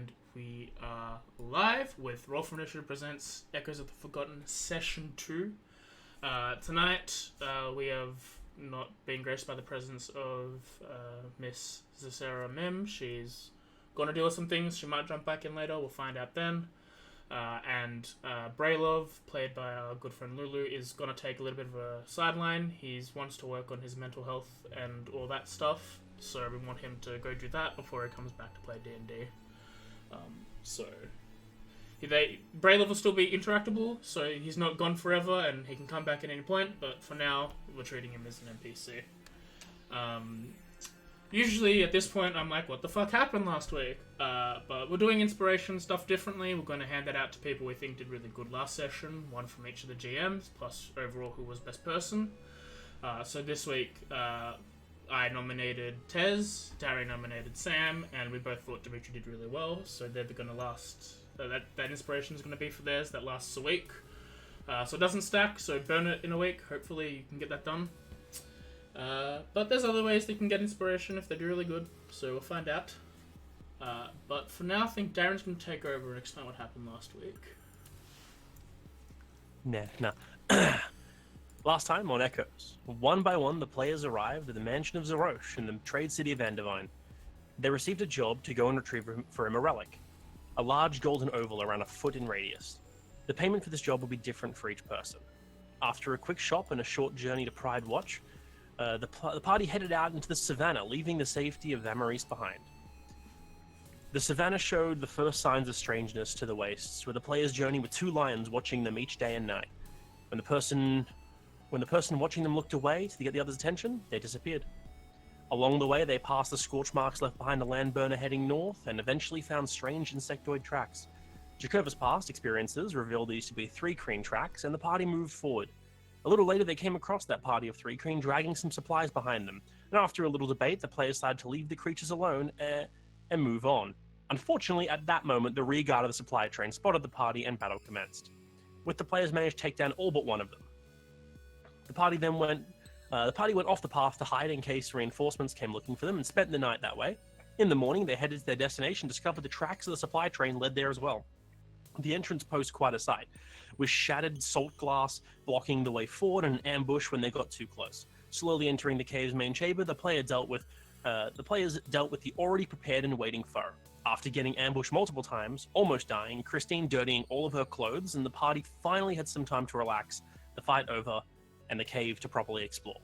And we are live with Roll for Initiative Presents Echoes of the Forgotten Session 2. Tonight, we have not been graced by the presence of Miss Zacera Mim. She's going to deal with some things. She might jump back in later. We'll find out then. And Braylov, played by our good friend Lulu, is going to take a little bit of a sideline. He wants to work on his mental health and all that stuff. So we want him to go do that before he comes back to play D&D. So Braylov will still be interactable, so he's not gone forever and he can come back at any point, but for now we're treating him as an NPC. Usually at this point I'm like, what the fuck happened last week? But we're doing inspiration stuff differently. We're going to hand that out to people we think did really good last session, one from each of the GMs, plus overall who was best person. So this week I nominated Tez, Dari nominated Sam, and we both thought Dimitri did really well, so they're going to last. That inspiration is going to be for theirs. That lasts a week, so it doesn't stack. So burn it in a week. Hopefully you can get that done. But there's other ways they can get inspiration if they do really good. So we'll find out. But for now, I think Darren's going to take over and explain what happened last week. Nah. Last time on Echoes, one by one the players arrived at the mansion of Zerosh in the trade city of Vandevine. They received a job to go and retrieve for him a relic, a large golden oval around a foot in radius. The payment for this job will be different for each person. After a quick shop and a short journey to Pride Watch, the party headed out into the savannah, leaving the safety of Vamaris behind. The savannah showed the first signs of strangeness to the wastes, where the players journeyed with two lions watching them each day and night. When the person watching them looked away to get the other's attention, they disappeared. Along the way, they passed the scorch marks left behind a land burner heading north, and eventually found strange insectoid tracks. Jacova's past experiences revealed these to be 3 Kreen tracks, and the party moved forward. A little later, they came across that party of 3 Kreen dragging some supplies behind them, and after a little debate, the players decided to leave the creatures alone and move on. Unfortunately, at that moment, the rear guard of the supply train spotted the party and battle commenced. With the players managed to take down all but one of them. The party went off the path to hide in case reinforcements came looking for them and spent the night that way. In the morning, they headed to their destination, discovered the tracks of the supply train led there as well. The entrance posed quite a sight, with shattered salt glass blocking the way forward and an ambush when they got too close. Slowly entering the cave's main chamber, the players dealt with the already prepared and waiting foe. After getting ambushed multiple times, almost dying, Christine dirtying all of her clothes, and the party finally had some time to relax, the fight over, and the cave to properly explore.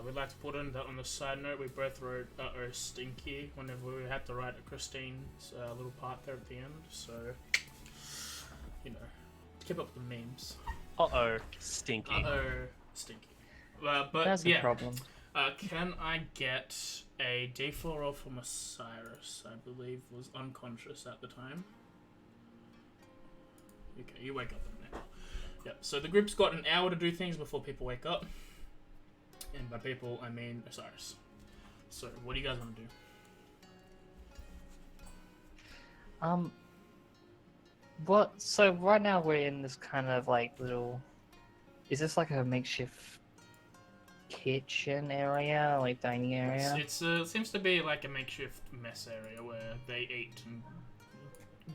We'd like to put in that on the side note, we both wrote "uh-oh stinky" whenever we had to write a Christine's little part there at the end, so, keep up with the memes. Uh-oh stinky. Uh-oh stinky. But That's yeah, a problem. Can I get a D4 roll from Osiris? I believe was unconscious at the time. Okay, you wake up in a minute. Yep, so the group's got an hour to do things before people wake up. And by people, I mean Osiris. So, what do you guys want to do? So right now we're in this kind of little... Is this like a makeshift kitchen area, like dining area? It seems to be like a makeshift mess area where they eat and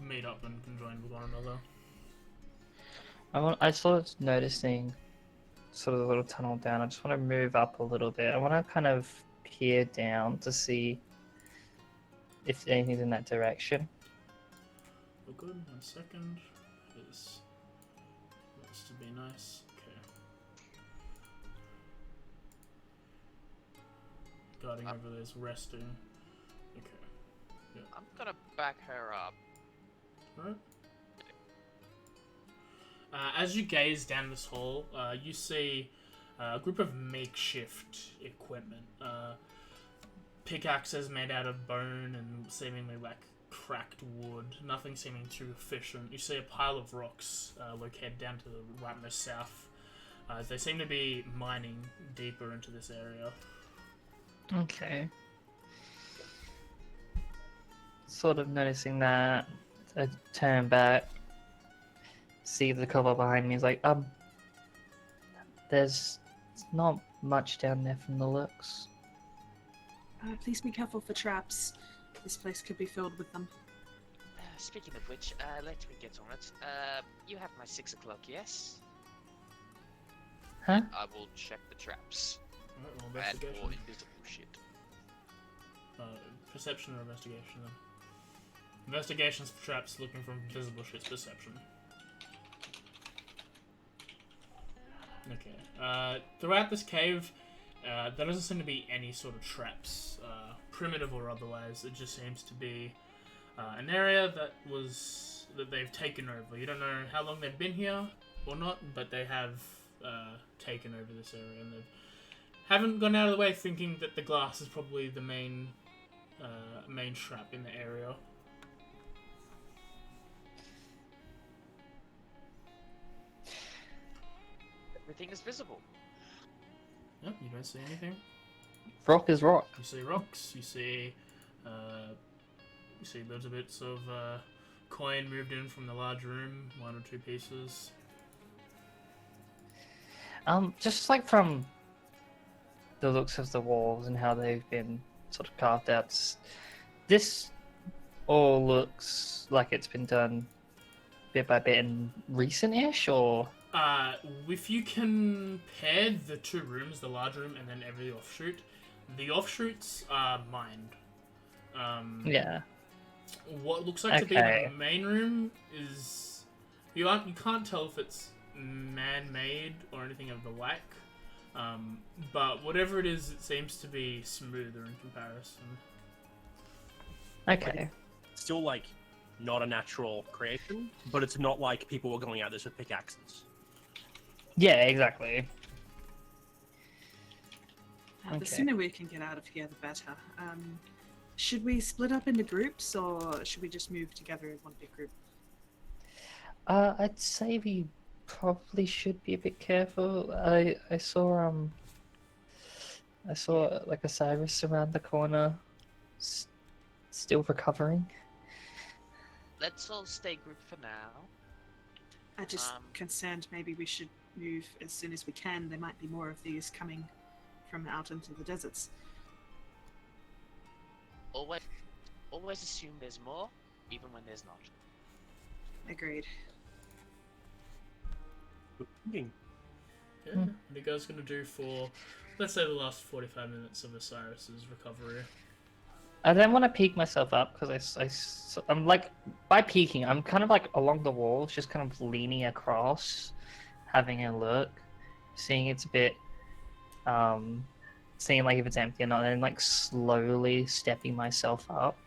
meet up and conjoin with one another. I sort of noticing sort of the little tunnel down. I just want to move up a little bit. I want to kind of peer down to see if anything's in that direction. Oh, good. 1 second. This looks to be nice. Okay. Guarding over there's resting. Okay. Yeah. I'm gonna back her up. Alright. As you gaze down this hall, you see a group of makeshift equipment. Pickaxes made out of bone and seemingly cracked wood. Nothing seeming too efficient. You see a pile of rocks located down to the rightmost south. They seem to be mining deeper into this area. Okay. Sort of noticing that, I turn back. See the cover behind me. Is like, there's not much down there from the looks. Please be careful for traps. This place could be filled with them. Speaking of which, let me get on it. You have my 6 o'clock, yes? Huh? I will check the traps. Alright, well, And investigation. or invisible shit. Perception or investigation then? Investigations for traps, looking for invisible shit's perception. Okay. Throughout this cave, there doesn't seem to be any sort of traps, primitive or otherwise. It just seems to be an area that they've taken over. You don't know how long they've been here or not, but they have taken over this area, and they haven't gone out of the way thinking that the glass is probably the main trap in the area. Everything is visible. Yep, you don't see anything. Rock is rock. You see rocks. You see little bits of coin moved in from the large room, 1 or 2 pieces. Just like from the looks of the walls and how they've been sort of carved out, this all looks like it's been done bit by bit and recent-ish, or? If you compare the 2 rooms, the large room and then every offshoot, the offshoots are mined. Yeah. What looks like to be the main room is you can't tell if it's man-made or anything of the like. But whatever it is, it seems to be smoother in comparison. Okay. Still, like, not a natural creation, but it's not like people were going out this with pickaxes. Yeah, exactly. The Okay. sooner we can get out of here, the better. Should we split up into groups, or should we just move together as one big group? I'd say we probably should be a bit careful. I saw like a Cyrus around the corner, still recovering. Let's all stay grouped for now. I just concerned maybe we should move as soon as we can. There might be more of these coming from out into the deserts. Always assume there's more, even when there's not. Agreed. Good thinking. Yeah. What are you guys gonna do for, let's say, the last 45 minutes of Osiris's recovery? I don't want to peek myself up because I'm like, by peeking, I'm kind of like along the walls, just kind of leaning across, having a look, seeing it's a bit, seeing like if it's empty or not, and then like slowly stepping myself up,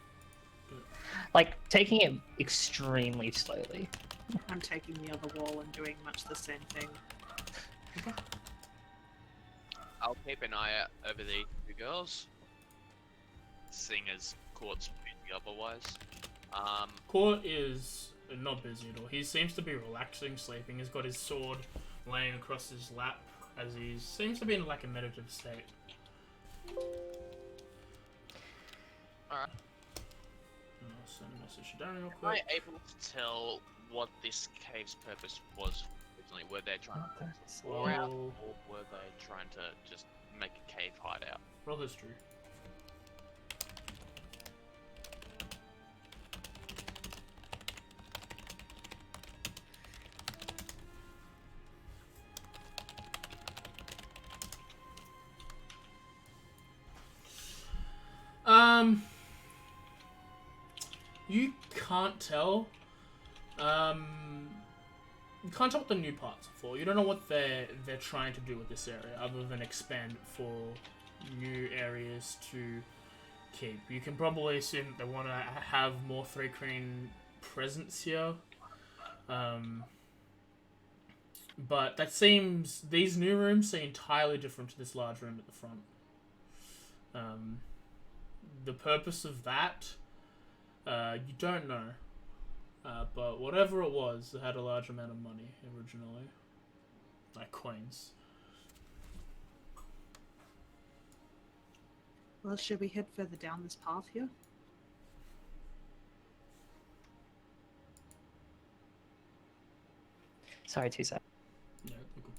like taking it extremely slowly. I'm taking the other wall and doing much the same thing. I'll keep an eye out over the 2 girls. Seeing as Court's busy otherwise. Court is not busy at all. He seems to be relaxing, sleeping. He's got his sword laying across his lap as he seems to be in like a meditative state. Alright. I'll send a message to Darren real Am I quick. able to tell what this cave's purpose was originally? Were they trying to explore out, Roll, or were they trying to just make a cave hideout? roll history. You can't tell. You can't tell what the new parts are for. You don't know what they're trying to do with this area, other than expand it for new areas to keep. You can probably assume that they want to have more Three Crane presence here. But that seems, these new rooms seem entirely different to this large room at the front. The purpose of that, you don't know. But whatever it was, it had a large amount of money originally. Like coins. Well, should we head further down this path here? Sorry, 2 seconds. Yeah, look good.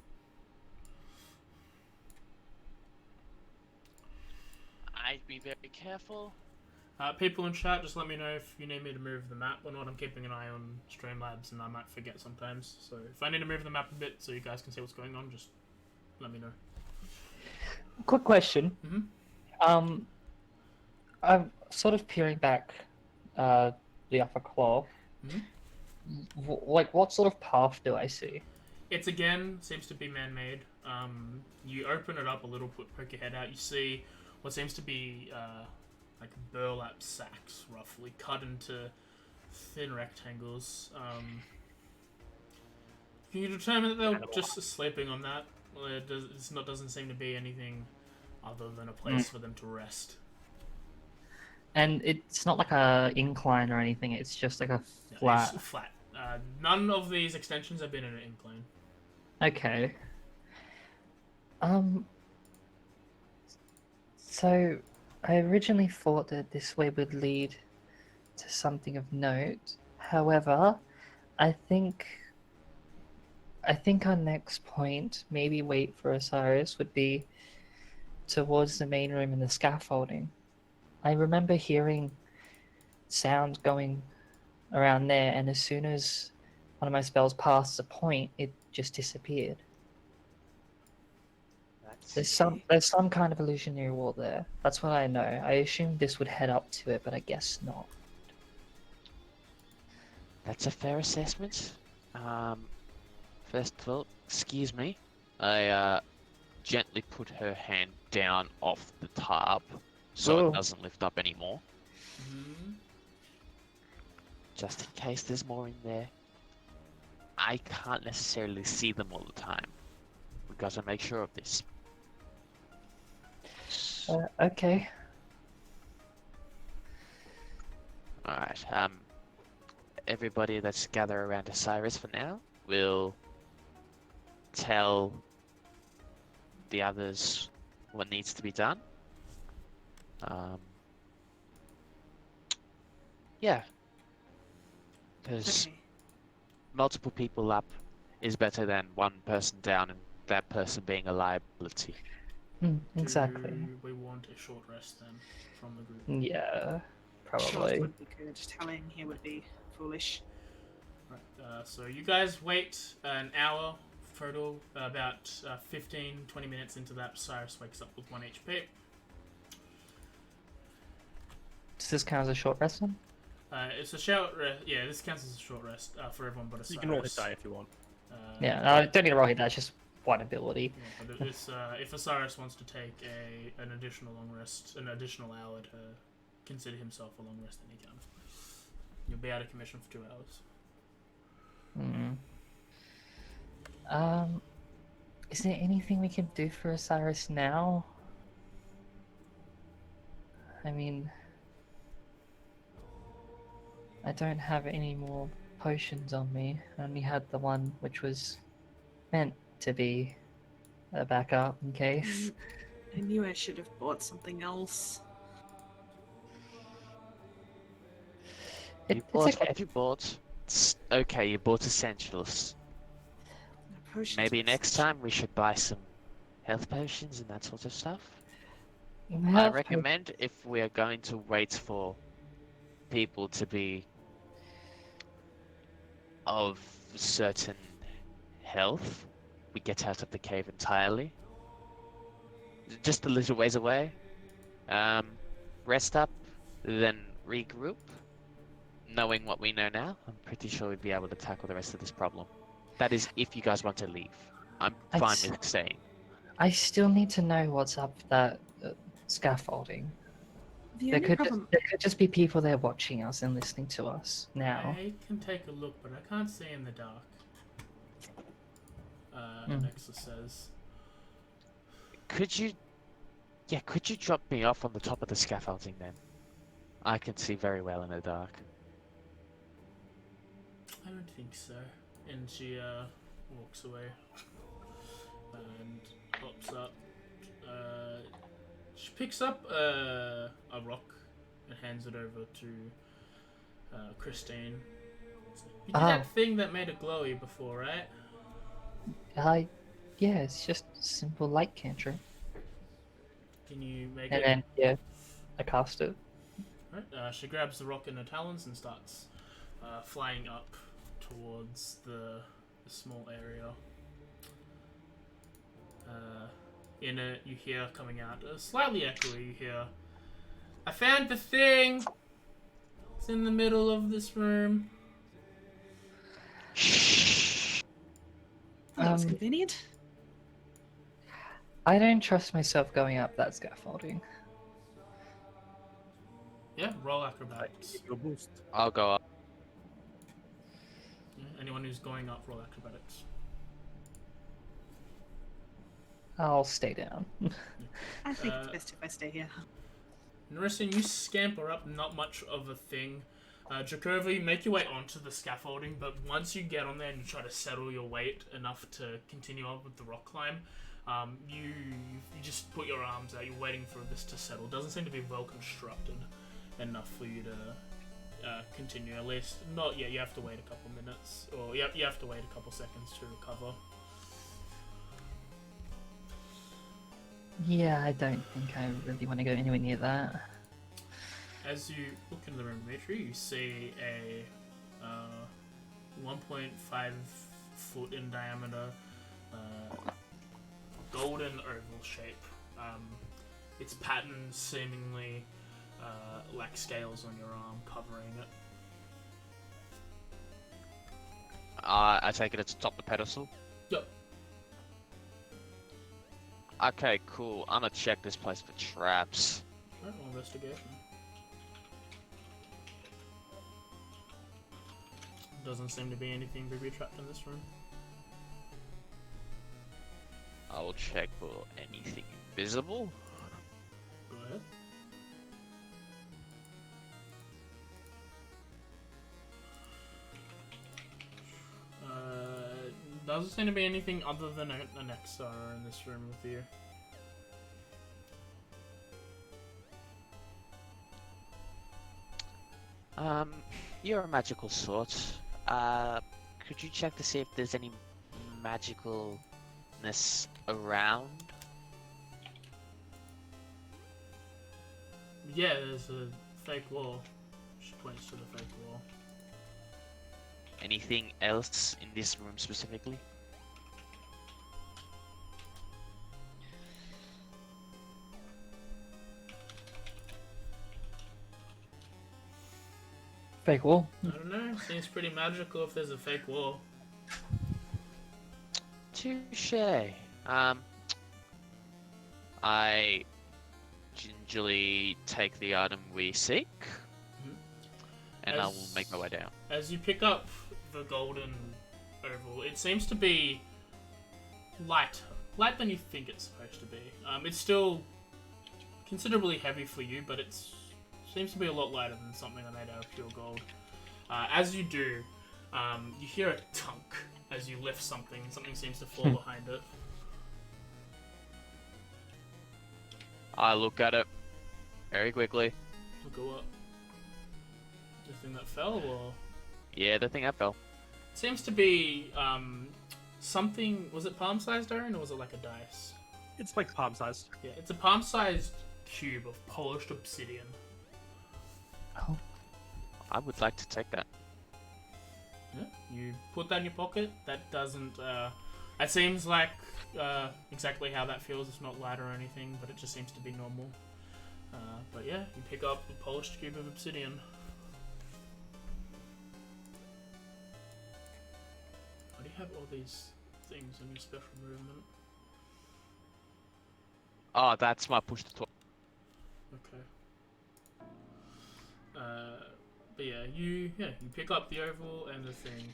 I'd be very careful. People in chat, just let me know if you need me to move the map or not. I'm keeping an eye on Streamlabs and I might forget sometimes. So if I need to move the map a bit so you guys can see what's going on, just let me know. Quick question. Mm-hmm. I'm sort of peering back the upper claw. Mm-hmm. Like, what sort of path do I see? It's again seems to be man-made. You open it up a little, poke your head out. You see what seems to be like burlap sacks, roughly cut into thin rectangles. Can you determine that they're just sleeping on that? Well, doesn't seem to be anything other than a place for them to rest. And it's not like a incline or anything. It's just like a No, flat. it's flat. None of these extensions have been in an incline. Okay. So I originally thought that this way would lead to something of note. However, I think our next point, maybe wait for Osiris, would be towards the main room and the scaffolding. I remember hearing sounds going around there, and as soon as one of my spells passed the point, it just disappeared. There's some kind of illusionary wall there. That's what I know. I assumed this would head up to it, but I guess not. That's a fair assessment. First of all, excuse me. I gently put her hand down off the tarp so it doesn't lift up anymore. Mm-hmm. Just in case there's more in there. I can't necessarily see them all the time. We've got to make sure of this. Okay. Alright, everybody that's gathered around Osiris for now will tell the others what needs to be done. Yeah. Because Okay. multiple people up is better than one person down and that person being a liability. Exactly. Do we want a short rest then from the group? Yeah, Short probably. would be good. Tallying here would be foolish. Right, so you guys wait an hour total, about 15-20 minutes into that. Cyrus wakes up with 1 HP. Does this count as a short rest then? It's a short rest. Yeah, this counts as a short rest for everyone but Osiris. You can roll hit die if you want. Yeah, I don't need to roll hit. That's just one ability. Yeah, but if Osiris wants to take an additional long rest, an additional hour to consider himself a long rest, then he can. You'll be out of commission for 2 hours. Is there anything we can do for Osiris now? I mean, I don't have any more potions on me. I only had the one which was meant to be a backup in case. I knew I should have bought something else. It's What okay. have you bought? It's okay, you bought essentials. Potions Maybe was- next time we should buy some health potions and that sort of stuff. I Health recommend if we are going to wait for people to be of certain health, we get out of the cave entirely. Just a little ways away. Rest up, then regroup. Knowing what we know now, I'm pretty sure we'd be able to tackle the rest of this problem. That is, if you guys want to leave. I'm fine with staying. I still need to know what's up that scaffolding. The There only could, problem. there could just be people there watching us and listening to us now. I can take a look, but I can't see in the dark. Nexus says. Could you drop me off on the top of the scaffolding then? I can see very well in the dark. I don't think so. And she walks away and pops up. She picks up a rock and hands it over to Christine. You did that thing that made it glowy before, right? Yeah, it's just a simple light cantrip. Can you make And it? then, yeah, I cast it. Right. She grabs the rock in her talons and starts flying up towards the small area. In it, you hear coming out, slightly echoey, you hear, "I found the thing! It's in the middle of this room." Well, that was Um, convenient. I don't trust myself going up that scaffolding. Yeah, roll I acrobatics. give you a boost. I'll go up. Yeah, anyone who's going up, roll acrobatics. I'll stay down. I think it's Uh, best if I stay here. Narissa, you scamper up, not much of a thing. Jakova, you make your way onto the scaffolding, but once you get on there and you try to settle your weight enough to continue on with the rock climb, you just put your arms out. You're waiting for this to settle. Doesn't seem to be well constructed enough for you to continue. At least not yet. You have to wait a couple minutes, or you have to wait a couple seconds to recover. Yeah, I don't think I really want to go anywhere near that. As you look into the room, Dimitri, you see a 1.5 foot in diameter golden oval shape. Its pattern seemingly like scales on your arm covering it. I take it it's atop the pedestal. Yep. Okay, cool. I'm gonna check this place for traps. Right, roll investigation. Doesn't seem to be anything to be trapped in this room. I will check for anything invisible. Go ahead. Doesn't seem to be anything other than an Exar in this room with you. You're a magical sort. Could you check to see if there's any magicalness around? Yeah, there's a fake wall. She points to the fake wall. Anything else in this room specifically? Fake wall. I don't know. Seems pretty magical if there's a fake wall. Touche. I gingerly take the item we seek, and I will make my way down. As you pick up the golden oval, it seems to be lighter than you think it's supposed to be. It's still considerably heavy for you, but it seems to be a lot lighter than something made out of pure gold. As you do, you hear a tunk as you lift something. Something seems to fall behind it. I look at it very quickly. Look at what? The thing that fell, or? Yeah, the thing that fell. Seems to be something. Was it palm-sized iron or was it like a dice? It's like palm sized. Yeah, it's a palm-sized cube of polished obsidian. Oh, I would like to take that. Yeah, you put that in your pocket. That doesn't. It seems like exactly how that feels. It's not light or anything, but it just seems to be normal. But yeah, you pick up a polished cube of obsidian. Why do you have all these things in your special movement? Oh, that's my push to talk. Okay. But yeah, you pick up the oval and the thing.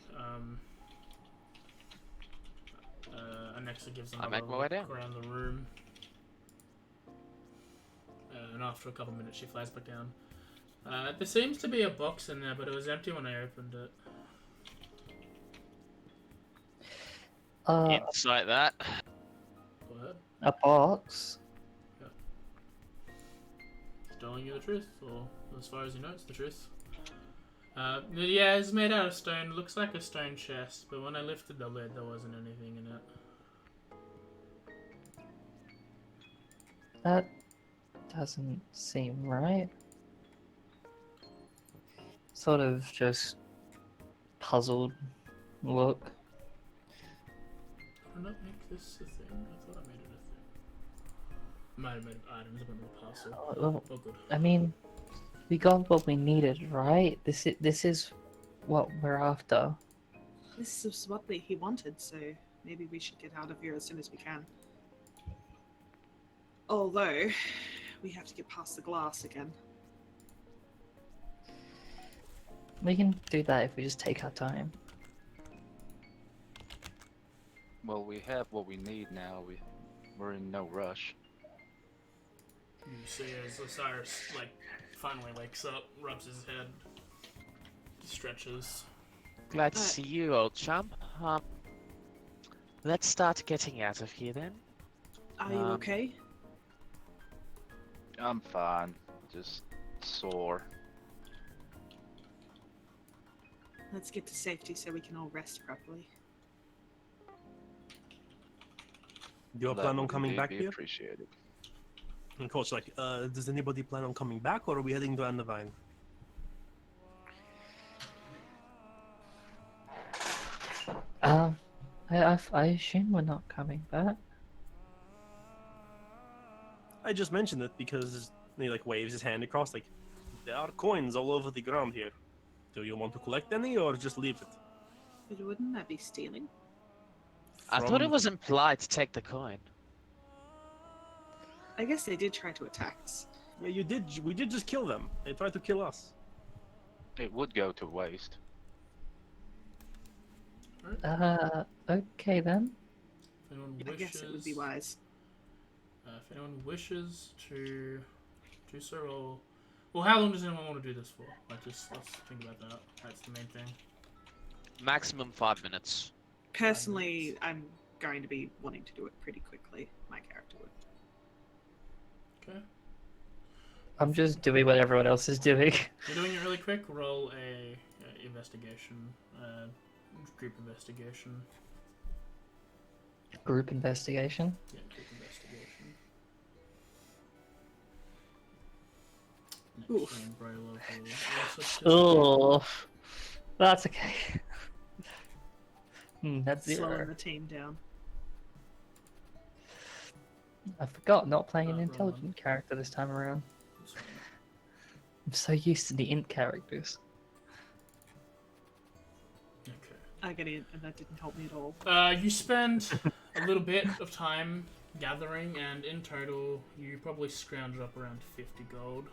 Anexa gives I another make my way look down. around the room. And after a couple minutes, she flies back down. There seems to be a box in there, but it was empty when I opened it. Insight that. Go ahead. a box. Telling you the truth, or as far as you know, it's the truth. Yeah, it's made out of stone. Looks like a stone chest, but when I lifted the lid, there wasn't anything in it. That doesn't seem right. sort of just puzzled look. Did I not make this a thing? I thought I made it a thing. Might have made items, but not a parcel. Well, Oh, good. I mean, we got what we needed, right? This is what we're after. This is what he wanted, so maybe we should get out of here as soon as we can. Although, we have to get past the glass again. We can do that if we just take our time. Well, we have what we need now. We're in no rush. You see as Osiris, like, finally wakes up, rubs his head, stretches. Glad to see you, old chum. Let's start getting out of here then. Are you okay? I'm fine. Just sore. Let's get to safety so we can all rest properly. Do you That plan on would coming indeed back be here? appreciated. And coach, like, does anybody plan on coming back, or are we heading to Andavine? I assume we're not coming back. I just mentioned it because he like waves his hand across, like, there are coins all over the ground here. Do you want to collect any, or just leave it? But wouldn't that be stealing? I thought it From- was implied to take the coin. I guess they did try to attack us. Yeah, you did. We did just kill them. They tried to kill us. It would go to waste. Okay then. If anyone I wishes, guess it would be wise. if anyone wishes to do so, or well, how long does anyone want to do this for? Like, just let's think about that. That's the main thing. Maximum 5 minutes. Personally, I'm going to be wanting to do it pretty quickly. My character would. Okay. I'm just doing what everyone else is doing. You're doing it really quick. Roll a investigation, group investigation. Group investigation. Yeah, group investigation. Next Oof. one, Bray Local. Oh, that's okay. That's Slowing zero. the team down. I forgot not playing an Wrong intelligent character this time around. This one. I'm so used to the int characters. Okay. I get it, and that didn't help me at all. You spend a little bit of time gathering, and in total, you probably scrounge up around 50 gold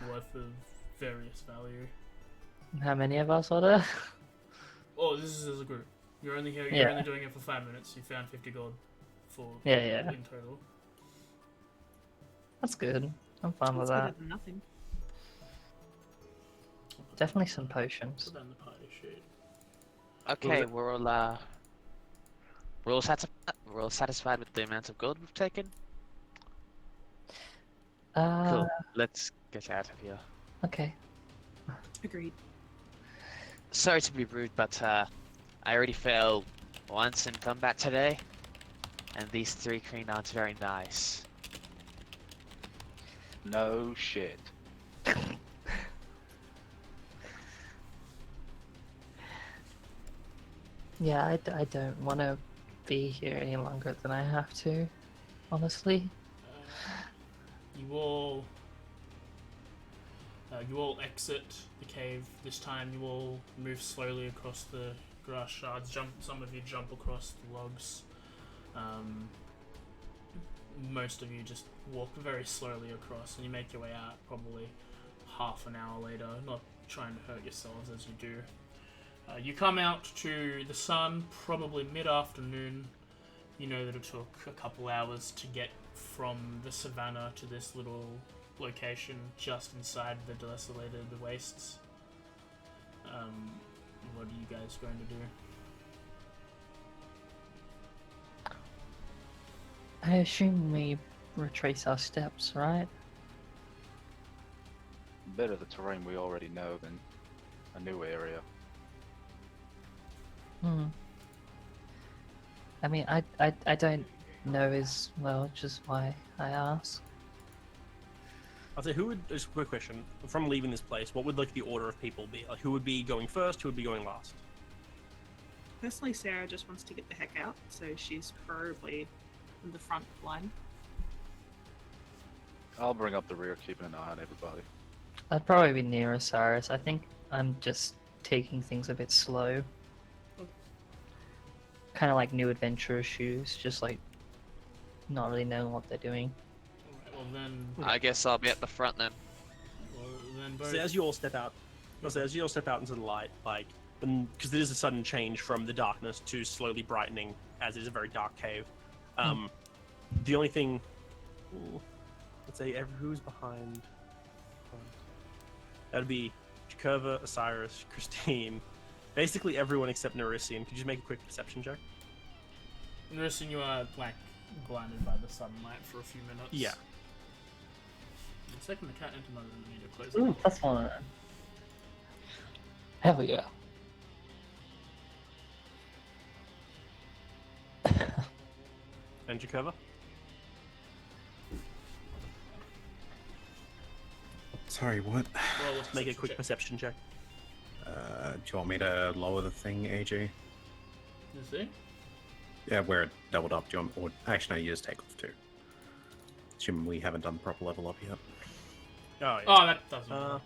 worth of various value. How many of us are there? Oh, this is as a group. You're only here. You're Yeah. only doing it for 5 minutes. You found 50 gold for Yeah. in total. That's good. I'm fine with That's better that. than nothing. I'll put Definitely that- some potions. Put that in the party sheet. Okay, it- we're all satisfied with the amount of gold we've taken. Cool. Let's get out of here. Okay. Agreed. Sorry to be rude, but I already failed once in combat today, and these 3 Kreen aren't very nice. No shit. Yeah, I don't want to be here any longer than I have to, honestly. You all exit the cave. This time you all move slowly across the grass shards. Some of you jump across the logs. Most of you just walk very slowly across, and you make your way out probably half an hour later, not trying to hurt yourselves as you do. You come out to the sun, probably mid-afternoon. You know that it took a couple hours to get from the savannah to this little location just inside the desolated wastes. What are you guys going to do? I assume we retrace our steps, right? Better the terrain we already know than a new area. I mean, I don't know as well, just why I ask. I'll say who would. Just a quick question. From leaving this place, what would like the order of people be? Like, who would be going first? Who would be going last? Personally, Sarah just wants to get the heck out, so she's probably in the front line. I'll bring up the rear, keeping an eye on everybody. I'd probably be near Osiris. I think I'm just taking things a bit slow. Kind of like new adventurer shoes, just like not really knowing what they're doing. Alright, well then. I guess I'll be at the front then. Well then, both. So as you all step out, into the light, like, because there is a sudden change from the darkness to slowly brightening, as it is a very dark cave. The only thing, let's say, who's behind. That'd be Jakurva, Osiris, Christine, basically everyone except Nerisian. Could you make a quick perception check? Nursing, you are like blinded by the sunlight for a few minutes. Yeah. The second the cat entered my room, I need to close Ooh, it. +1. Hell yeah. And Jakurva? Sorry, what? Well, let's Make a quick perception check. Do you want me to lower the thing, AJ? You see? Yeah, where it doubled up. Do you want, or actually, no, you just take off too. Assuming we haven't done the proper level up yet. Oh, yeah. Oh, that doesn't. I'll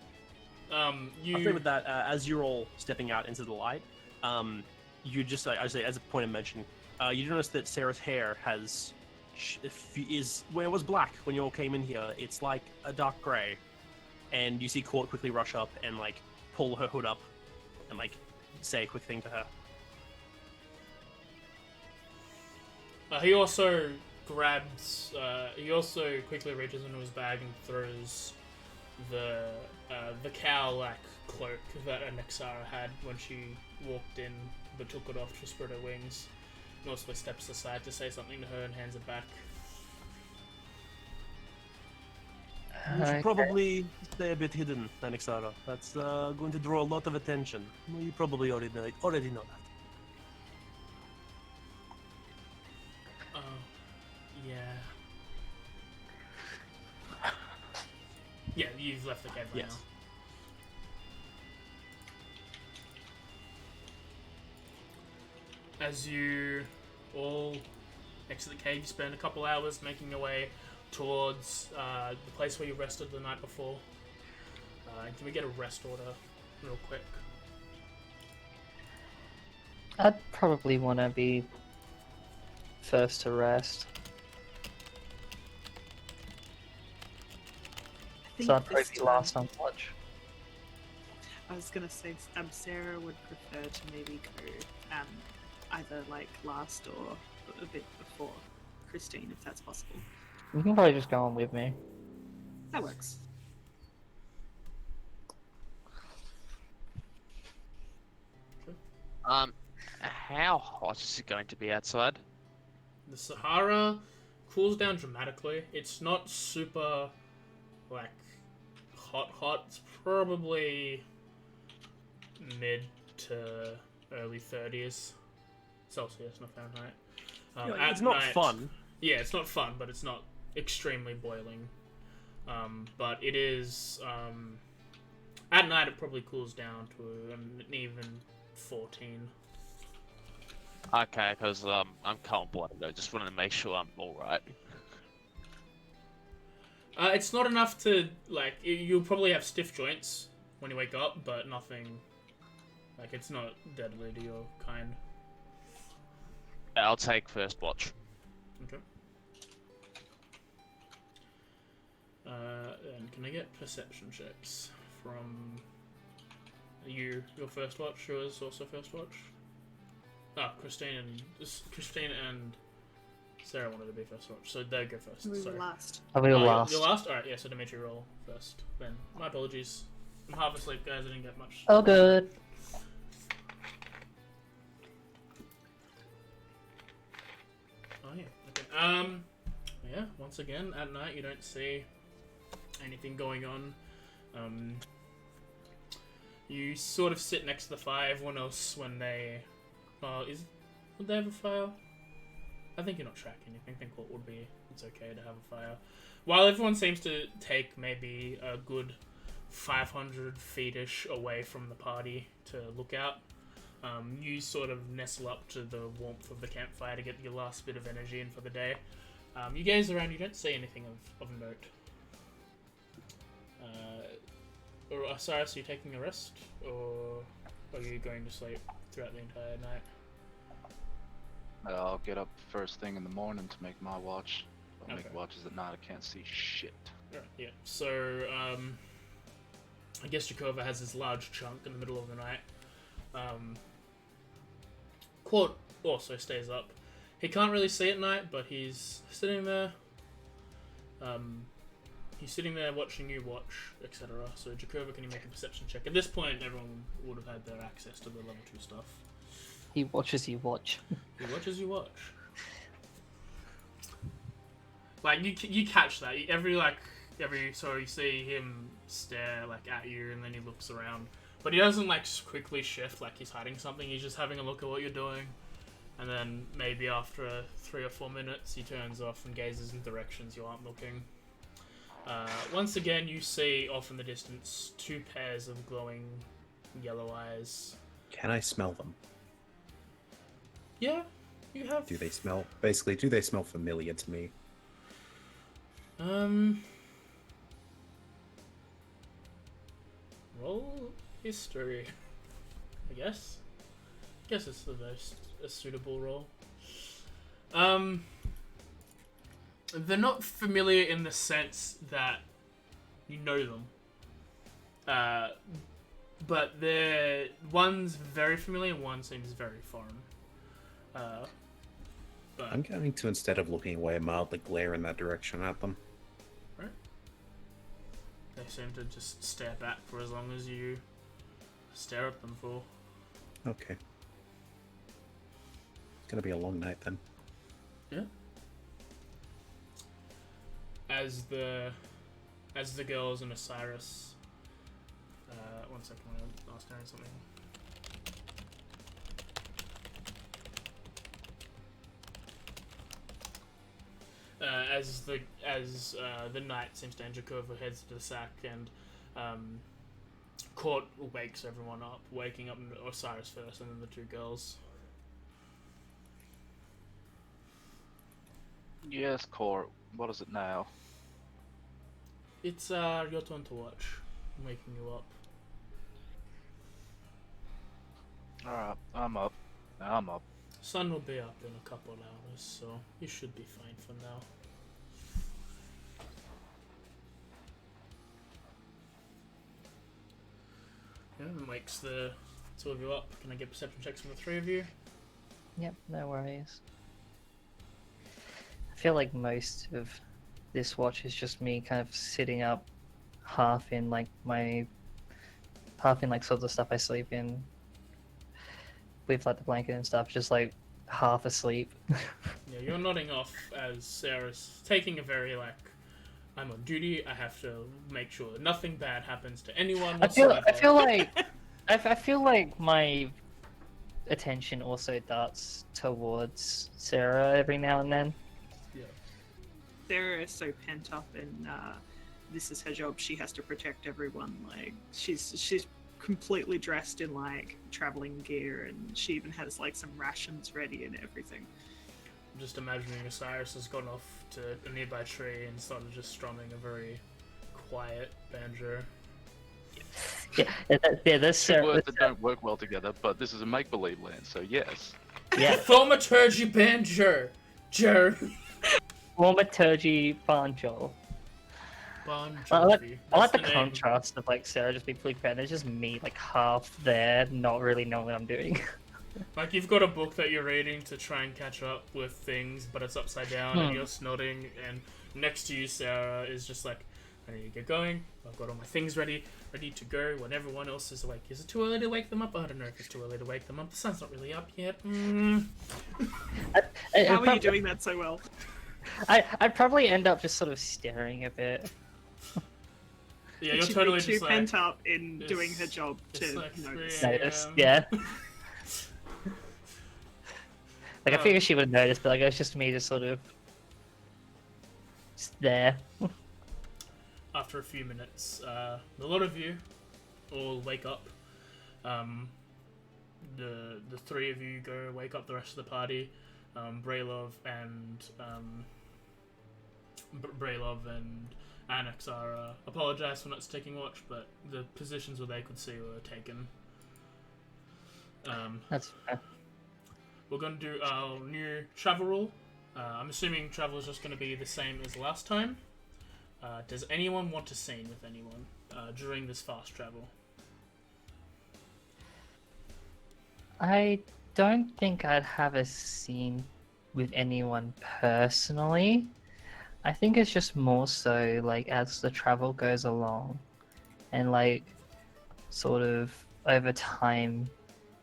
say with that, as you're all stepping out into the light, you just, like I say, as a point of mention, you notice that Sarah's hair is where it was black when you all came in here. It's like a dark grey, and you see Court quickly rush up and like pull her hood up, and like say a quick thing to her. He also grabs. He also quickly reaches into his bag and throws the cow-like cloak that Anexara had when she walked in, but took it off to spread her wings. And also steps aside to say something to her and hands it back. You should Okay. probably stay a bit hidden, Anexara. That's going to draw a lot of attention. Well, you probably already know that. Yeah. Yeah, you've left the cave right Yes. now. As you all exit the cave, you spend a couple hours making your way towards the place where you rested the night before. Can we get a rest order real quick? I'd probably want to be first to rest. I So I'd think probably this be time, last on watch. I was gonna say Sarah would prefer to maybe go either like last or a bit before Christine, if that's possible. You can probably just go on with me. That works. How hot is it going to be outside? The Sahara cools down dramatically. It's not super, like, hot. It's probably mid to early 30s Celsius, not Fahrenheit. At it's not night- fun. Yeah, it's not fun, but it's not extremely boiling. But it is. At night, it probably cools down to an even 14. Okay, because I'm cold-blooded. I just wanted to make sure I'm all right. It's not enough to, like, you'll probably have stiff joints when you wake up, but nothing, like, it's not deadly to your kind. I'll take first watch. Okay. And can I get perception checks from you? Your first watch, yours also first watch? Ah, Christine and Sarah wanted to be first watch, so they go first. We were Sorry. last. I'll be Oh, last. You're last? Alright, yeah, so Dimitri roll first. Then, my apologies. I'm half asleep, guys, I didn't get much. Oh, good. Oh, yeah, okay. Yeah, once again, at night you don't see anything going on. You sort of sit next to the fire. Everyone else, when they... would they have a fire? I think you're not tracking anything. I think what would be, it's okay to have a fire. While everyone seems to take maybe a good 500 feet-ish away from the party to look out, you sort of nestle up to the warmth of the campfire to get your last bit of energy in for the day. You gaze around, you don't see anything of note. Osiris, are you taking a rest, or are you going to sleep throughout the entire night? I'll get up first thing in the morning to make my watch. I'll Okay. make watches at night. I can't see shit. Right, yeah. So, I guess Jakova has this large chunk in the middle of the night. Claude also stays up. He can't really see at night, but he's sitting there. He's sitting there watching you watch, etc. So, Jakova, can you make a perception check? At this point, everyone would have had their access to the level 2 stuff. He watches you watch. He watches you watch. Like, you catch that. So you see him stare, like, at you, and then he looks around. But he doesn't, like, quickly shift like he's hiding something. He's just having a look at what you're doing. And then maybe after 3 or 4 minutes, he turns off and gazes in directions you aren't looking. Once again, you see off in the distance 2 pairs of glowing yellow eyes. Can I smell them? Yeah, you have... Do they smell... Basically, do they smell familiar to me? Roll history, I guess. Guess it's the most suitable roll. They're not familiar in the sense that you know them. But one's very familiar and one seems very foreign. But I'm going to, instead of looking away, mildly glare in that direction at them. right. They seem to just stare back for as long as you stare at them for. Okay. It's going to be a long night then. Yeah. As the girls and Osiris. One second, I was doing something. As the night seems to end, Jakova heads to the sack, and Court wakes everyone up, waking up Osiris first, and then the 2 girls. Yes, Court. What is it now? It's your turn to watch. I'm waking you up. Alright, I'm up. I'm up. Sun will be up in a couple of hours, so you should be fine for now. Yeah, and wakes the 2 of you up. Can I get perception checks from the 3 of you? Yep, no worries. I feel like most of this watch is just me kind of sitting up half in like sort of the stuff I sleep in with like the blanket and stuff, just like half asleep. Yeah, you're nodding off as Sarah's taking a very I'm on duty, I have to make sure nothing bad happens to anyone I feel whatsoever. I feel like my attention also darts towards Sarah every now and then. Yeah. Sarah is so pent up, and this is her job. She has to protect everyone. Like she's completely dressed in like traveling gear, and she even has like some rations ready and everything. I'm just imagining Osiris has gone off to a nearby tree and started just strumming a very quiet banjo. There's Two Sarah. words that don't work well together, but this is a make-believe land, so yes. Yeah, Thaumaturgy banjo! Thaumaturgy banjo. Bon I like Jovi. I like That's the name. contrast of like Sarah just being fully prepared. It's just me like half there, not really knowing what I'm doing. Like you've got a book that you're reading to try and catch up with things, but it's upside down and you're snodding, and next to you Sarah is just like, I need to get going, I've got all my things ready to go when everyone else is awake. Is it too early to wake them up? I don't know if it's too early to wake them up. The sun's not really up yet. How are you doing that so well? I'd probably end up just sort of staring a bit. Yeah, you're She'd totally be too just like, pent up in doing her it's- job it's to like notice. 3 Notice, a.m. yeah. Like, I figure she would have noticed, but like, it's just me just sort of just there. After a few minutes, a lot of you all wake up. The three of you go wake up the rest of the party. Braylov and Annex are apologize for not taking watch, but the positions where they could see were taken. That's fair. We're going to do our new travel rule. I'm assuming travel is just going to be the same as last time. Does anyone want to scene with anyone during this fast travel? I don't think I'd have a scene with anyone personally. I think it's just more so like as the travel goes along and like sort of over time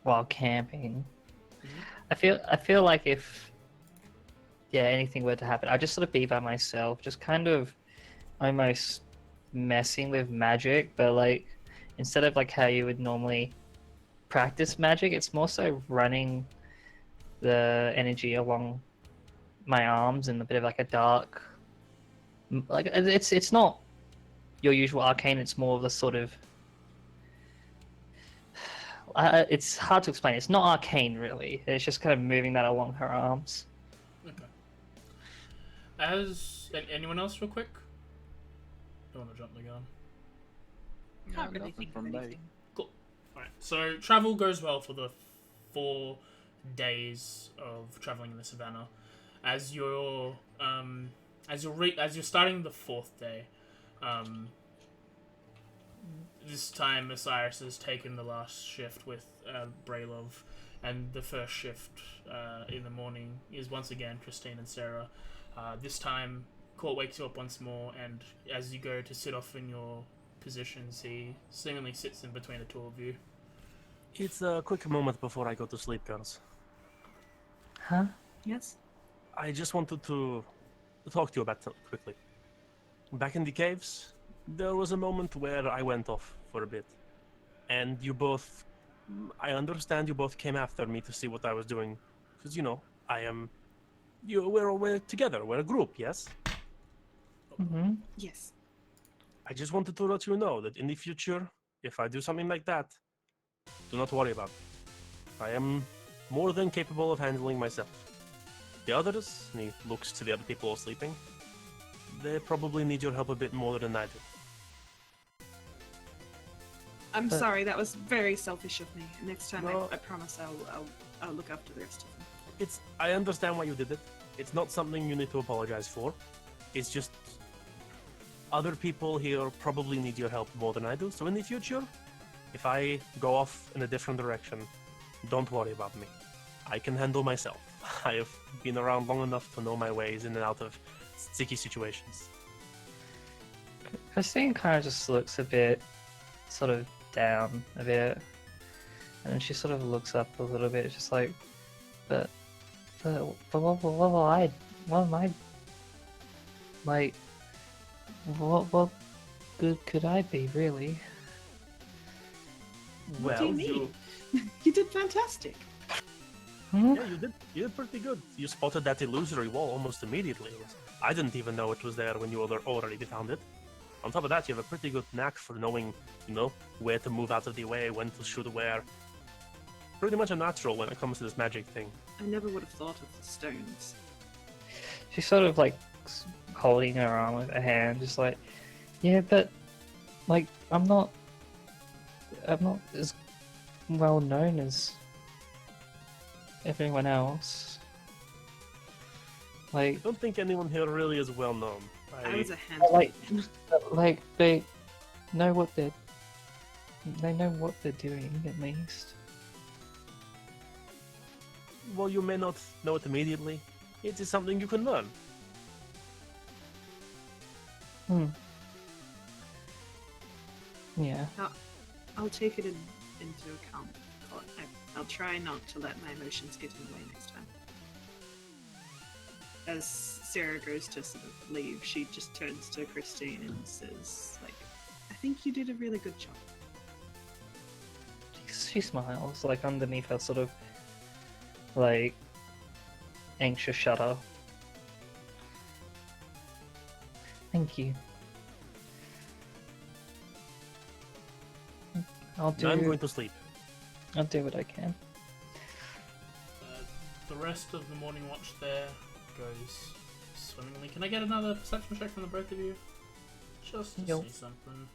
while camping. I feel like if anything were to happen, I'd just sort of be by myself, just kind of almost messing with magic, but like instead of like how you would normally practice magic, it's more so running the energy along my arms in a bit of like a dark, like it's not your usual arcane. It's more of the sort of it's hard to explain. It's not arcane really. It's just kind of moving that along her arms. Okay. As anyone else, real quick? Don't want to jump the gun. Can't really nothing think of from me. anything. Cool. Alright, so travel goes well for the 4 days of traveling in the savannah. As you're starting the 4th day, this time Osiris has taken the last shift with Braylov, and the first shift in the morning is once again Christine and Sarah. This time, Court wakes you up once more, and as you go to sit off in your positions, he seemingly sits in between the two of you. It's a quick moment before I go to sleep, girls. Huh? Yes. I just wanted to talk to you about something quickly. Back in the caves, there was a moment where I went off for a bit. And you both... I understand you both came after me to see what I was doing. Because, you know, we're together, we're a group, yes? Mm-hmm. Yes. I just wanted to let you know that in the future, if I do something like that, do not worry about it. I am more than capable of handling myself. The others, and he looks to the other people sleeping, they probably need your help a bit more than I do. I'm But- sorry, that was very selfish of me. Next time, No. I promise I'll look after the rest of them. I understand why you did it. It's not something you need to apologize for. It's just other people here probably need your help more than I do. So in the future, if I go off in a different direction, don't worry about me. I can handle myself. I have been around long enough to know my ways in and out of sticky situations. Christine kind of just looks a bit sort of down a bit, and then she sort of looks up a little bit, just like, but what am I, like, what good could I be, really? What do you mean? You did fantastic. Hmm? Yeah, you did pretty good. You spotted that illusory wall almost immediately. I didn't even know it was there when you already found it. On top of that, you have a pretty good knack for knowing, where to move out of the way, when to shoot where. Pretty much a natural when it comes to this magic thing. I never would have thought of the stones. She's sort of like holding her arm with her hand, just like, yeah, but like I'm not as well known as everyone else. I Like, don't think anyone here really is well known. I was a hand. like they know what they're doing at least. Well, you may not know it immediately. It is something you can learn. Yeah. I'll take it into account. I'll try not to let my emotions get in the way next time. As Sarah goes to sort of leave, she just turns to Christine and says, like, I think you did a really good job. She smiles, like underneath her sort of like anxious shudder. Thank you. I'll Now I'm do. going to sleep. I'll do what I can. The rest of the morning watch there goes swimmingly. Can I get another perception check from the both of you? Just to Yo. see something.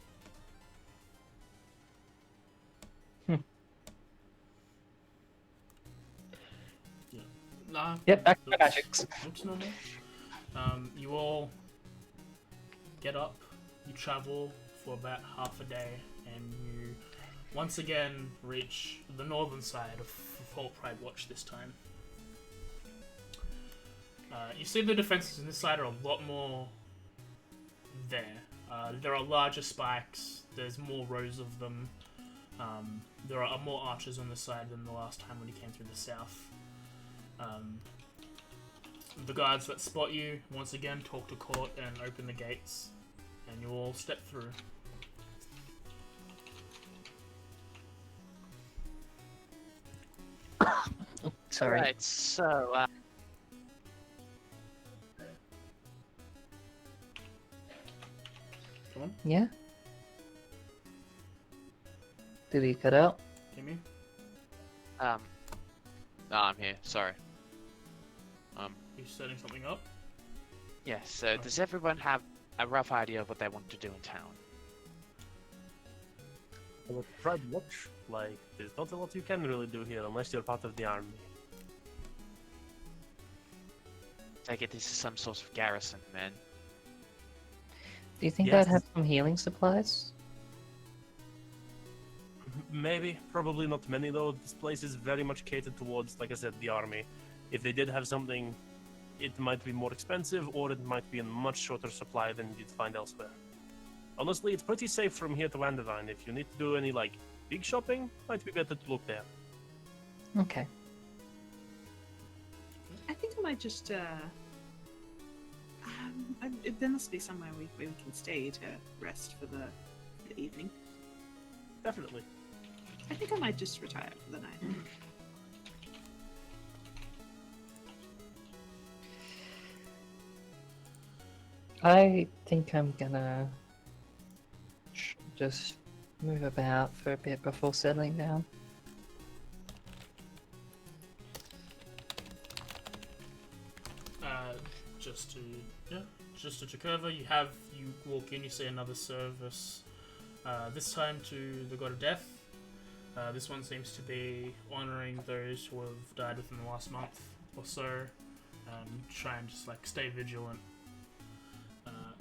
Yeah. Nah. Yep, back to my looks- magics. Looks normal. You all get up, you travel for about half a day, and you once again reach the northern side of Fort Pride Watch this time. You see the defenses on this side are a lot more there. There are larger spikes, there's more rows of them. There are more archers on this side than the last time when you came through the south. The guards that spot you, once again, talk to court and open the gates, and you all step through. Sorry. Right, so Come on, Yeah? Did he cut out? Kimmy. no, I'm here. Sorry. You setting something up? Yeah. So does everyone have a rough idea of what they want to do in town? Well, Pride Watch, like, there's not a lot you can really do here unless you're part of the army. Take it this is some sort of garrison, man. Do you think Yes. I'd have some healing supplies? Maybe, probably not many though. This place is very much catered towards, like I said, the army. If they did have something, it might be more expensive, or it might be in much shorter supply than you'd find elsewhere. Honestly, it's pretty safe from here to Vandevine. If you need to do any, like, big shopping, might be better to look there. Okay. I think I might just. There must be somewhere where we can stay to rest for the evening. Definitely. I think I might just retire for the night. I think I'm gonna just move about for a bit before settling down. Just to check over, you walk in, you see another service. This time to the God of Death. This one seems to be honouring those who have died within the last month or so. Try and just like stay vigilant.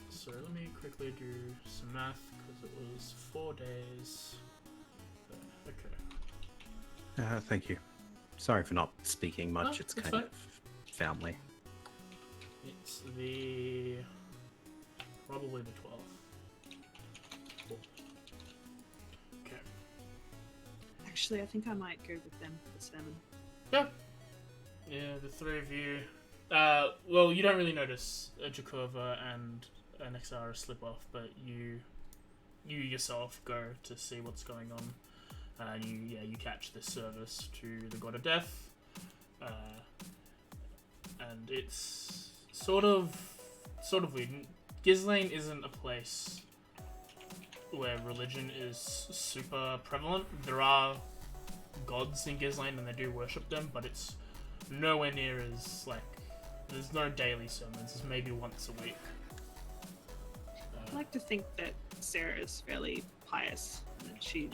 So let me quickly do some math because it was 4 days. Okay. Thank you. Sorry for not speaking much. No, it's it's kind fine. of family. It's probably the 12th. Cool. Okay. Actually, I think I might go with them for the 7. Yeah, the three of you. Well, you don't really notice Jakova and Nexara slip off, but you yourself go to see what's going on. And you catch this service to the God of Death. And it's sort of weird. Ghislaine isn't a place where religion is super prevalent. There are gods in Ghislaine and they do worship them, but it's nowhere near as like there's no daily sermons. It's maybe once a week. I like to think that Sarah is fairly pious and that she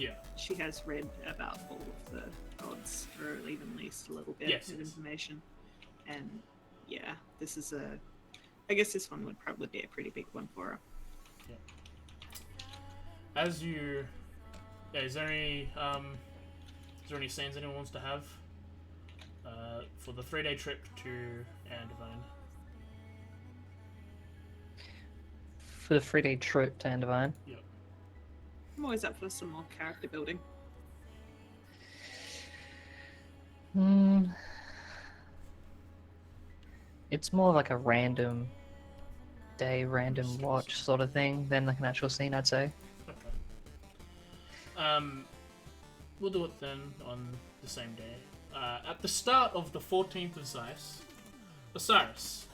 has read about all of the gods, or even at least a little bit Yes, of yes. information. And yeah, I guess this one would probably be a pretty big one for her. As you, is there any scenes anyone wants to have for the 3-day trip to Andivine? For the 3-day trip to Andivine. I'm always up for some more character building. It's more like a random day, random watch sort of thing than like an actual scene, I'd say. Okay. We'll do it then on the same day. At the start of the 14th of Zeiss, Osiris,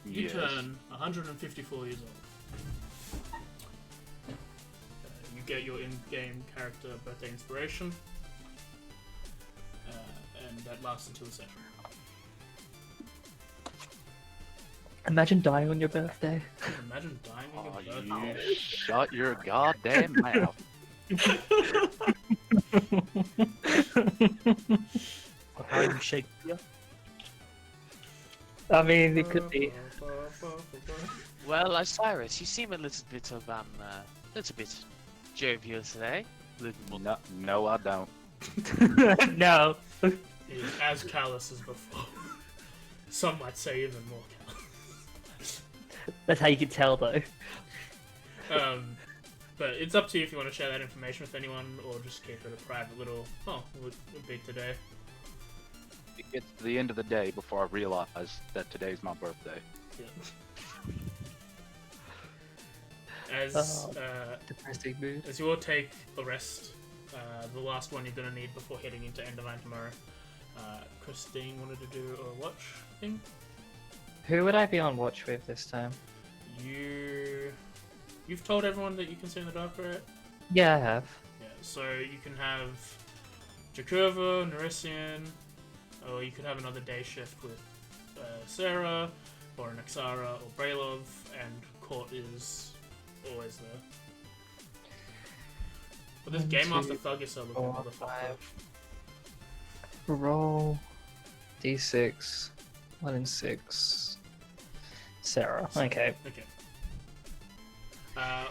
you Yes. turn 154 years old. You get your in-game character birthday inspiration, and that lasts until the session. Imagine dying on your birthday. Imagine dying on Oh, your you birthday. shut your goddamn mouth. How are you Shakespeare? I mean, it could be. Well, Osiris, you seem a little bit jovial today. A little more. No, I don't. No. He is as callous as before. Some might say even more callous. That's how you can tell, though. But it's up to you if you want to share that information with anyone or just keep it a private little. Oh, would be today. It gets to the end of the day before I realize that today's my birthday. Yeah. As Depressing mood. as you all take a rest, the last one you're gonna need before heading into Endermine tomorrow. Christine wanted to do a watch thing. Who would I be on watch with this time? You've told everyone that you can see in the dark, right? Yeah, I have. Yeah. So you can have Jakurva, Nerisian, or you could have another day shift with Sarah, or an Exara, or Braylov, and Court is always there. But this 1, Game Master 2, Thug is so looking 4, motherfucker. 5. Roll D6. 1 and 6. Sarah. Okay. Okay.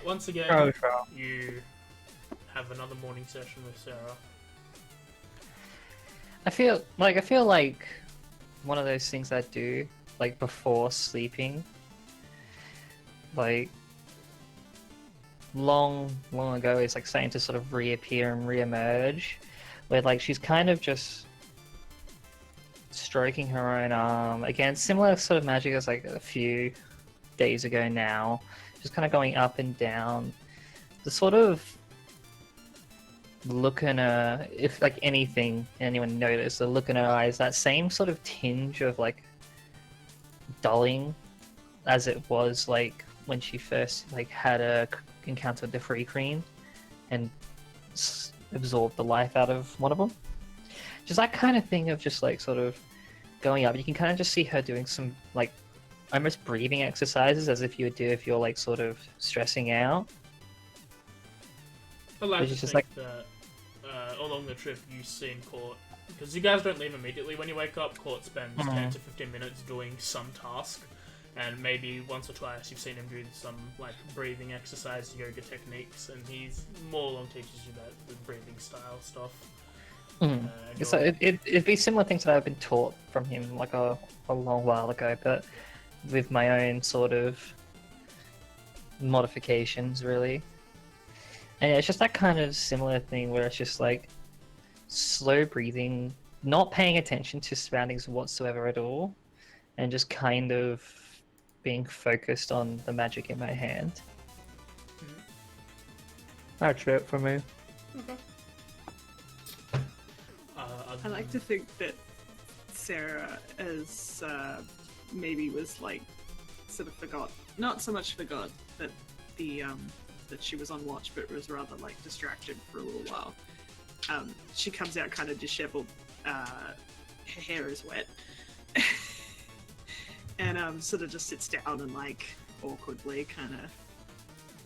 Once again, Oh, sure. you have another morning session with Sarah. I feel like one of those things I do, like before sleeping, like long ago, is like starting to sort of reappear and reemerge, where like she's kind of just stroking her own arm. Again, similar sort of magic as like a few days ago now, just kind of going up and down. The sort of look in her, if like anyone noticed, the look in her eyes, that same sort of tinge of like dulling as it was like when she first like had a encounter with the Free Queen and absorbed the life out of one of them. Just that kind of thing of just like sort of going up. You can kind of just see her doing some like almost breathing exercises as if you would do if you're like sort of stressing out. I like Which to is just think that along the trip you've seen Court, because you guys don't leave immediately when you wake up. Court spends 10 to 15 minutes doing some task, and maybe once or twice you've seen him do some like breathing exercise, yoga techniques, and he's more along teaches you that the breathing style stuff. Mm. So it'd be similar things that I've been taught from him like a long while ago, but with my own sort of modifications, really. And it's just that kind of similar thing where it's just like slow breathing, not paying attention to surroundings whatsoever at all, and just kind of being focused on the magic in my hand. That's it for me. I like to think that Sarah as maybe was like sort of not so much forgot that that she was on watch, but was rather like distracted for a little while. She comes out kind of disheveled. Her hair is wet. And sort of just sits down and like awkwardly kind of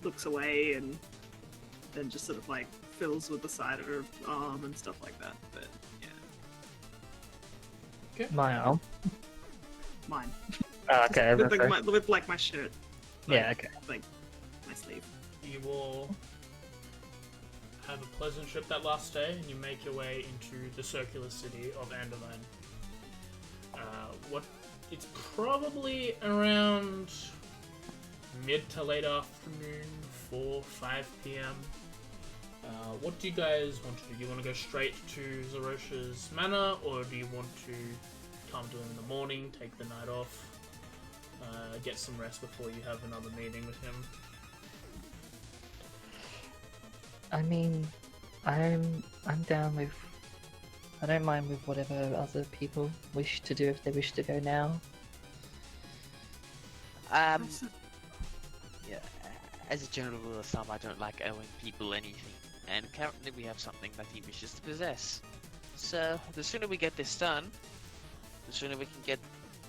looks away and then just sort of like fills with the side of her arm and stuff like that. But yeah, My arm. mine. Oh, okay. with, okay. with like my shirt. Like, Yeah, okay. Like my sleeve. You will have a pleasant trip that last day, and you make your way into the circular city of Andamine. It's probably around mid to late afternoon, 4-5 p.m. What do you guys want to do? Do you want to go straight to Zarosha's manor, or do you want to come to him in the morning, take the night off, get some rest before you have another meeting with him? I mean, I'm down with I don't mind with whatever other people wish to do if they wish to go now. Yeah, as a general rule of thumb, I don't like owing people anything, and currently we have something that he wishes to possess. So, the sooner we get this done, the sooner we can get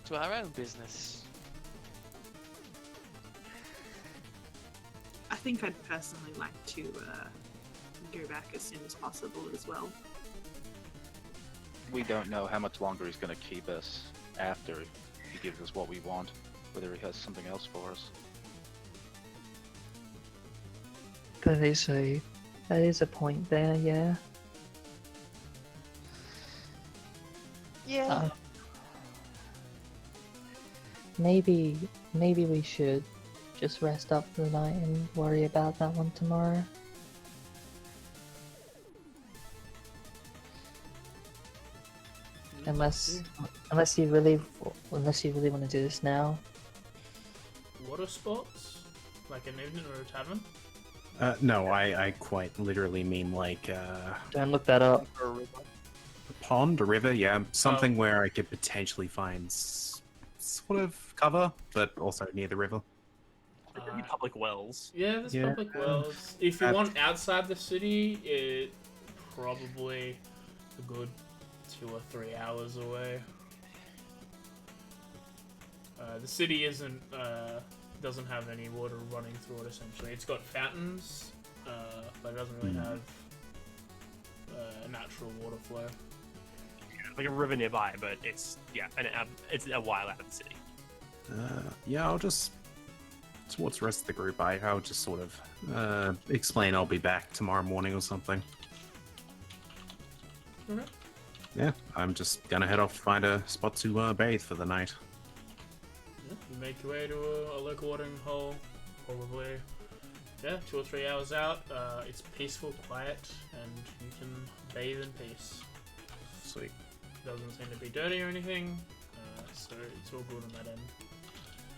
to our own business. I think I'd personally like to go back as soon as possible as well. We don't know how much longer he's going to keep us after he gives us what we want, whether he has something else for us. That is a point there, yeah. Yeah. Maybe we should just rest up for the night and worry about that one tomorrow. Unless you really want to do this now. Water sports? Like an evening or a tavern? No, I quite literally mean like Don't look that up. a pond, a river, yeah, something where I could potentially find sort of cover, but also near the river. There could be public wells. Yeah, there's Yeah. public wells. If you want outside the city, it probably a good 2 or 3 hours away. The city doesn't have any water running through it. Essentially, it's got fountains, but it doesn't really have a natural water flow. Like a river nearby, but it's it's a while out of the city. Yeah, I'll just towards the rest of the group. I'll just sort of explain I'll be back tomorrow morning or something. Okay. Yeah, I'm just gonna head off, find a spot to bathe for the night. Yeah, you make your way to a local watering hole, probably 2 or 3 hours out. It's peaceful, quiet, and you can bathe in peace. Sweet. Doesn't seem to be dirty or anything, so it's all good on that end.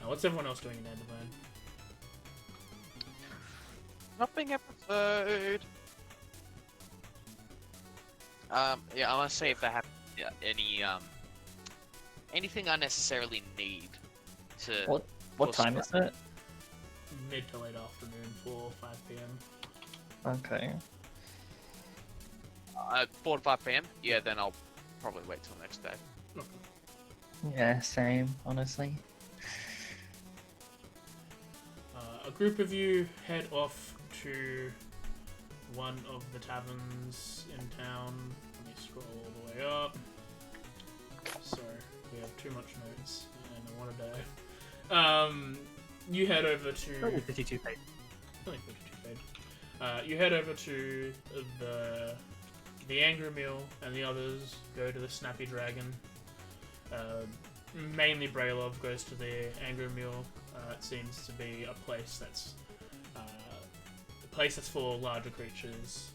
What's everyone else doing in Andavine? Nothing episode. Yeah, I want to say if they have any anything I necessarily need to. What time is it? Mid to late afternoon, 4 or 5 p.m. Okay. 4 to 5 p.m. Yeah, then I'll probably wait till next day. Yeah, same, honestly. A group of you head off to one of the taverns in town. Let me scroll all the way up. Sorry, we have too much notes and I want to die. You head over to... Only 52 pages. Only 52 pages. You head over to the Angry Meal, and the others go to the Snappy Dragon. Mainly Braylov goes to the Angry Meal. It seems to be a place that's for larger creatures.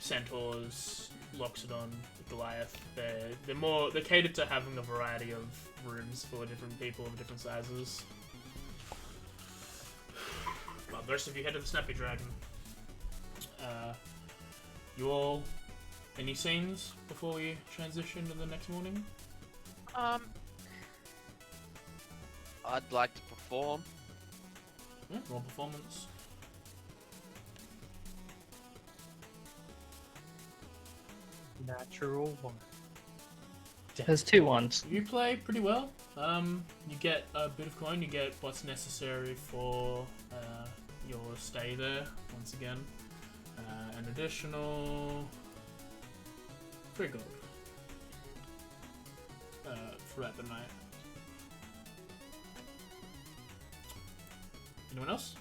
Centaurs, Loxodon, Goliath. They're catered to having a variety of rooms for different people of different sizes. Well, the rest of you head to the Snappy Dragon. You all, any scenes before we transition to the next morning? I'd like to perform. Yeah, roll performance. Natural one. There's 2 ones. You play pretty well. You get a bit of coin. You get what's necessary for your stay there. Once again, an additional 3 gold throughout the night. Anyone else?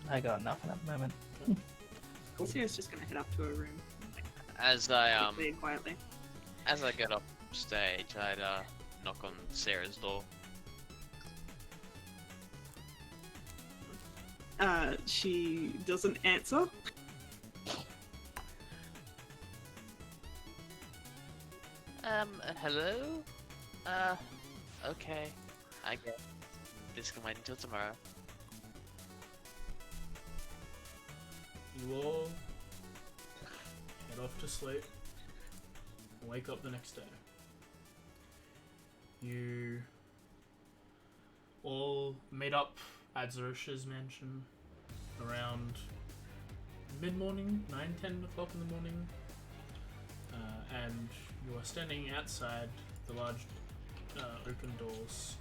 I got nothing at the moment. Sierra's just gonna head up to her room, As I quickly and quietly. as I get up stage, I'd knock on Sarah's door. She doesn't answer. Hello? Okay. I guess this can wait until tomorrow. You all head off to sleep. Wake up the next day. You all meet up at Zarusha's mansion around mid-morning, 9-10 o'clock in the morning, and you are standing outside the large oaken doors,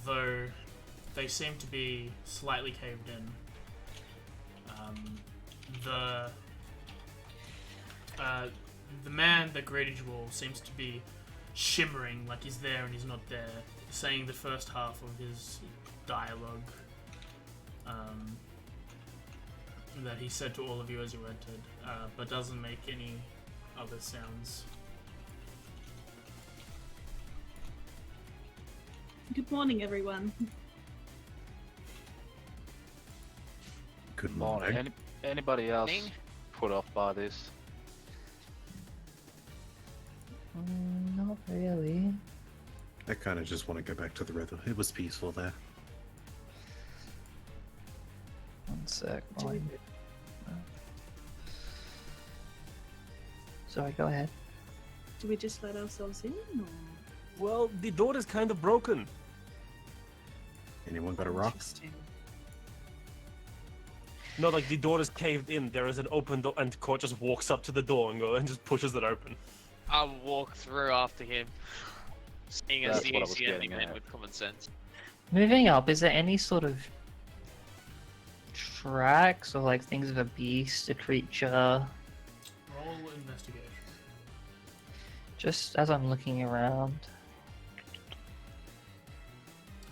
though they seem to be slightly caved in. The man that greeted you all seems to be shimmering like he's there and he's not there, saying the first half of his dialogue that he said to all of you as you entered, but doesn't make any other sounds. Good morning, everyone. Good morning. Anybody else Morning. put off by this? Not really. I kind of just want to go back to the river. It was peaceful there. One sec. Do we- Sorry, go ahead. Do we just let ourselves in, or? Well, the door is kind of broken. Anyone got a rock? Interesting. No, like the door is caved in. There is an open door, and Court just walks up to the door and just pushes it open. I'll walk through after him, seeing as That's the what I was only getting man at. with common sense. Moving up, is there any sort of tracks or like things of a beast, a creature? Roll investigation. Just as I'm looking around.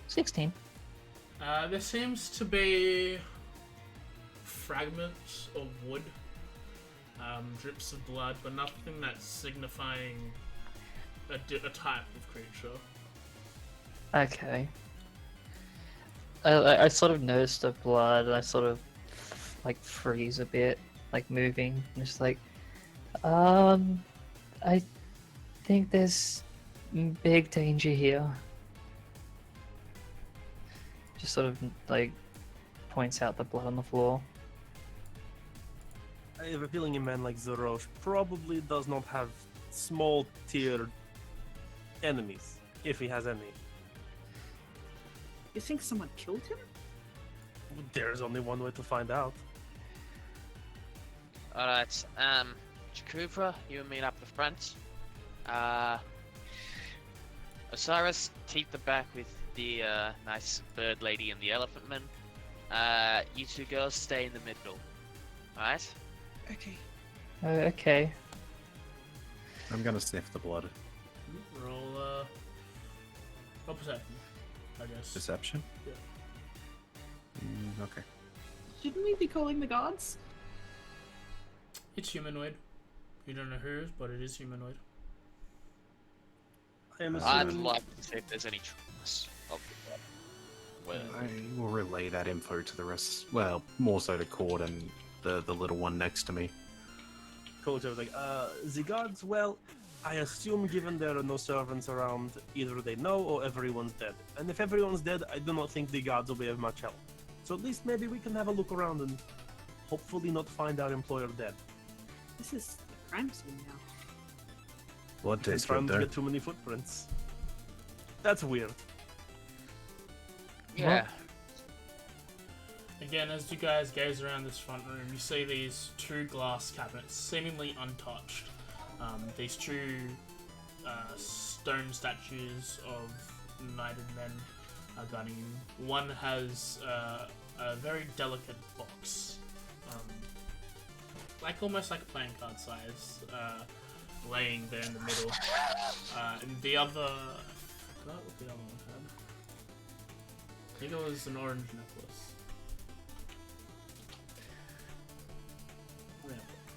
16. There seems to be fragments of wood, drips of blood, but nothing that's signifying a type of creature. Okay. I sort of noticed the blood. I sort of like freeze a bit, like moving. And just like, I think there's big danger here. Just sort of like points out the blood on the floor. I have a feeling a man like Zerosh probably does not have small tier enemies, if he has any. You think someone killed him? There's only one way to find out. Alright, Jakubra, you and me up the front. Osiris, keep the back with the nice bird lady and the elephant man. You two girls stay in the middle. Alright? Okay. Okay. I'm gonna sniff the blood. Roll, roll perception, I guess. Deception? Yeah. Okay. Shouldn't we be calling the gods? It's humanoid. You don't know whose, but it is humanoid. I am I'd assuming like to see if there's any trace of the blood. I will relay that info to the rest. Well, more so to Cord and the little one next to me. Coach was like, the guards, well, I assume given there are no servants around, either they know or everyone's dead. And if everyone's dead, I do not think the guards will be of much help. So at least maybe we can have a look around and hopefully not find our employer dead. This is a crime scene now. Blood I'm tastes trying good to though. get too many footprints. That's weird. Yeah. Again, as you guys gaze around this front room, you see these two glass cabinets, seemingly untouched. These two stone statues of knighted men are gunning you. One has a very delicate box, like almost like a playing card size, laying there in the middle. And the other, I forgot what the other one had. I think it was an orange necklace. Yeah,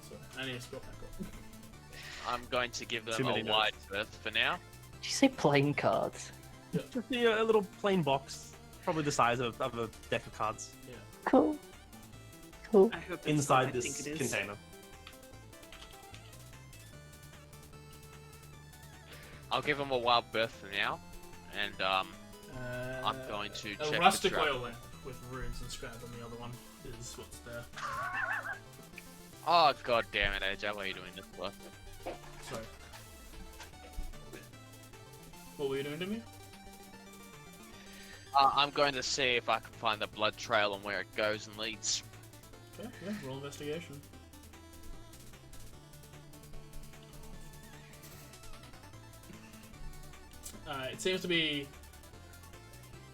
sorry, I need to scroll back up. I'm going to give them Too many a notes. wide berth for now. Did you say playing cards? Just a little plain box, probably the size of a deck of cards, Cool. Cool. I hope that's inside what I this think it is. container. I'll give them a wild berth for now, and I'm going to A check rustic the trap. oil lamp. with runes inscribed on the other one is what's there. Oh god damn it, AJ, why are you doing this for? Sorry. What were you doing to me? I'm going to see if I can find the blood trail and where it goes and leads. Okay, yeah, roll investigation. It seems to be.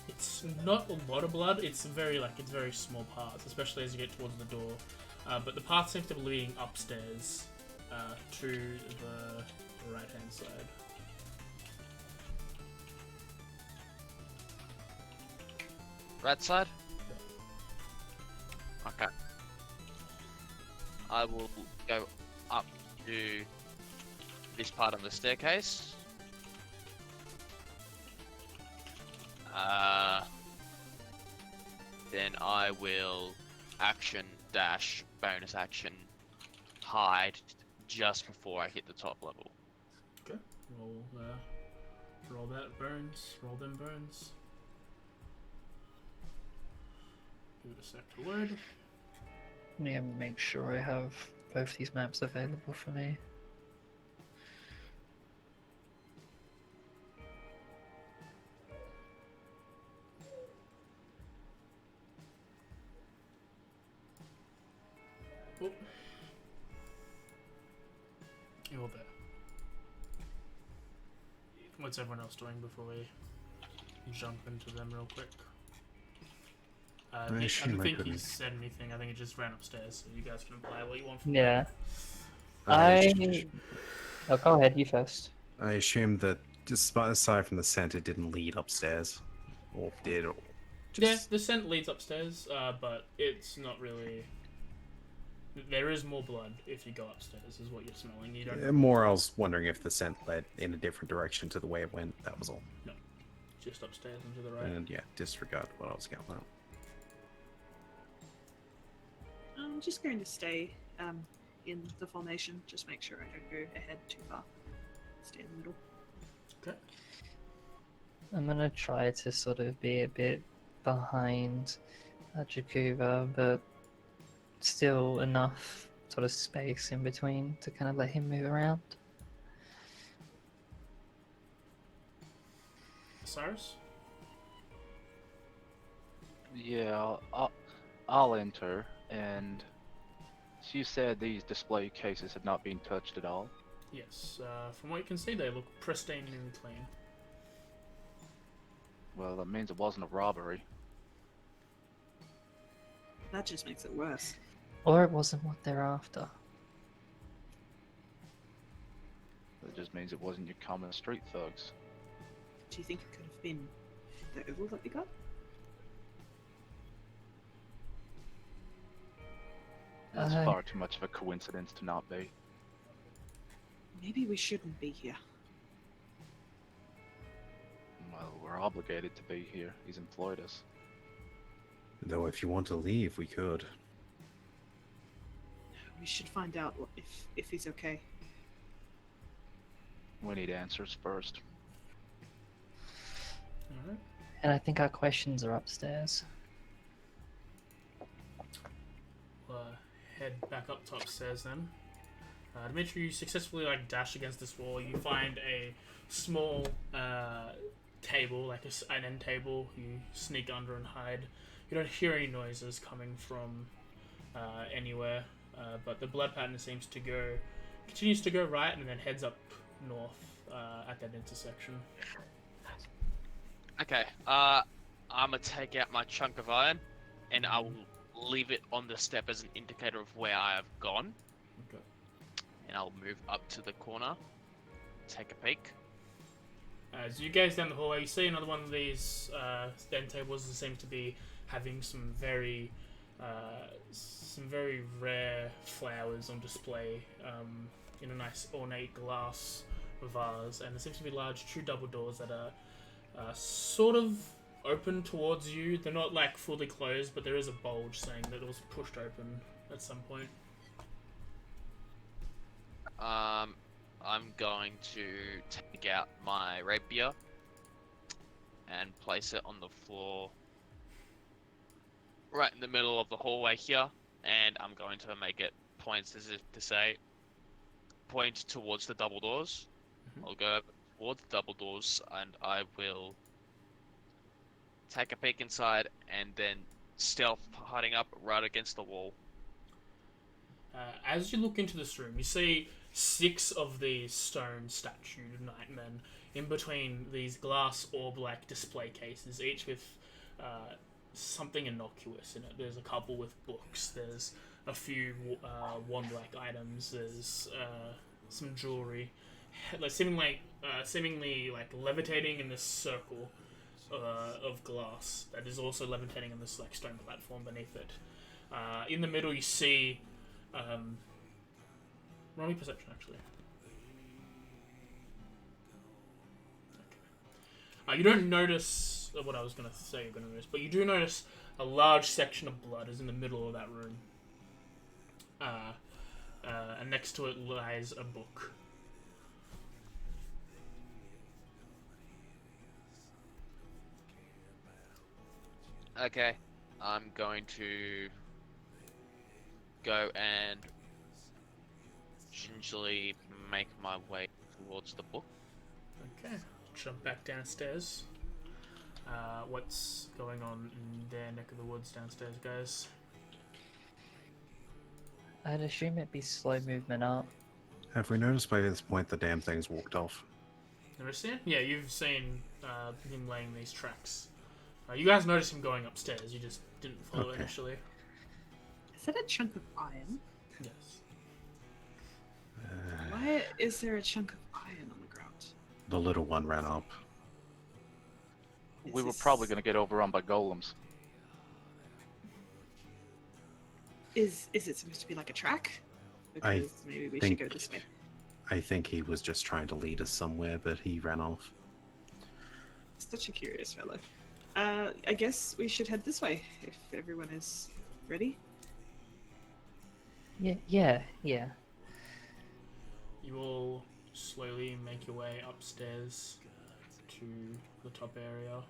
It's not a lot of blood. It's very small parts, especially as you get towards the door. But the path seems to be leading upstairs to the right-hand side. Right side? Okay. I will go up to this part of the staircase. Then I will action dash bonus action hide just before I hit the top level. Okay. Roll that burns. Roll them burns. Give it a sec to load. Yeah, make sure I have both these maps available for me. Oh. You're there. What's everyone else doing before we jump into them real quick? I don't think he said anything. I think he just ran upstairs, so you guys can apply what you want from Yeah. there. Oh, go ahead, you first. I assume that just aside from the center, didn't lead upstairs, or did, or just... Yeah, the scent leads upstairs, but it's not really. There is more blood if you go upstairs, is what you're smelling. You don't. More, I was wondering if the scent led in a different direction to the way it went. That was all. No, just upstairs and to the right. And yeah, disregard what I was going on. I'm just going to stay in the formation. Just make sure I don't go ahead too far. Stay in the middle. Okay. I'm gonna try to sort of be a bit behind Jakuba, but still enough sort of space in between to kind of let him move around. Cyrus? Yeah, I'll enter, and you said these display cases had not been touched at all. Yes. From what you can see, they look pristine and clean. Well, that means it wasn't a robbery. That just makes it worse. Or it wasn't what they're after. That just means it wasn't your common street thugs. Do you think it could have been the oval that we got? That's far too much of a coincidence to not be. Maybe we shouldn't be here. Well, we're obligated to be here. He's employed us. Though if you want to leave, we could. We should find out if he's okay. We need answers first. Alright. And I think our questions are upstairs. We'll head back up to upstairs then. Dimitri, you successfully dash against this wall. You find a small table, like an end table. You sneak under and hide. You don't hear any noises coming from anywhere, but the blood pattern continues to go right and then heads up north at that intersection. Okay, I'm gonna take out my chunk of iron, and I will leave it on the step as an indicator of where I have gone. Okay. And I'll move up to the corner, take a peek. As you gaze down the hallway, you see another one of these end tables that seems to be having some very rare flowers on display in a nice ornate glass vase, and there seems to be large true double doors that are sort of open towards you. They're not fully closed, but there is a bulge saying that it was pushed open at some point. I'm going to take out my rapier and place it on the floor right in the middle of the hallway here, and I'm going to make it points as if to say, point towards the double doors. Mhm. I'll go towards the double doors, and I will take a peek inside, and then stealth hiding up right against the wall. As you look into this room, you see 6 of these stone statued nightmen in between these glass orb-like display cases, each with something innocuous in it. There's a couple with books. There's a few wand-like items. There's some jewelry, like seemingly like levitating in this circle of glass that is also levitating on this like stone platform beneath it. In the middle, you see. Roll me perception, actually. Okay. You don't notice what I was going to say you're going to notice, but you do notice a large section of blood is in the middle of that room. And next to it lies a book. Okay, I'm going to go and gingerly make my way towards the book. Okay, jump back downstairs. What's going on in their neck of the woods downstairs, guys? I'd assume it'd be slow movement up. Have we noticed by this point the damn thing's walked off? Understand? Yeah, you've seen him laying these tracks. You guys noticed him going upstairs. You just didn't follow Okay. initially. Is that a chunk of iron? Yes. Why is there a chunk of iron on the ground? The little one ran up. We were probably going to get overrun by golems. Is it supposed to be like a track? I Because maybe we think- should go this way. I think he was just trying to lead us somewhere, but he ran off. Such a curious fellow. I guess we should head this way if everyone is ready. Yeah. You all slowly make your way upstairs to the top area,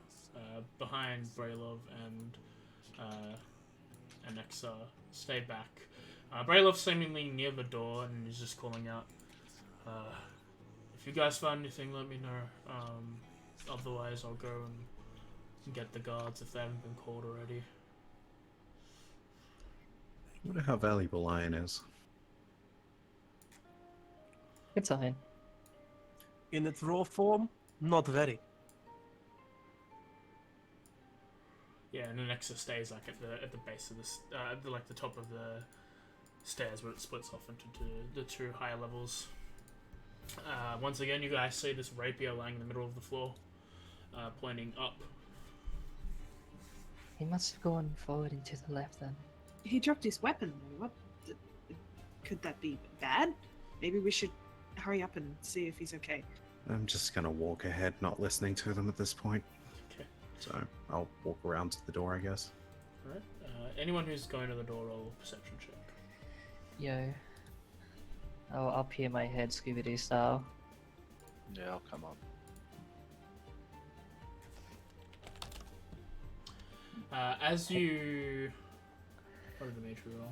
behind Braylov and Nexa. Stay back. Braylov's seemingly near the door and is just calling out, if you guys find anything, let me know. Otherwise, I'll go and get the guards if they haven't been called already. I wonder how valuable iron is. It's iron. In its raw form, not very. Yeah, and the Nexa stays like at the base of this, the top of the stairs where it splits off into the 2 higher levels. Once again, you guys see this rapier lying in the middle of the floor, pointing up. He must have gone forward and to the left then. He dropped his weapon. What? Could that be bad? Maybe we should hurry up and see if he's okay. I'm just gonna walk ahead, not listening to them at this point. Okay. So I'll walk around to the door, I guess. Alright. Anyone who's going to the door, roll a perception check. Yo. I'll up here my head, Scooby-Doo style. Yeah, I'll come on. As you... What did Dimitri roll?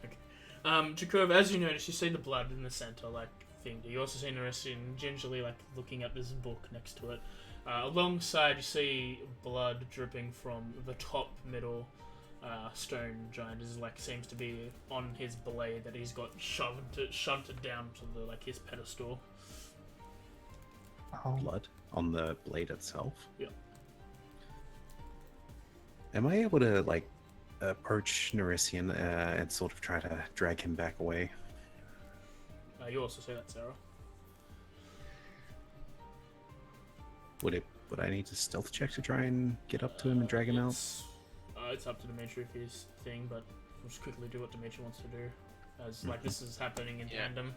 Okay. Jakov, as you notice, you see the blood in the center, like, thing. You also see Naristan gingerly, like, looking at this book next to it. Alongside, you see blood dripping from the top middle stone giant. Is like seems to be on his blade that he's got shunted down to the like his pedestal. Oh, Blood on the blade itself. Yeah. Am I able to like approach Narisian and sort of try to drag him back away? You also say that, Sarah. Would I need to stealth check to try and get up to him and drag him out? It's up to Dimitri if he's thing, but we'll just quickly do what Dimitri wants to do. As like this is happening in Yeah. tandem.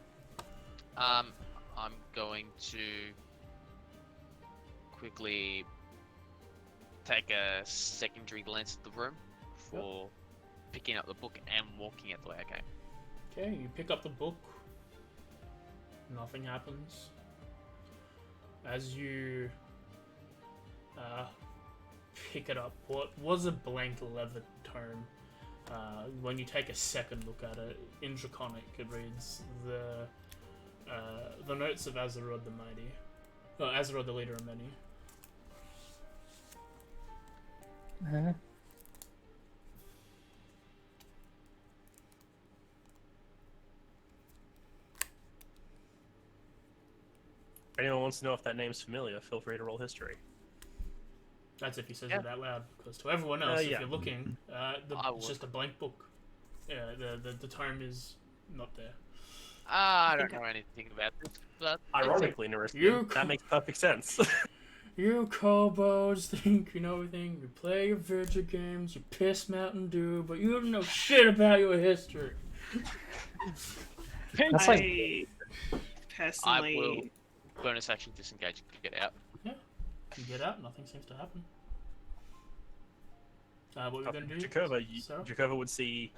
I'm going to quickly take a secondary glance at the room for picking up the book and walking it the way I came. Okay, you pick up the book. Nothing happens. As you pick it up. What was a blank leather tome. When you take a second look at it, in Draconic, it reads the notes of Azeroth the Mighty. Oh, Azeroth the Leader of Many. Uh-huh. If anyone wants to know if that name's familiar, feel free to roll history. That's if he says Yeah. it out loud, because to everyone else, yeah. if you're looking, I it's just a blank book. Yeah, the tome is not there. I don't know anything about this, but Ironically, Narissa, You that makes perfect sense. You kobolds think you know everything. You play your video games, you piss Mountain Dew, but you don't know shit about your history. That's like I I personally, will bonus action disengage and get out. You get out, nothing seems to happen. What we're gonna do? Sarah? Jakova would see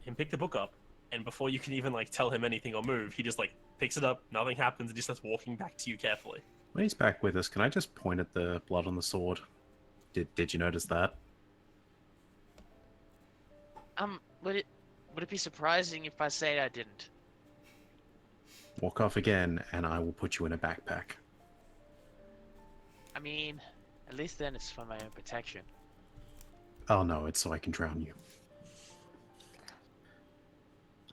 him pick the book up, and before you can even like tell him anything or move, he just like picks it up, nothing happens, and he starts walking back to you carefully. When he's back with us, can I just point at the blood on the sword? Did you notice that? Would it be surprising if I say I didn't? Walk off again, and I will put you in a backpack. I mean, at least then it's for my own protection. Oh no, it's so I can drown you.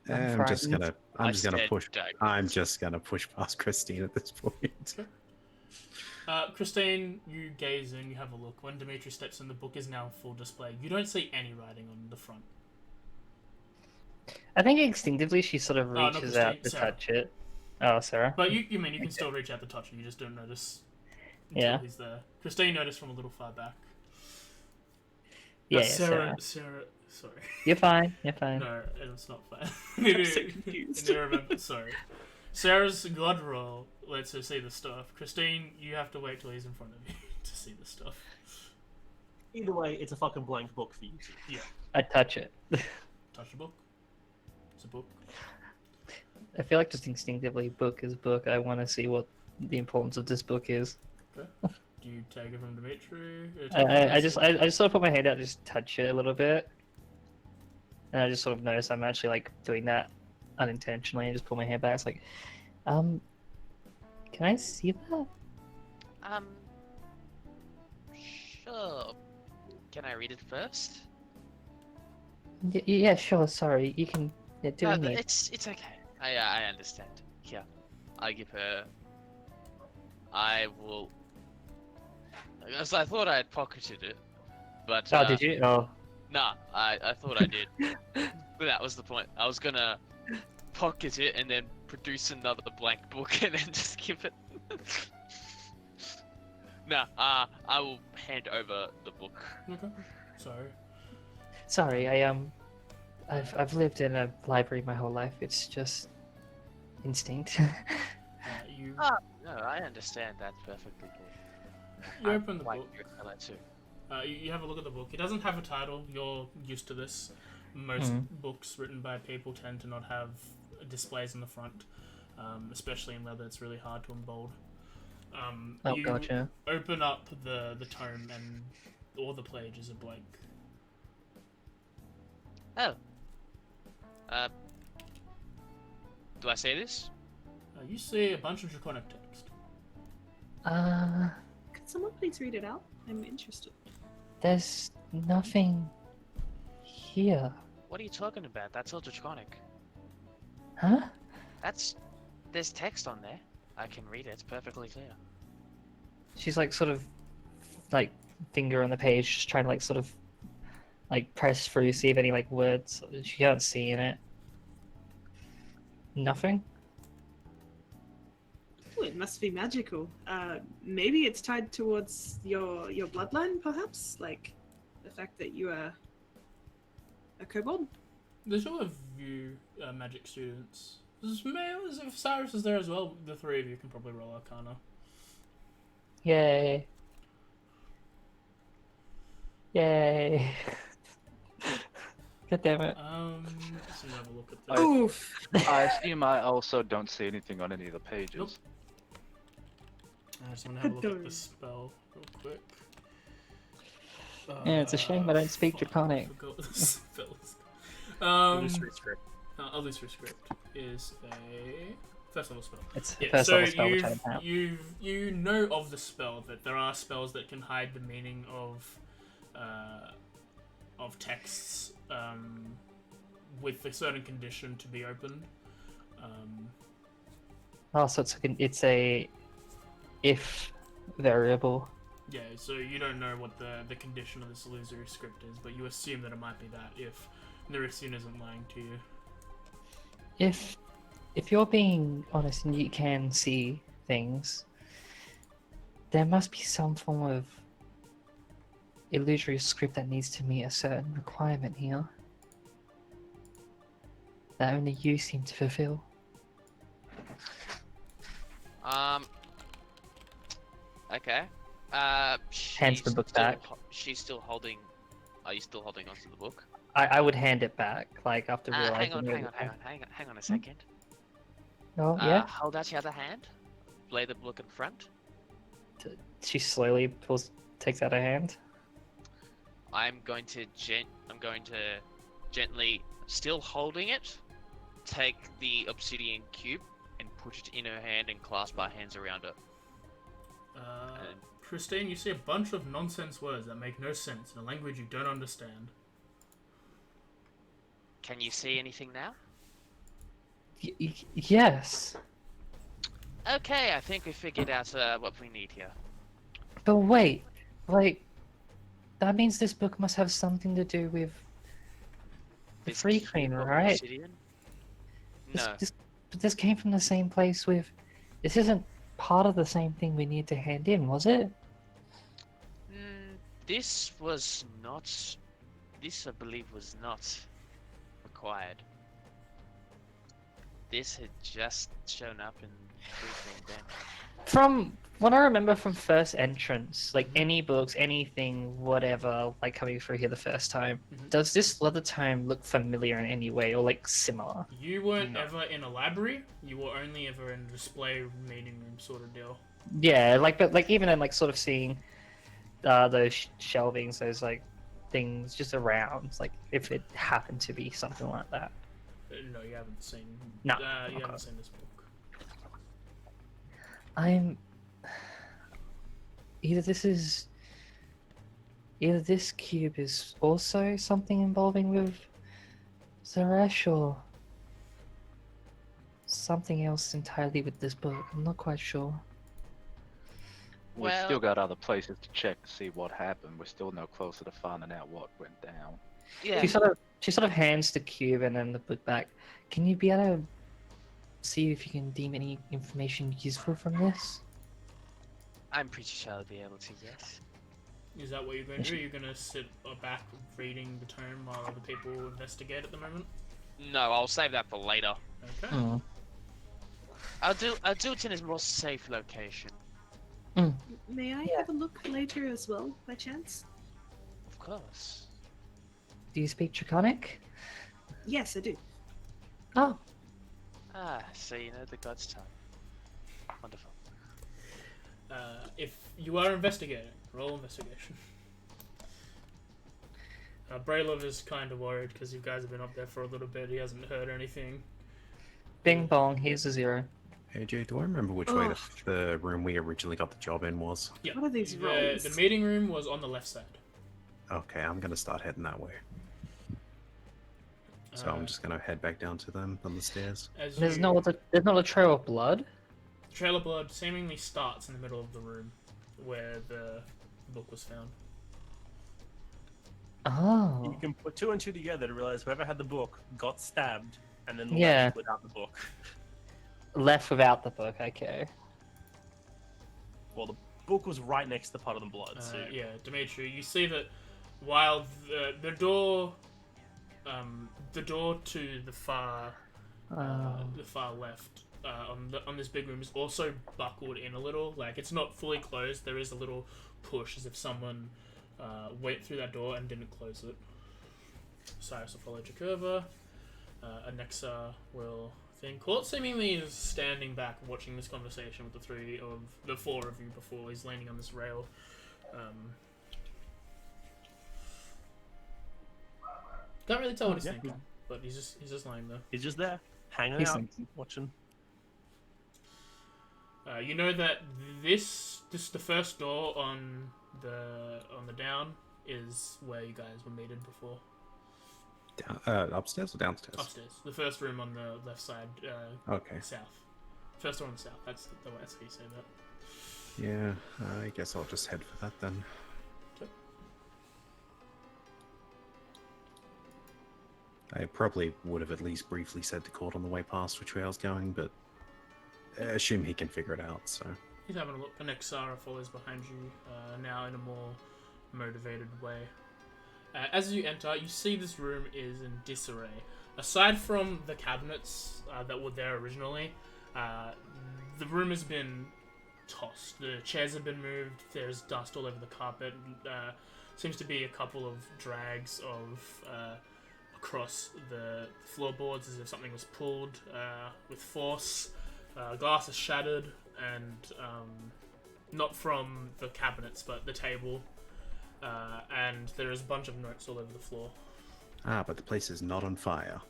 I'm I'm just frightened. gonna, I I'm just gonna said push. don't. I'm just gonna push past Christine at this point. Christine, you gaze in, you have a look. When Dimitri steps in, the book is now in full display. You don't see any writing on the front. I think instinctively she sort of no, reaches Christine, out to Sarah. touch it. Oh, Sarah. But you mean you can still reach out to touch him, you just don't notice until Yeah. he's there. Christine noticed from a little far back. Yeah, Sarah, Sarah. sorry. You're fine. You're fine. No, it's not fine. I'm so confused. I remember, sorry. Sarah's God roll lets her see the stuff. Christine, you have to wait till he's in front of you to see the stuff. Either way, it's a fucking blank book for you. Yeah. I touch it. Touch the book. It's a book. I feel like just instinctively, book is book. I want to see what the importance of this book is. Okay. Do you take it from Dimitri? I just sort of put my hand out, just touch it a little bit, and I just sort of notice I'm actually like doing that unintentionally. I just pull my hand back. It's like, can I see that? Sure. Can I read it first? Yeah, sure. Sorry, you can. Yeah, do No, me. it's okay. I understand. Here, I give her. I will. Because I thought I had pocketed it, but Oh, did you? Oh, nah, I thought I did. But that was the point. I was gonna pocket it and then produce another blank book and then just give it. Nah, I will hand over the book. Okay. Sorry. sorry. I've lived in a library my whole life. It's just instinct. You No, I understand that perfectly. You open the Like book. your color too. You have a look at the book. It doesn't have a title. You're used to this. Most books written by people tend to not have displays in the front, especially in leather. It's really hard to embold. Oh, You gotcha. open up the tome and all the pages are blank. Oh. Do I say this? You see a bunch of draconic text. Could someone please read it out? I'm interested. There's nothing here. What are you talking about? That's all draconic. Huh? There's text on there. I can read it. It's perfectly clear. She's like sort of like finger on the page, just trying to like sort of like press through, see if any like words she can't see in it. Nothing. Oh, it must be magical. Maybe it's tied towards your bloodline, perhaps? Like the fact that you are a kobold? There's all of you magic students. If Cyrus is there as well, the three of you can probably roll Arcana. Yay. Yay. God damn it. Let's have a look at this. Oof! I assume I also don't see anything on any of the pages. Nope. I just want to have a look at the spell real quick. Yeah, it's a shame I don't speak Draconic. I forgot the spells. Illusory script. Illusory script is a first level spell. It's a Yeah, first so level spell which I don't have. you know of the spell that there are spells that can hide the meaning of texts with a certain condition to be opened. Oh, so it's a if variable. Yeah, so you don't know what the condition of this illusory script is, but you assume that it might be that if Nerixian isn't lying to you. If you're being honest and you can see things, there must be some form of illusory script that needs to meet a certain requirement here that only you seem to fulfill. Okay. Hands the book back. She's still holding. Are you still holding onto the book? I would hand it back, like after realizing. Hang on a second. Oh yeah. Hold out your other hand. Lay the book in front. She slowly takes out her hand. I'm going to gently, still holding it, take the obsidian cube and put it in her hand and clasp our hands around her. Christine, you see a bunch of nonsense words that make no sense in a language you don't understand. Can you see anything now? Yes. Okay, I think we figured out what we need here. But wait, like, that means this book must have something to do with the This free cube cleaner, of right? obsidian? No. But this came from the same place with. This isn't part of the same thing we need to hand in, was it? This was not. This, I believe, was not required. This had just shown up in briefing then. From what I remember from first entrance, like any books, anything, whatever, like coming through here the first time, does this leather tome look familiar in any way or like similar? You weren't ever in a library. You were only ever in a display meeting room sort of deal. Yeah, like but like even in like sort of seeing those shelvings, those like things just around, like if it happened to be something like that. No, you haven't seen. No, you haven't seen this book. Either this cube is also something involving with Zaresh or something else entirely with this book. I'm not quite sure. We've still got other places to check to see what happened. We're still no closer to finding out what went down. Yeah. She sort of hands the cube and then the book back. Can you be able to see if you can deem any information useful from this? I'm pretty sure I'll be able to, yes. Is that what you're going to do? You're going to sit back reading the tome while other people investigate at the moment? No, I'll save that for later. Okay. I'll do it in a more safe location. May I have a look later as well, by chance? Of course. Do you speak Draconic? Yes, I do. Oh. Ah, so you know the god's tongue. Wonderful. If you are investigating, roll investigation. Braylov is kind of worried because you guys have been up there for a little bit. He hasn't heard anything. Bing bong, here's a 0. Hey Jay, do I remember which way the room we originally got the job in was? Yeah. What are these rolls? The meeting room was on the left side. Okay, I'm gonna start heading that way. So I'm just gonna head back down to them on the stairs. There's not a trail of blood? The trail of blood seemingly starts in the middle of the room where the book was found. Oh. You can put 2 and 2 together to realize whoever had the book got stabbed and then Yeah. left without the book. Left without the book, okay. Well, the book was right next to the part of the blood, so... Yeah, Dimitri, you see that while the door to the far left on this big room is also buckled in a little. Like it's not fully closed. There is a little push as if someone went through that door and didn't close it. Cyrus will follow Jakurva. Anexa will think. Court seemingly is standing back watching this conversation with the four of you before he's landing on this rail. Can't really tell what he's Yeah. thinking, but he's just lying there. He's just there, hanging He's out, thinking. watching. You know that this the first door on the down is where you guys were mated before. Upstairs or downstairs? Upstairs, the first room on the left side, Okay. south. First door on the south. That's how you say that. Yeah, I guess I'll just head for that then. Okay. I probably would have at least briefly said to Court on the way past which way I was going, but I assume he can figure it out, so... He's having a look. The next Sarah follows behind you, now in a more motivated way. As you enter, you see this room is in disarray. Aside from the cabinets that were there originally, the room has been tossed. The chairs have been moved. There's dust all over the carpet. Seems to be a couple of drags of across the floorboards as if something was pulled with force. Glass is shattered, and not from the cabinets, but the table. And there is a bunch of notes all over the floor. Ah, but the place is not on fire.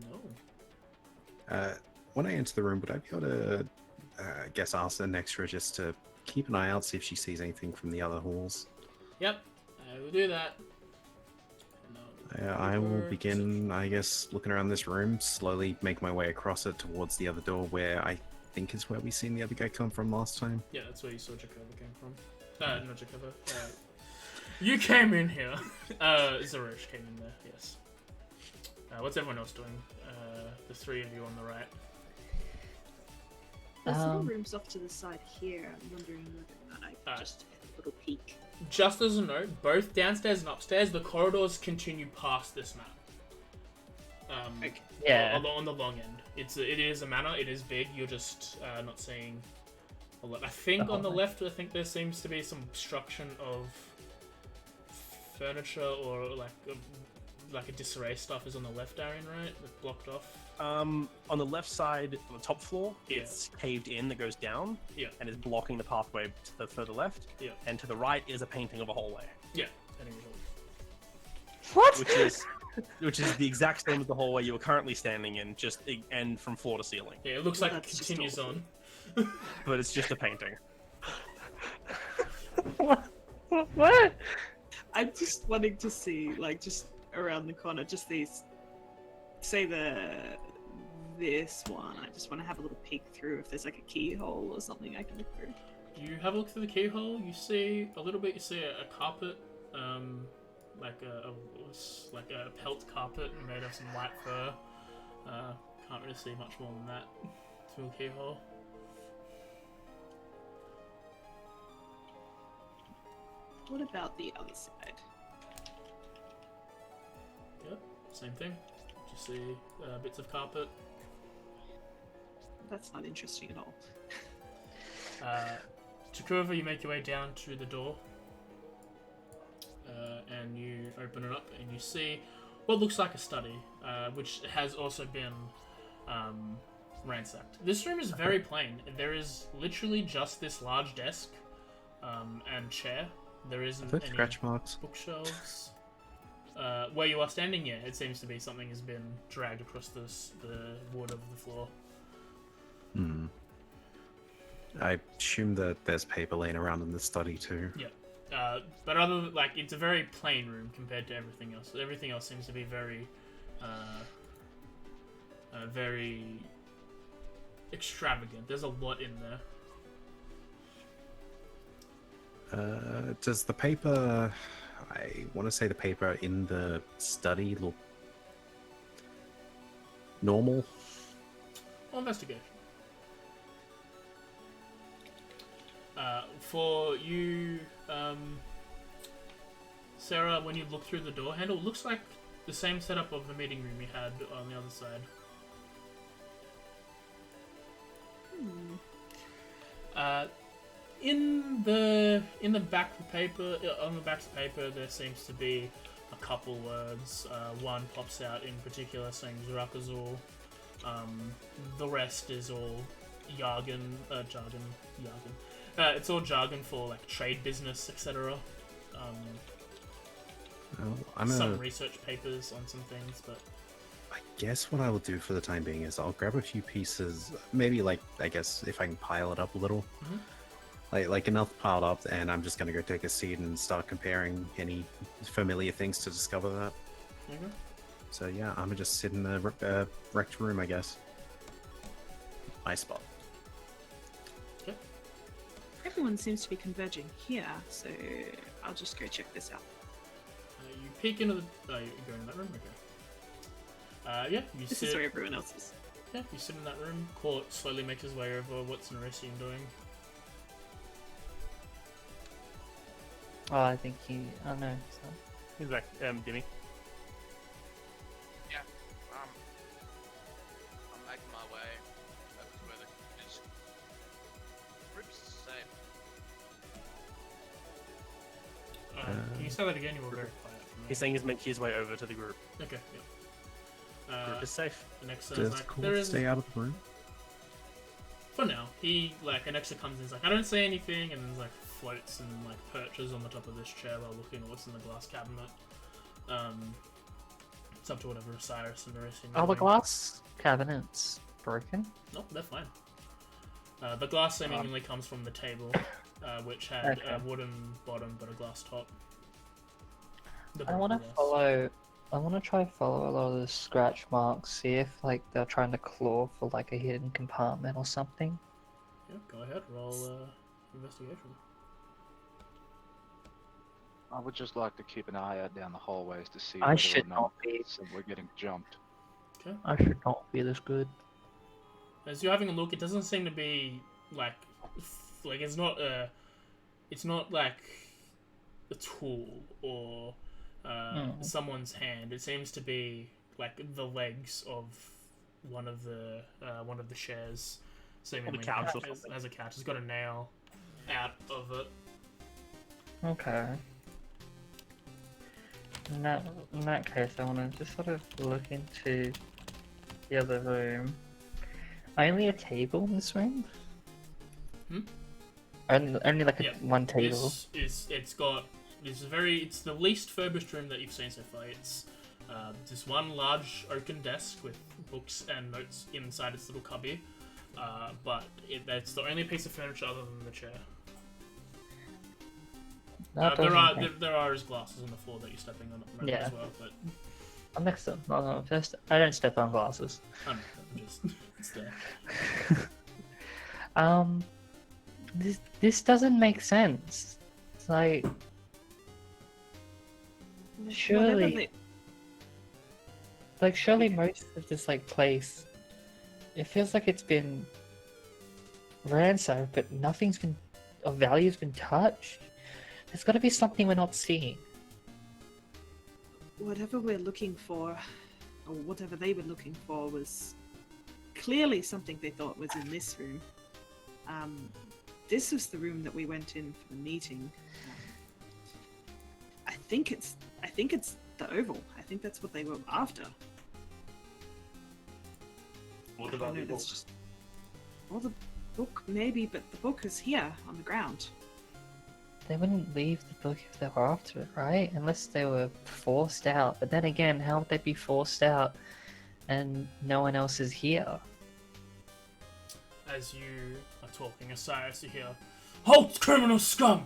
No. When I enter the room, would I be able to, ask an extra just to keep an eye out, see if she sees anything from the other halls? Yep, I will do that. And I will begin, I guess, looking around this room, slowly make my way across it towards the other door where I think is where we seen the other guy come from last time. Yeah, that's where you saw Jacoba came from. Not Jacoba. You came in here. Zerosh came in there, yes. What's everyone else doing? The three of you on the right. There's little rooms off to the side here. I'm wondering whether or not I just had a little peek. Just as a note, both downstairs and upstairs, the corridors continue past this map. Okay. Yeah. On the long end. It is a manor, it is big, you're just not seeing a lot. I think on the left, there seems to be some obstruction of furniture or like a disarray stuff is on the left, Darian, right? That's blocked off. On the left side, on the top floor, Yeah. it's caved in that goes down, Yeah. and is blocking the pathway to the further left. Yeah. And to the right is a painting of a hallway, Yeah. Anyway. What? which is the exact same as the hallway you are currently standing in, just and from floor to ceiling. Yeah, it looks Well, like it that's just continues awful. on. But it's just a painting. What? I'm just wanting to see, like, just around the corner, just these. Say this one. I just want to have a little peek through if there's like a keyhole or something I can look through. You have a look through the keyhole. You see a little bit. You see a carpet, like a pelt carpet made of some white fur. Can't really see much more than that through the keyhole. What about the other side? Yep, same thing. Just see bits of carpet. That's not interesting at all. Chikova, you make your way down to the door, and you open it up, and you see what looks like a study, which has also been ransacked. This room is very plain. There is literally just this large desk and chair. There isn't Those any scratch marks. bookshelves. Where you are standing, yeah, it seems to be something has been dragged across the wood of the floor. Hmm. I assume that there's paper laying around in the study too. Yeah. But it's a very plain room compared to everything else. Everything else seems to be very, very extravagant. There's a lot in there. Does the paper... I want to say the paper in the study look normal? Or investigation. For you, Sarah, when you look through the door handle, it looks like the same setup of the meeting room you had on the other side. In the back of the paper, on the back of the paper, there seems to be a couple words. One pops out in particular, saying Zurakazul. The rest is all jargon. It's all jargon for like trade business, etc. Well, I'm some a. research papers on some things, but I guess what I will do for the time being is I'll grab a few pieces, maybe like I guess if I can pile it up a little, Mhm. like enough piled up, and I'm just gonna go take a seat and start comparing any familiar things to discover that. Mhm. So yeah, I'm gonna just sit in the wrecked room, I guess. My spot. Everyone seems to be converging here, so I'll just go check this out. you peek into the. Oh, you go in that room. Okay. Yeah, you This sit. is where everyone else is. Yeah, you sit in that room. Court slowly makes his way over. What's Neresian doing? Oh, I think he. Oh no. So. He's back. Dimmy. I'm making my way over to where the group's safe. Can you say that again? You were very quiet for me. He's saying he's making his way over to the group. Okay. Yeah. Group is safe. Anexa is Does like, Court there is. stay out of the room? For now, he like Anexa comes in. He's like, I don't say anything, and like floats and like perches on the top of this chair while looking at what's in the glass cabinet. It's up to whatever Cyrus and Neresian. Are the glass cabinets broken? Nope, they're fine. The glass seemingly comes from the table, which had a Okay. wooden bottom but a glass top. The I want to broken glass. follow. I want to try follow a lot of the scratch marks. See if like they're trying to claw for like a hidden compartment or something. Yeah, go ahead. Roll investigation. I would just like to keep an eye out down the hallways to see I whether should or not not be. we're getting jumped. Okay. I should not be this good. As you're having a look, it doesn't seem to be like it's not like a tool or someone's hand. It seems to be like the legs of one of the chairs. Seemingly couch or has something. a couch. It's got a nail out of it. Okay. In that case, I want to just sort of look into the other room. Only a table in this room? Hmm? Only like a, Yeah, one table. It's the least furbished room that you've seen so far. It's just one large oaken desk with books and notes inside its little cubby. But that's the only piece of furniture other than the chair. That there doesn't are glasses on the floor that you're stepping on at the moment Yeah. as well. But I'll mix them. No, first, I don't step on glasses. I don't know, just it's there. This doesn't make sense. It's like surely, surely most of this like place, it feels like it's been ransacked, but nothing's been of value's been touched. There's got to be something we're not seeing. Whatever we're looking for, or whatever they were looking for, was clearly something they thought was in this room. This was the room that we went in for the meeting. I think it's the oval. I think that's what they were after. What I about don't know, the that's just. Well, the book maybe, but the book is here on the ground. They wouldn't leave the book if they were after it, right? Unless they were forced out. But then again, how would they be forced out and no one else is here? As you are talking, Osiris, you hear, "Halt, criminal scum!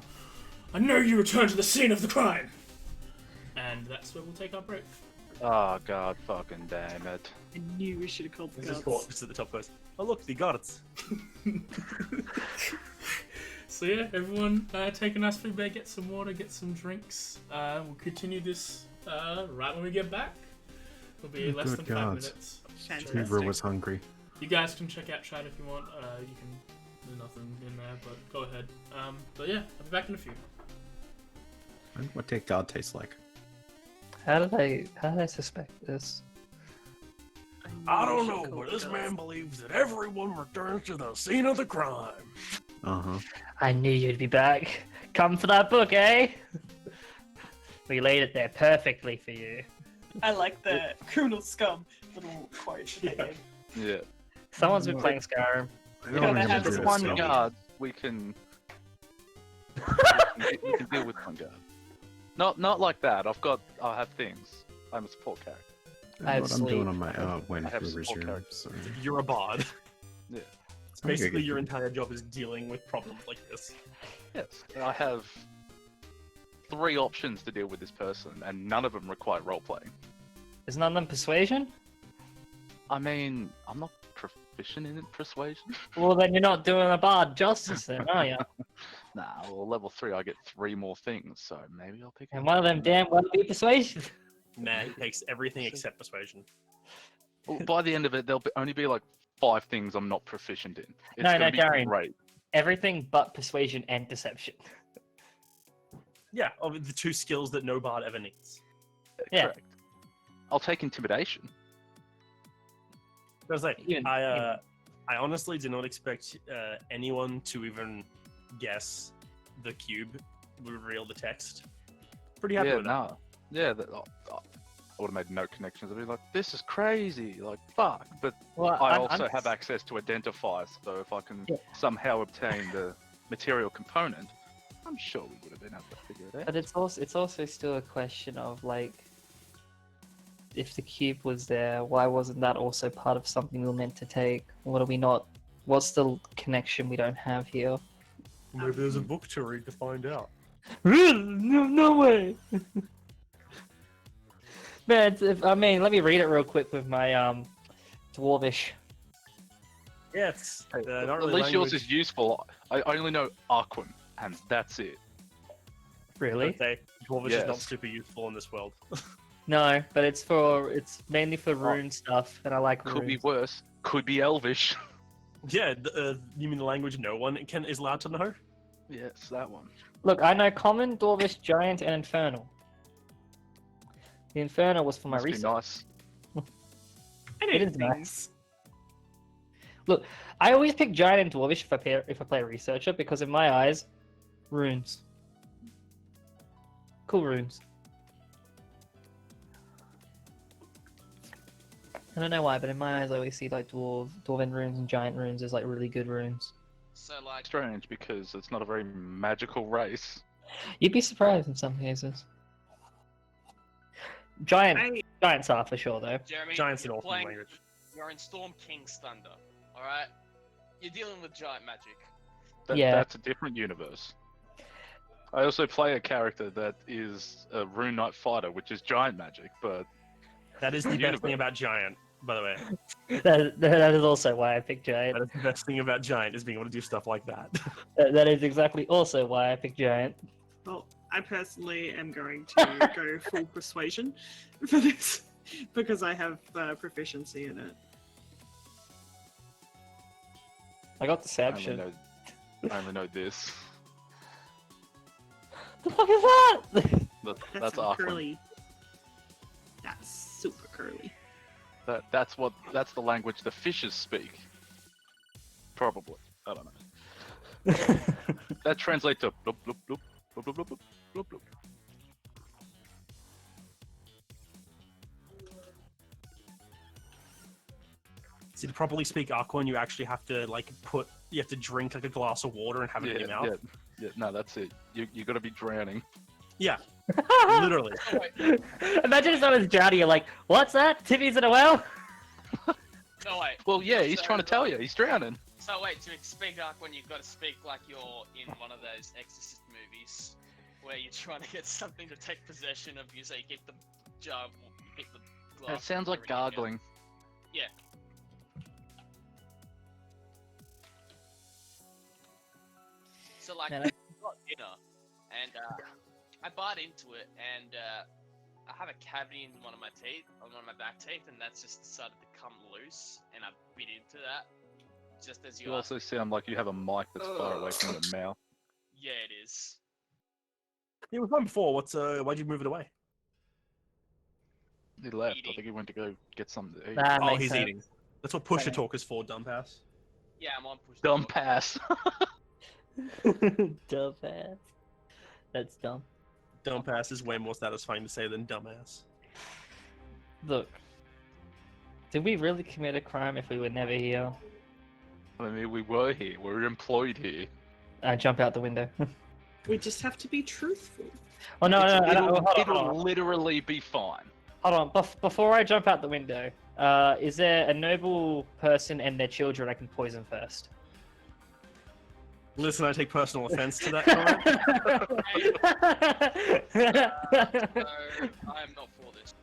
I know you returned to the scene of the crime!" And that's where we'll take our break. Oh god fucking damn it. I knew we should have called the This is guards. cool. Just at the top goes, oh look, the guards. So yeah, everyone take a nice food bag, get some water, get some drinks. We'll continue this right when we get back. It'll be Oh, less good than 5 God. minutes. Fantastic. Hoover was hungry. You guys can check out chat if you want. You can. There's nothing in there, but go ahead. But yeah, I'll be back in a few. I wonder what take God tastes like. How do they suspect this? I don't know, but this man believes that everyone returns to the scene of the crime. Uh-huh. I knew you'd be back. Come for that book, eh? We laid it there perfectly for you. I like the criminal scum little quote. Yeah. Someone's been playing Skyrim. I don't don't have remember this this one stuff. guy. God, we can deal with one god. Not like that. I have things. I'm a support character. I have what I'm doing sleep. on my when I have we support resume. characters. So. You're a bard. Yeah. Basically, Okay. your entire job is dealing with problems like this. Yes. And I have 3 options to deal with this person, and none of them require role playing. Is none of them persuasion? I mean, I'm not proficient in persuasion. Well, then you're not doing a bard justice, then, are you? Nah, well, level 3, I get 3 more things, so maybe I'll pick. And one of them damn well be persuasion. Nah, he takes everything except persuasion. Well, by the end of it, there'll only be like 5 things I'm not proficient in. It's No, gonna be Darren. great. Everything but persuasion and deception. Yeah, of the 2 skills that no bard ever needs. Yeah. Correct. I'll take intimidation. I was like, Even- I honestly did not expect anyone to even guess the cube would reveal the text. Pretty happy Yeah, with that. no. Yeah, I would have made no connections. I'd be like, this is crazy. Like, fuck. But Well, I I'm- also I'm- have access to identifiers, so if I can Yeah. somehow obtain the material component, I'm sure we would have been able to figure it out. But it's also still a question of like, if the cube was there, why wasn't that also part of something we were meant to take? What are we not? What's the connection we don't have here? Maybe there's a book to read to find out. No way. Man, let me read it real quick with my dwarvish. Yeah, it's Hey, not at really least yours language. is useful. I only know Arquin, and that's it. Really? Okay, Dwarvish is not Yes. super useful in this world. No, but it's mainly for rune stuff, and I like Could runes. be worse. Could be Elvish. Yeah, you mean the language no one is allowed to know? Yes, that one. Look, I know common, dwarvish, giant, and infernal. The infernal was for my Must be research. nice. I It know is nice. things. I always pick giant and dwarvish if I play researcher because in my eyes, runes. Cool runes. I don't know why, but in my eyes, I always see like dwarven runes and giant runes as like really good runes. So like, Strange because it's not a very magical race. You'd be surprised in some cases. Giants are for sure though. Jeremy, Giant's an you're awesome playing, language. you're in Storm King's Thunder. All right, you're dealing with giant magic. Yeah. That's a different universe. I also play a character that is a Rune Knight fighter, which is giant magic, but That is the best Universe. thing about Giant, by the way. That is also why I picked giant. That is the best thing about Giant, is being able to do stuff like that. That is exactly also why I picked giant. Well, I personally am going to go full persuasion for this because I have proficiency in it. I got I only deception. know, I only know this. The fuck is that? That's some Arquin. curly. That's super curly. That's the language the fishes speak. Probably. I don't know. That translates to bloop bloop bloop bloop bloop bloop bloop bloop. So to properly speak Aquan, you actually have to you have to drink like a glass of water and have it in your mouth. Yeah, no, that's it. You gotta be drowning. Yeah, literally. Imagine if someone's drowning, you're like, what's that? Timmy's in a well? No wait. Well, yeah, he's So, trying to tell you, he's drowning. So wait, to speak up when you've got to speak like you're in one of those Exorcist movies, where you're trying to get something to take possession of you, so you get the jar, you get the glass. It sounds like of water in your mouth. gargling. Yeah. So like, Man, I got dinner, and I bite into it, and I have a cavity in one of my teeth, on one of my back teeth, and that's just decided to come loose, and I bit into that, just as you You asked. also sound like you have a mic that's far away from your mouth. Yeah, it is. It was fun before. Why'd you move it away? He left. I Eating. think he went to go get something to eat. That Oh, makes he's sense. eating. That's what pusher Okay. talk is for, dumbass. Yeah, I'm on push. Dumb pass. Dumbass. That's dumb. Dumbass is way more satisfying to say than dumbass. Look, did we really commit a crime if we were never here? I mean, we were here. We were employed here. I jump out the window. We just have to be truthful. Oh no, no, no, It'll, hold on, it'll hold on. literally be fine. Hold on. Before I jump out the window, is there a noble person and their children I can poison first? Listen, I take personal offense to that comment. No, I am not for this.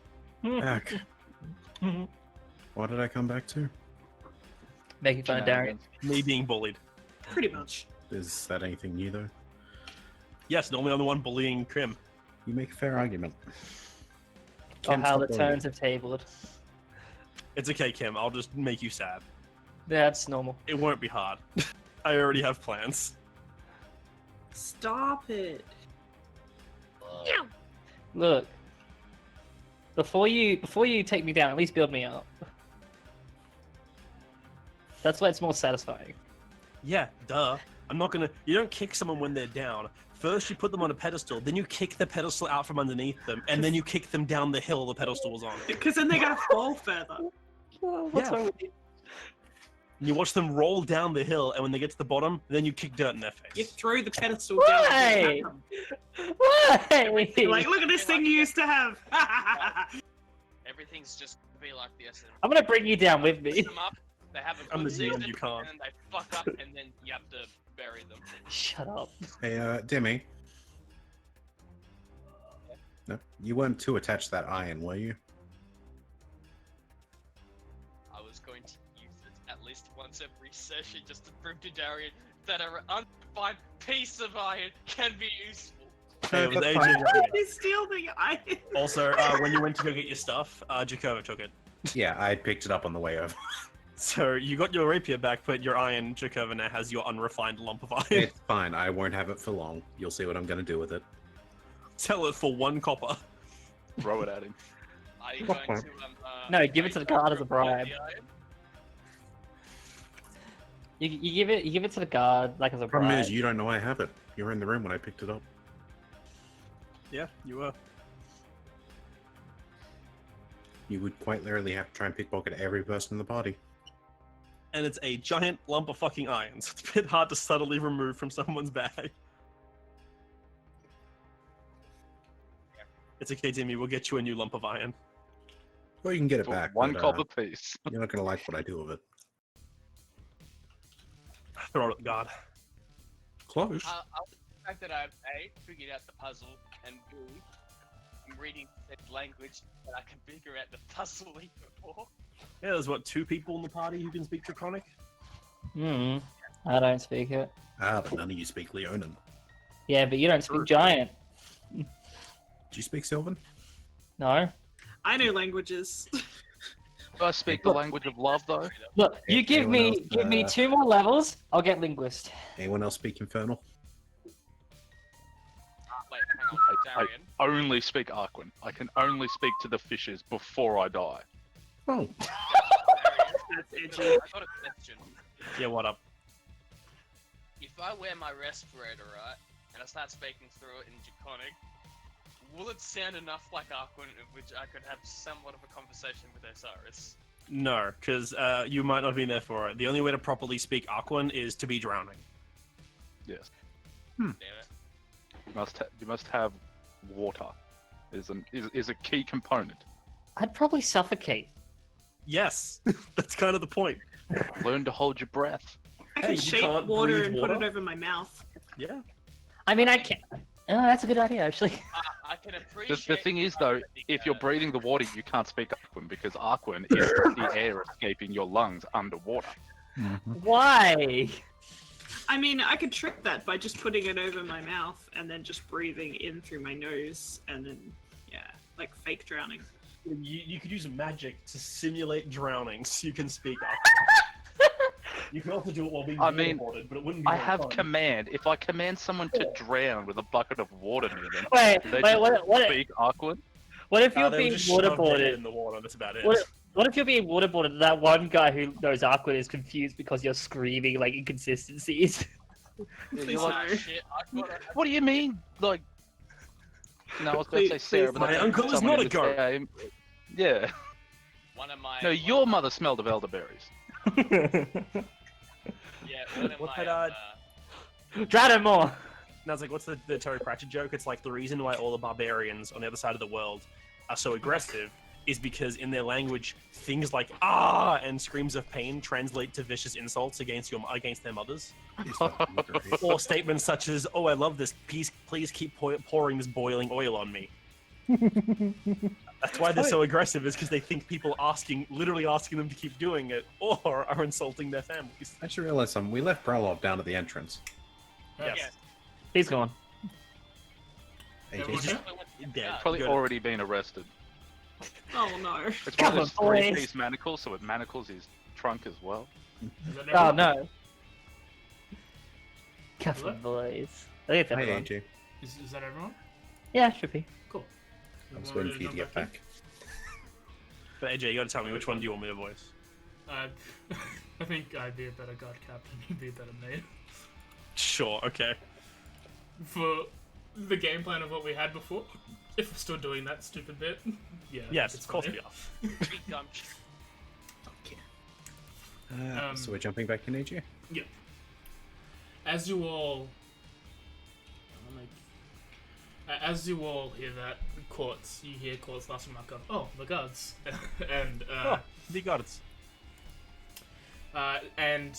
Back. What did I come back to? Making fun of Darian. Me being bullied. Pretty much. Is that anything new though? Yes, normally I'm the one bullying Krim. You make a fair argument. Or Kim, how the stop bullying. turns have tabled. It's okay, Kim. I'll just make you sad. That's normal. It won't be hard. I already have plans. Stop it. Look. Before you take me down, at least build me up. That's why it's more satisfying. Yeah, duh. I'm not gonna. You don't kick someone when they're down. First, you put them on a pedestal, then you kick the pedestal out from underneath them, and then you kick them down the hill the pedestal was on. Because then they're gonna fall further. What's Yeah. wrong with you? And you watch them roll down the hill, and when they get to the bottom, then you kick dirt in their You face. throw the pedestal down. Why? Why? Like, look at this thing you used to have. Everything's just gonna be like the SM. I'm gonna bring you down with me. Put them up, they have a I'm good the DM, season, you can't. and then they fuck up, and then you have to bury them. Shut up. Hey, Demi. No, you weren't too attached to that iron, were you? I was going to use it at least once every session just to prove to Darian that an undefined piece of iron can be useful. Hey, it was That's AJ. fine. You steal the iron. Also, when you went to go get your stuff, Jakova took it. Yeah, I picked it up on the way over. So you got your rapier back, but your iron, Jakova now has your unrefined lump of iron. It's fine. I won't have it for long. You'll see what I'm going to do with it. Sell it for 1 copper. Throw it at him. Are you going to No, give it to the guard as a refine bribe. the iron? You give it to the guard like as a Problem bribe. is, you don't know I have it. You were in the room when I picked it up. Yeah, you were. You would quite literally have to try and pickpocket every person in the party. And it's a giant lump of fucking iron, so it's a bit hard to subtly remove from someone's bag. It's okay, Timmy. We'll get you a new lump of iron. Well, you can get it For back. 1 but, copper piece. You're not going to like what I do with it. Throw it at the guard. Close. The fact that I've A, figured out the puzzle, and B, I'm reading the language that I can figure out the puzzle even more. Yeah, there's what, 2 people in the party who can speak Draconic? I don't speak it. But none of you speak Leonin. Yeah, but you don't speak giant. Do you speak Sylvan? No. I know languages. Do I speak the language of love, though? Look, you give Anyone me else, 2 more levels, I'll get linguist. Anyone else speak Infernal? Wait, hang on, I Darian. only speak Arquin. I can only speak to the fishes before I die. Oh, That's edgy. I got a question. Yeah, what up? If I wear my respirator, right, and I start speaking through it in Draconic, will it sound enough like Arquin in which I could have somewhat of a conversation with Osiris? No, because you might not have been there for it. The only way to properly speak Aquan is to be drowning. Yes. Damn it. You must have water. Is a key component. I'd probably suffocate. Yes, that's kind of the point. Learn to hold your breath. I Hey, can you shape can't water breathe and put it water? over my mouth. Yeah. I mean, I can't. Oh, that's a good idea, actually. I can appreciate. The thing is, though, if you're breathing the water, you can't speak Arquin because Arquin is the air escaping your lungs underwater. Why? I mean, I could trick that by just putting it over my mouth and then just breathing in through my nose and then, yeah, like fake drowning. You could use magic to simulate drowning so you can speak Aquan. You can also do it while being I mean, waterboarded, but it wouldn't be I very have fun. command. If I command someone to drown with a bucket of water near them, Wait, do they wait, just what speak Arquin? if you're They would being just shove their head waterboarded? in the water. That's about it. What if you're being waterboarded and that one guy who knows Aqua is confused because you're screaming like inconsistencies? Please you're like, no. Shit, I've got a What do you mean? Like, no, I was going to say Please, Sarah, but my that's uncle is someone not in a the goat. same- Yeah. one of my. No, your mother smelled of elderberries. Yeah, one of What my. had Drown him more. And I was like, what's the Terry Pratchett joke? It's like the reason why all the barbarians on the other side of the world are so aggressive is because in their language, things like "ah" and screams of pain translate to vicious insults against their mothers. It's fucking great. Or statements such as, "Oh, I love this. Please keep pouring this boiling oil on me." That's why they're so aggressive, is because they think people literally asking them to keep doing it, or are insulting their families. I just realized something. We left Brelov down at the entrance. Yes. He's gone. Yeah, AJ, what's just- that? Dead. Probably Good. already been arrested. Oh no. It's Come one of those on, boys. three-piece manacles, so it manacles his trunk as well. Is that Oh everyone? no. Careful, What? boys. I think it's Hi, everyone. AJ. Is that everyone? Yeah, it should be. Cool. I'm just Want waiting for you to jump get in? back. But AJ, you gotta tell me, which one do you want me to voice? I think I'd be a better guard captain. You'd be a better mate. Sure, okay. For the game plan of what we had before, if we're still doing that stupid bit, yeah. Yes, it's of course funny. we are. Big gumption. So we're jumping back in, AJ? Yeah. As you all, as you all hear that, you hear Quartz last remark of, "Oh, the guards," and Oh, the guards. and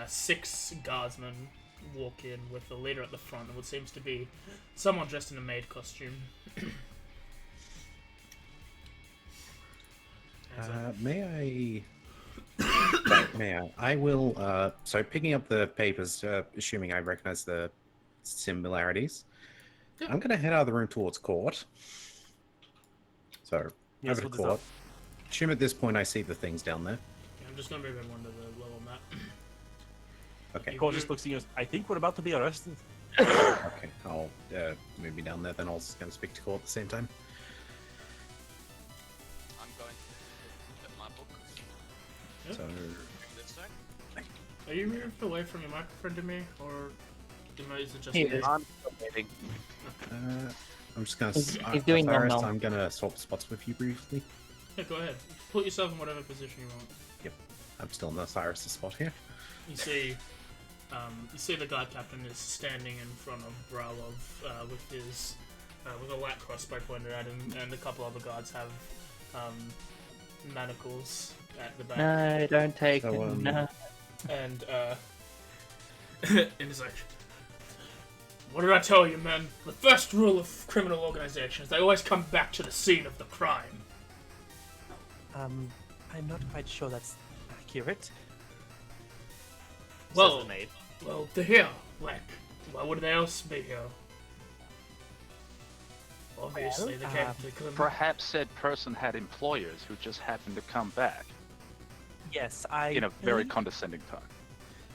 6 guardsmen walk in with the leader at the front, and what seems to be someone dressed in a maid costume. May I? I will. So picking up the papers, assuming I recognize the similarities, Yeah. I'm going to head out of the room towards court. So Yes, over to what is that? court. Assume at this point I see the things down there. Yeah, I'm just gonna move everyone to the level map. Okay. Cole just looks at you and goes, I think we're about to be arrested. Okay. I'll move me down there. Then I'll just kind of speak to court at the same time. I'm going to get my book. Yeah. So Bring this down. Are you moved away from your microphone to me, or is it just He me? is. I'm still waiting. I'm just going He's to. doing nom nom. I'm going to swap spots with you briefly. Yeah, go ahead. Put yourself in whatever position you want. I'm still in Osiris' spot here. You see the guard captain is standing in front of Bralov with his with a light crossbow pointed at him, and a couple other guards have manacles at the back. No, don't take So, it. No. And and he's like, "What did I tell you, man? The first rule of criminal organizations: they always come back to the scene of the crime." I'm not quite sure that's accurate. Well- Says the maid. Well, they're here. Like, why would they else be here? Obviously, they came to come. Perhaps said person had employers who just happened to come back Yes, I. in a very believe condescending tone.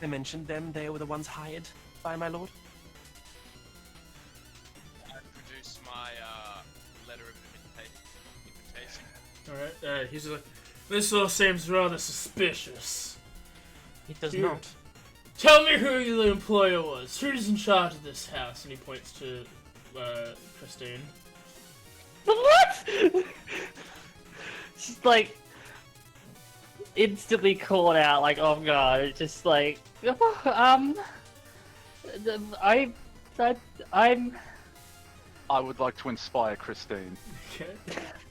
I mentioned them. They were the ones hired by my lord. I produce my letter of invitation. Alright, he's like, "This all seems rather suspicious. It does Here. not. Tell me who the employer was. Who's in charge of this house?" And he points to Christine. What? Just like instantly called out, like, oh god, it's just like, I'm. I would like to inspire Christine. Okay.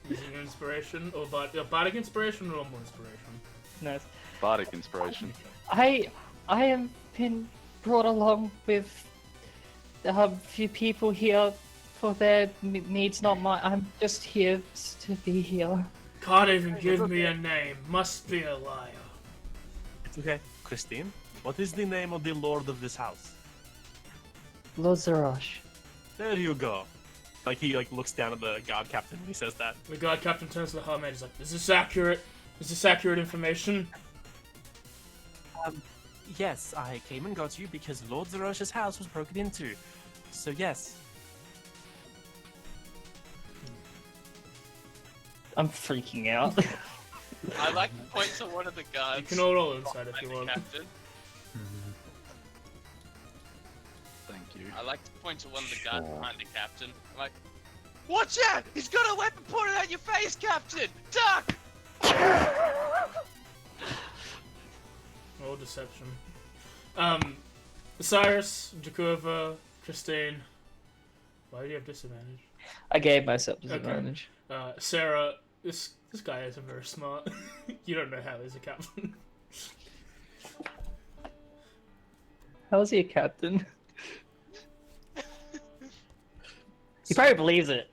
Using your inspiration, or bardic inspiration, or normal inspiration. No, Bardic inspiration. I have been brought along with a few people here for their needs, not mine. I'm just here to be here. Can't even give me a name. Must be a liar. It's okay. Christine, what is the name of the lord of this house? Lord Zarash. There you go. Like he looks down at the guard captain when he says that. The guard captain turns to the hermit. He's like, "Is this accurate? Is this accurate information?" Yes, I came and got you because Lord Zarash's house was broken into. So yes. I'm freaking out. I like to point to one of the guards. You can all roll inside if behind you the want. captain. Thank you. I like to point to one of the guards Sure. behind the captain. I'm like, watch out! He's got a weapon pointed at your face, Captain! Duck! Roll deception. Cyrus, Jakova, Christine, why do you have disadvantage? I gave myself disadvantage. Sarah, this guy isn't very smart. You don't know how he's a captain. How is he a captain? He probably believes it.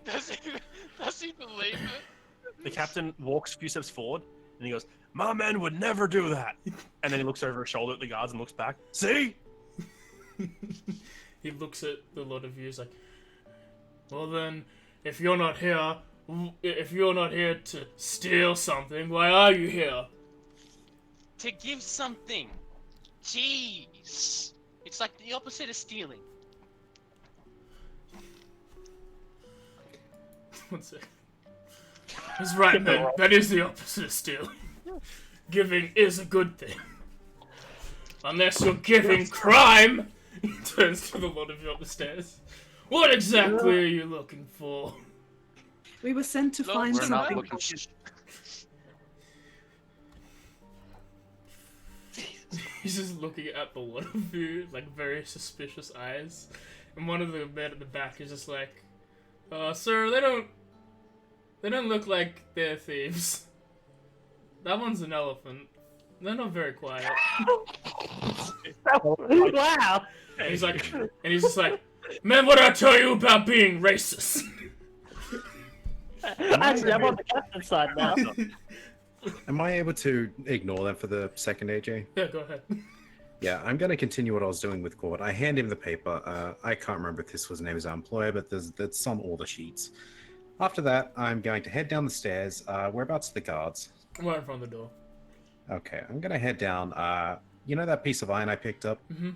Does he believe it? The captain walks a few steps forward and he goes, "My men would never do that." And then he looks over his shoulder at the guards and looks back. See? He looks at the lot of you. He's like, "Well then, if you're not here to steal something, why are you here?" To give something. Jeez. It's like the opposite of stealing. One sec. He's right, man. That is the opposite of stealing. Giving is a good thing. Unless you're giving crime! He turns to the lot of you up the stairs. What exactly are you looking for? We were sent to find we're not something. looking. He's just looking at the lot of you, like, very suspicious eyes. And one of the men at the back is just like, sir, they don't look like they're thieves. That one's an elephant. They're not very quiet. Wow! And he's just like, man, what did I tell you about being racist? Actually, I'm on the captain's side now. Am I able to ignore them for the second, AJ? Yeah, go ahead. Yeah, I'm going to continue what I was doing with Cord. I hand him the paper. I can't remember if this was the name of his employer, but that's on all the sheets. After that, I'm going to head down the stairs. Whereabouts are the guards? Right in front of the door. Okay, I'm going to head down. You know that piece of iron I picked up? Mm-hmm.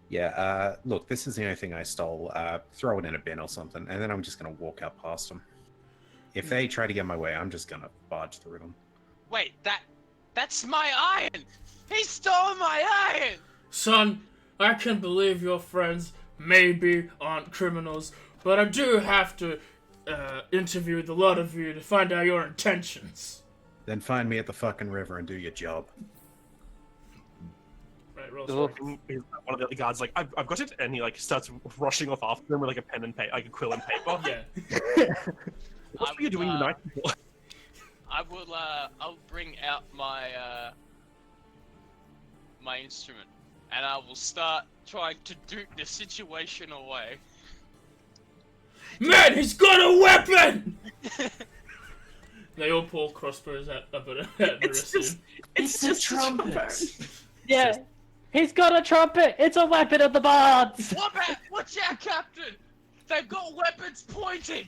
Yeah, look, this is the only thing I stole. Throw it in a bin or something, and then I'm just going to walk out past them. If they try to get my way, I'm just going to barge through them. Wait, that's my iron! He stole my iron! Son, I can believe your friends maybe aren't criminals, but I do have to interview the lot of you to find out your intentions. Then find me at the fucking river and do your job. Right, roll One strength. of the other guards like, I've got it, and he like starts rushing off after them with like a pen and paper, like a quill and paper. Yeah. What are you doing tonight? I'll bring out my my instrument, and I will start trying to duke the situation away. Man, he's got a weapon! They all pull crossbows at the rest of you. It's just a trumpet. Yeah, he's got a trumpet. It's a weapon of the bards. Watch out, Captain! They've got weapons pointing!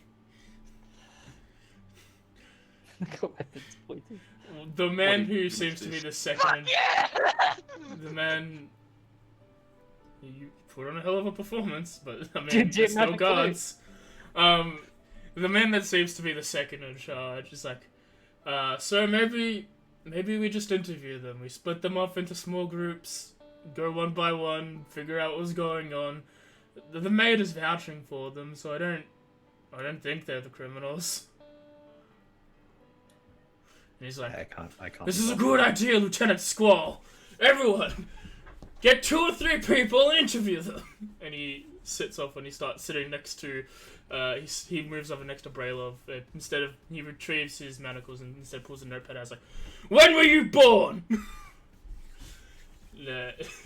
The man What do you who think seems this to be is? the second... Yeah! The man... You put on a hell of a performance, but I mean, Did you there's no have a clue? guards. The man that seems to be the second in charge is like, so maybe we just interview them. We split them off into small groups, go one by one, figure out what's going on. The maid is vouching for them, so I don't think they're the criminals. And he's like, I can't. this is a good idea, Lieutenant Squall. Everyone, get 2 or 3 people and interview them. And he sits off and he starts sitting next to, he moves over next to Braylov. He retrieves his manacles and instead pulls a notepad out. He's like, when were you born?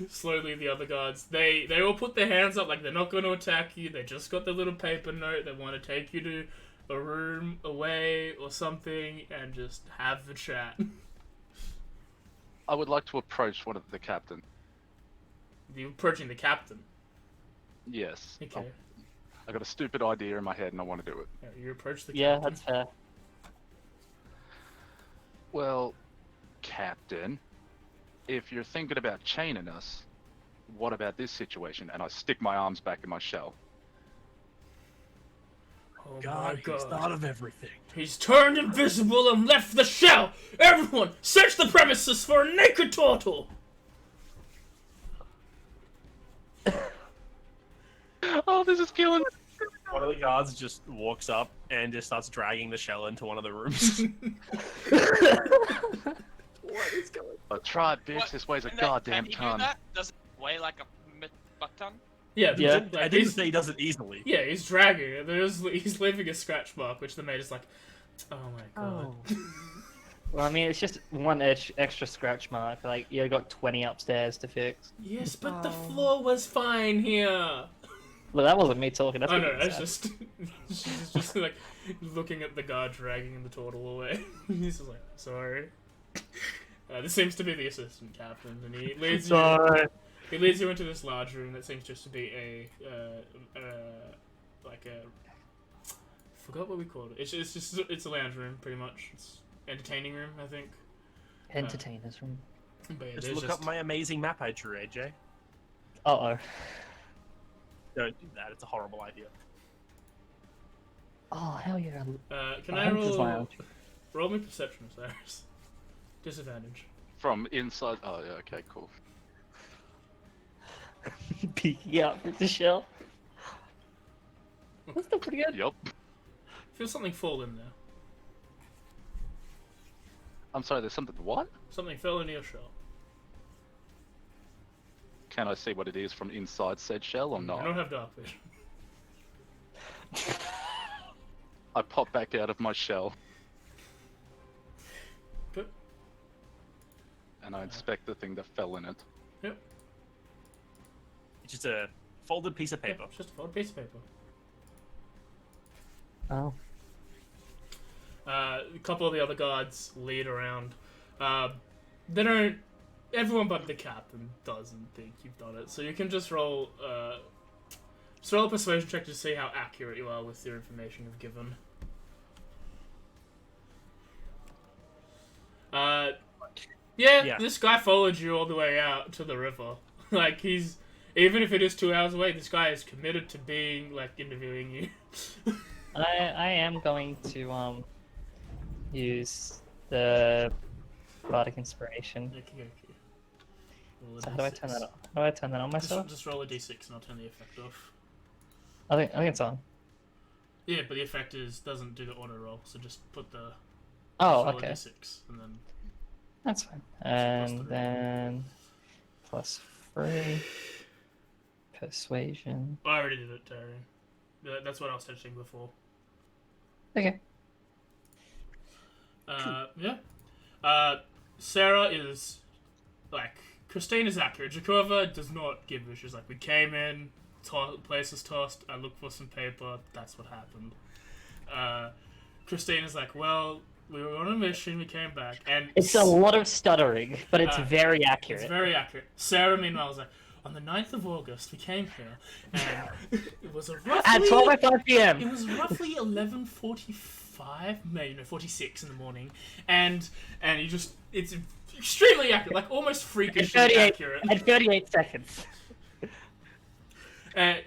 Slowly the other guards, they all put their hands up like they're not going to attack you. They just got the little paper note. They want to take you to a room away or something and just have the chat. I would like to approach one of the captain. You're approaching the captain. Yes. Okay. I got a stupid idea in my head and I want to do it. You approach the Yeah, captain. that's fair. Well, Captain, if you're thinking about chaining us, what about this situation? And I stick my arms back in my shell. Oh God, my god. he's thought of everything. He's turned invisible and left the shell! Everyone, search the premises for a naked turtle! Oh, this is killing me. One of the guards just walks up and just starts dragging the shell into one of the rooms. I tried, bitch. What? This weighs a Can goddamn he do ton. that? Does it weigh like a butt ton? Yeah, Yeah. I didn't say he does it easily. Yeah, he's dragging it. He's leaving a scratch mark, which the mate is like, oh my god. Well, I mean, it's just one extra scratch mark. Like, you got 20 upstairs to fix. Yes, but the floor was fine here. Look, that wasn't me talking. That's Oh what no, you it's said. just she's just like looking at the guard dragging the turtle away. He's just like, sorry. This seems to be the assistant captain, and he leads you. Sorry. He leads you into this large room that seems just to be forgot what we called it. It's a lounge room, pretty much. It's entertaining room, I think. Entertainers room. But yeah, Just there's look up my amazing map I drew, AJ. Uh-oh. Don't do that. It's a horrible idea. Oh, hell yeah. Can I Hunter's roll Lounge. roll me perception, Cyrus? Disadvantage. From inside. Oh yeah. Okay. Cool. Peeking out with the shell. That's still pretty good. Yup. Feel something fall in there. I'm sorry. There's something. What? Something fell into your shell. Can I see what it is from inside said shell or I not? don't have dark vision. I pop back out of my shell Good. and I inspect the thing that fell in it. Yep. It's just a folded piece of paper. Yeah, it's just a folded piece of paper. Oh. A couple of the other guards lead around. They don't. Everyone but the captain doesn't think you've done it, so you can just roll a persuasion check to see how accurate you are with your information you've given. Yeah, this guy followed you all the way out to the river. Like, he's, even if it is 2 hours away, this guy is committed to being, like, interviewing you. I am going to use the Bardic Inspiration. Okay. So how do I turn that on? How do I turn that on myself? Just roll a d6 and I'll turn the effect off. I think it's on. Yeah, but the effect doesn't do the auto roll, so just put the Oh, roll a okay. d6 and then That's fine. plus And three. then +3 persuasion. I already did it, Terry. That's what I was testing before. Okay. Yeah. Sarah is like, Christine is accurate. Jakova does not give a. She's like, we came in, place was tossed. I looked for some paper. That's what happened. Christine is like, well, we were on a mission. We came back, and It's a lot of stuttering, but it's very accurate. It's very accurate. Sarah, meanwhile, was like, on the 9th of August, we came here, and it was a roughly... At 12:05 p.m. It was roughly 11:45, maybe, no, 46 in the morning, and you just... It's extremely accurate, like, almost freakishly accurate. At 38 seconds.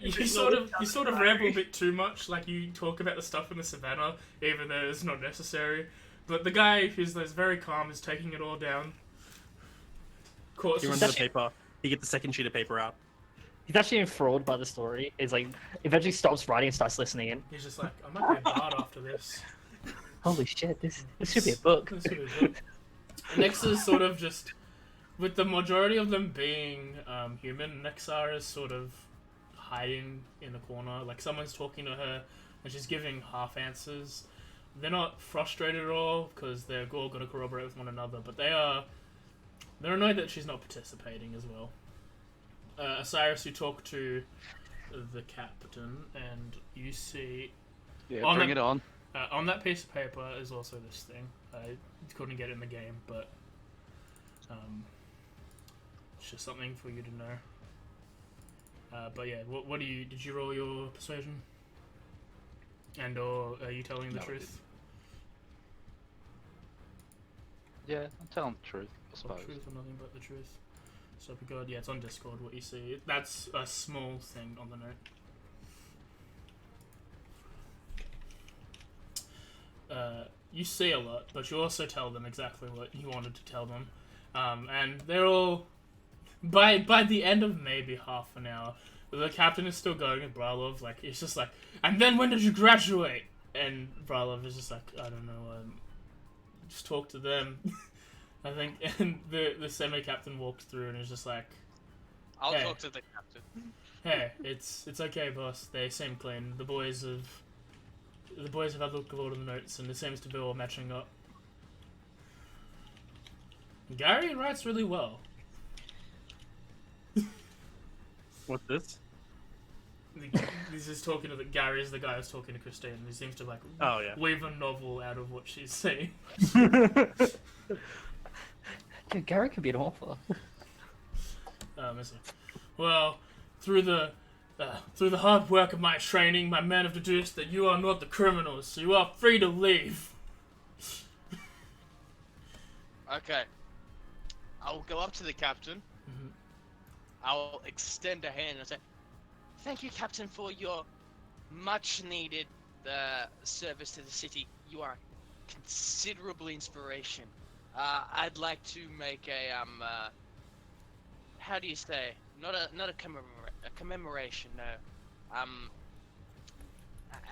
You sort of ramble a bit too much, like, you talk about the stuff in the savannah, even though it's not necessary. But the guy who's very calm is taking it all down. Course, He runs to the paper. He gets the second sheet of paper out. He's actually enthralled by the story. He's like, eventually stops writing and starts listening in. He's just like, I might be a bard after this. Holy shit, this should be a book. This should be a book. Nex is sort of just, with the majority of them being human, Nexar is sort of hiding in the corner. Like, someone's talking to her and she's giving half answers. They're not frustrated at all because they're all going to corroborate with one another, but they're annoyed that she's not participating as well. Osiris, you talk to the captain, and you see... Yeah, bring it on. On that piece of paper is also this thing. I couldn't get it in the game, but it's just something for you to know. But yeah, what do you... Did you roll your persuasion? And or are you telling the No, I truth? Yeah, I'm telling the truth, I Or suppose. truth or nothing but the truth. So good. Yeah, it's on Discord what you see. That's a small thing on the note. You see a lot, but you also tell them exactly what you wanted to tell them. And they're all... By the end of maybe half an hour, the captain is still going at Bralov, like, it's just like, and then when did you graduate? And Bralov is just like, I don't know, just talk to them. I think, and the semi-captain walks through and is just like, I'll Hey. talk to the captain. Hey, it's okay, boss. They seem clean. The boys have had a look at all of the notes, and it seems to be all matching up. Gary writes really well. What's this? He's just talking to Gary's the guy who's talking to Christine, and he seems to like Oh yeah. weave a novel out of what she's saying. Dude, Gary could be an author. Well, through the hard work of my training, my men have deduced that you are not the criminals, so you are free to leave. Okay. I'll go up to the captain. Mhm. I'll extend a hand and say, "Thank you, Captain, for your much-needed service to the city. You are considerable inspiration. I'd like to make a how do you say? Not a commemoration. No.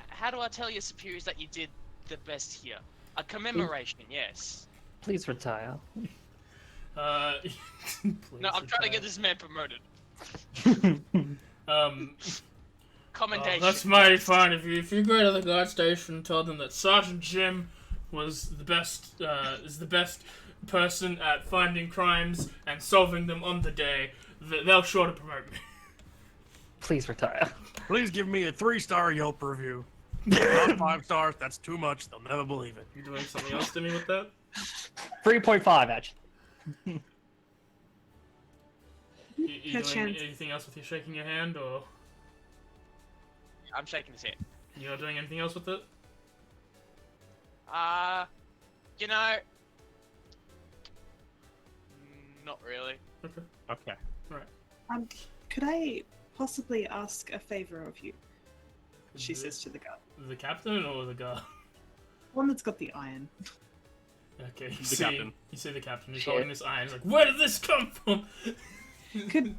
How do I tell your superiors that you did the best here? A commemoration, yes. Please retire. No, I'm trying to get this man promoted. Commendation. That's mighty fine. If you go to the guard station and tell them that Sergeant Jim was the best, is the best person at finding crimes and solving them on the day, they'll sure to promote me. Please retire. Please give me a 3-star Yelp review. Not 5 stars. That's too much. They'll never believe it. You doing something else to me with that? 3.5, actually. You doing Chance. anything else with you shaking your hand, or I'm shaking his head. you're not doing anything else with it? You know, not really. Okay. Could I possibly ask a favor of you? She says to the guard. The captain or the guard? One that's got the iron. Okay, you The see, captain. You see the captain. He's Shit. holding this iron. He's like, "Where did this come from?" Could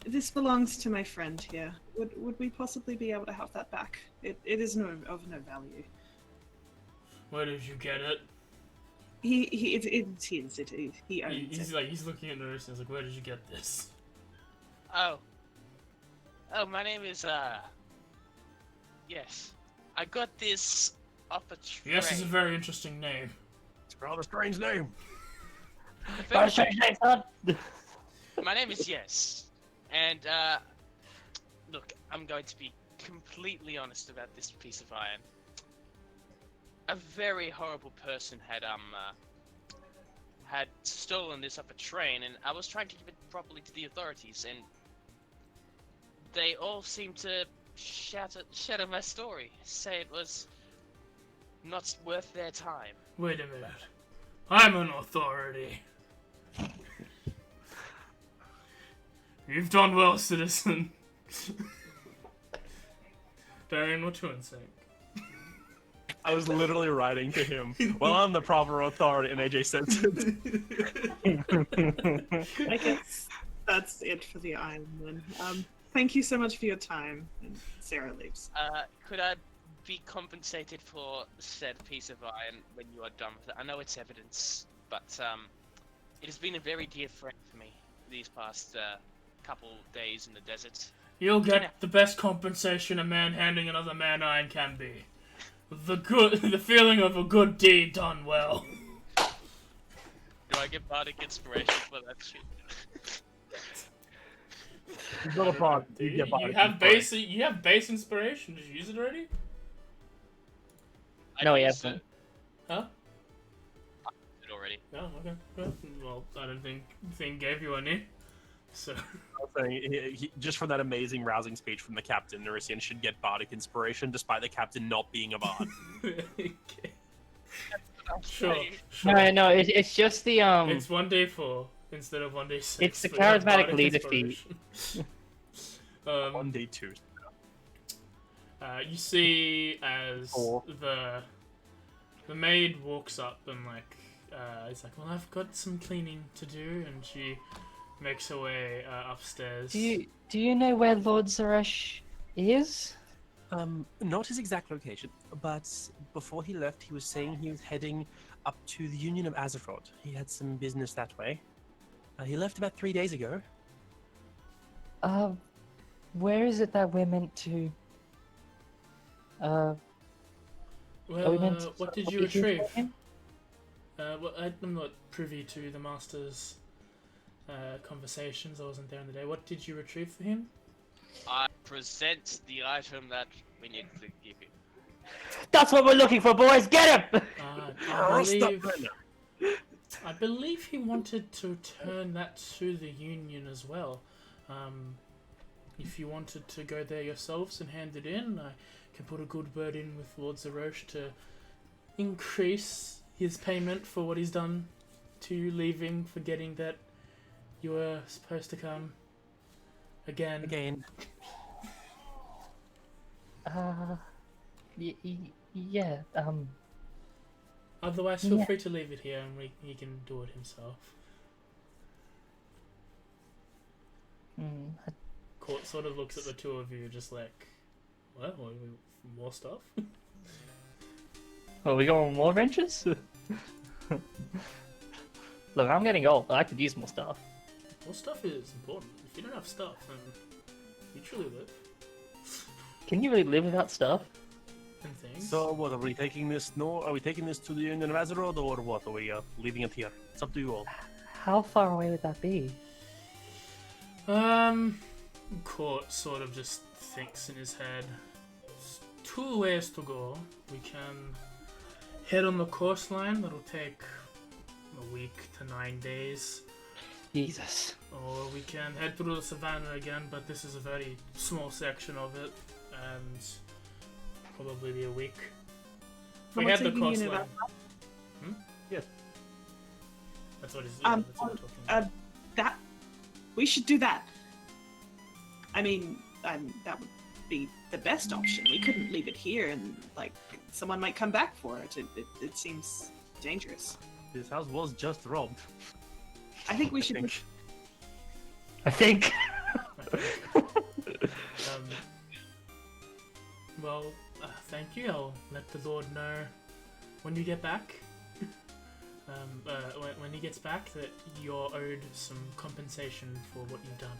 this belongs to my friend here? Would we possibly be able to have that back? It is of no value. Where did you get it? It's his. He owns He's it. like, he's looking at Nurse and he's like, "Where did you get this?" Oh, my name is yes, I got this off a train. Yes, is a very interesting name. It's a rather strange name. Gotta change names, son. My name is Yes, and look, I'm going to be completely honest about this piece of iron. A very horrible person had stolen this off a train, and I was trying to give it properly to the authorities, and they all seemed to shatter my story, say it was not worth their time. Wait a minute. I'm an authority. You've done well, citizen. Darren, what you in sync? I was literally writing to him. Well, I'm the proper authority, and AJ said it. I guess that's it for the iron then. Thank you so much for your time. And Sarah leaves. Could I be compensated for said piece of iron when you are done with it? I know it's evidence, but it has been a very dear friend for me these past couple days in the desert. You'll get the best compensation a man handing another man iron can be. The feeling of a good deed done well. Do I get bardic inspiration for that shit? It's not a problem. You have base inspiration. Did you use it already? No, he used hasn't. it. Huh? I used it already. No, okay. Well, I don't think gave you any. So I was saying, just for that amazing rousing speech from the captain, Nerisian should get bardic inspiration, despite the captain not being a bard. okay. Sure. No, it's just the It's 1d4 instead of 1d6. It's the but you have charismatic bardic leader feat. inspiration. 1d2. You see as Four. the maid walks up and it's like, well, I've got some cleaning to do, and she makes her way upstairs. Do you know where Lord Zaresh is? Not his exact location, but before he left, he was saying he was heading up to the Union of Azeroth. He had some business that way. He left about 3 days ago. where is it that we're meant to? Are we meant to What did sort you of be here retrieve? for him? Well, I'm not privy to the master's conversations. I wasn't there on the day. What did you retrieve for him? I present the item that we need to give you. That's what we're looking for, boys. Get him! I believe he wanted to return that to the Union as well. If you wanted to go there yourselves and hand it in, I can put a good word in with Lord Zerosh to increase his payment for what he's done to you, leaving, forgetting that you were supposed to come again. Yeah. Otherwise, feel Yeah. free to leave it here, and he can do it himself. Court sort of looks at the two of you, just like, what? More stuff? Are we going on more adventures? Look, I'm getting old. I could use more stuff. More stuff is important. If you don't have stuff, then you truly live. Can you really live without stuff? And things. So what, are we taking this Are we taking this to the Union of Azeroth, or what? Are we leaving it here? It's up to you all. How far away would that be? Court sort of just thinks in his head. There's 2 ways to go. We can head on the coastline. That'll take a week to 9 days. Jesus. Or we can head through the savannah again, but this is a very small section of it, and probably be a week. If we We're had the taking Union of coastline. Yes. That's what he's Um, that's what we're talking about. That we should do that. I mean, that would be the best option. We couldn't leave it here, and like someone might come back for it. It seems dangerous. This house was just robbed. I think we should. I think. Well, thank you. I'll let the Lord know when you get back. When he gets back, that you're owed some compensation for what you've done.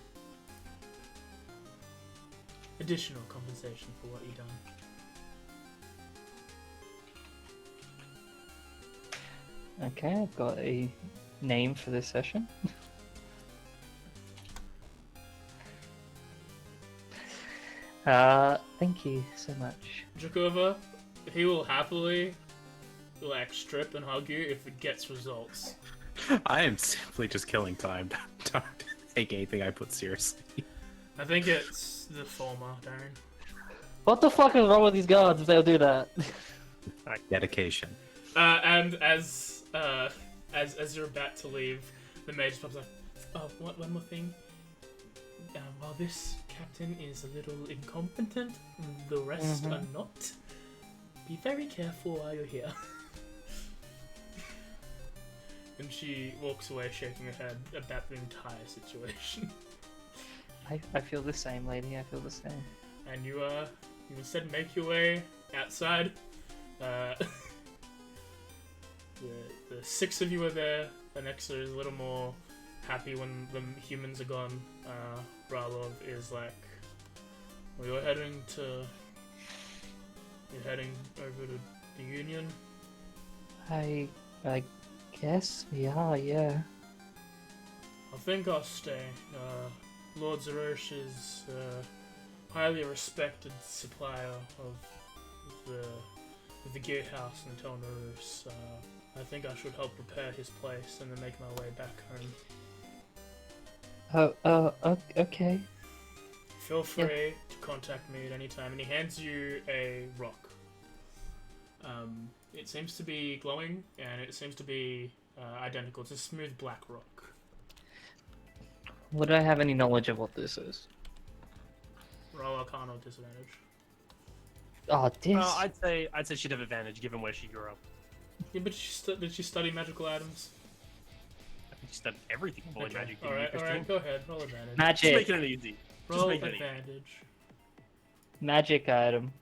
Additional compensation for what you've done. Okay, I've got a name for this session. Thank you so much. Jakova, he will happily strip and hug you if it gets results. I am simply just killing time. Don't take anything I put seriously. I think it's the former, Darren. What the fuck is wrong with these guards if they'll do that? Dedication. And as you're about to leave, the mage pops like, oh, one more thing. While this captain is a little incompetent, the rest are not. Be very careful while you're here. And she walks away shaking her head about the entire situation. I feel the same, lady. I feel the same. And you instead make your way outside. The 6 of you are there. Alexa is a little more happy when the humans are gone. Ralov is like, well, you're heading over to the Union. I guess we are, yeah. I think I'll stay. Lord Zerosh is a highly respected supplier of the gatehouse in Telnorus. I think I should help prepare his place and then make my way back home. Okay. Feel free to contact me at any time. And he hands you a rock. It seems to be glowing, and it seems to be identical. It's a smooth black rock. Would I have any knowledge of what this is? Roll Arcana with disadvantage. Oh, this. I'd say she'd have advantage given where she grew up. Yeah, but did she study magical items? I think she studied everything in Void Magic. Alright, go ahead. Roll advantage. Just Magic. making it easy. Just Roll making it easy. advantage. Magic item.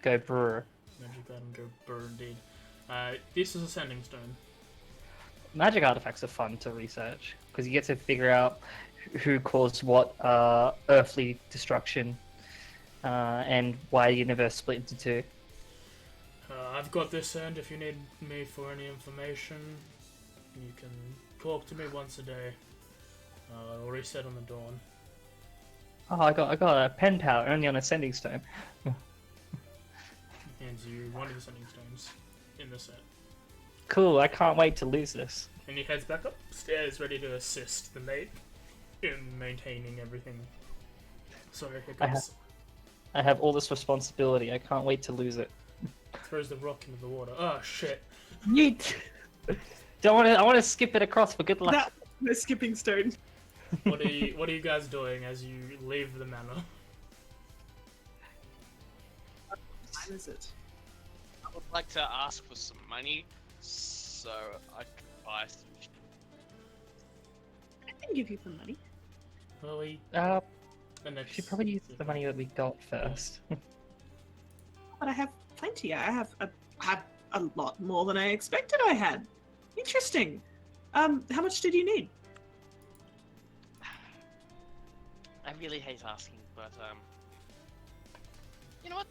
Go brewer. Magic item, go burr indeed. This is a sending stone. Magic artifacts are fun to research because you get to figure out who caused what earthly destruction, and why the universe split into two. I've got this end. If you need me for any information, you can talk to me once a day. I'll reset on the dawn. Oh, I got a pen pal only on a sending stone. Hands you one of the sending stones in the set. Cool, I can't wait to lose this. And he heads back upstairs, ready to assist the mate in maintaining everything. Sorry, hiccups. I have all this responsibility. I can't wait to lose it. Throws the rock into the water. Oh shit! Yeet! Don't want to. I want to skip it across for good luck. That the skipping stone. What are you guys doing as you leave the manor? What time is it? I would like to ask for some money, so I can buy some. I can give you some money. Well, we Uh, the next. should probably use the money that we got first. But I have plenty. I have a lot more than I expected I had. Interesting. How much did you need? I really hate asking, but you know what?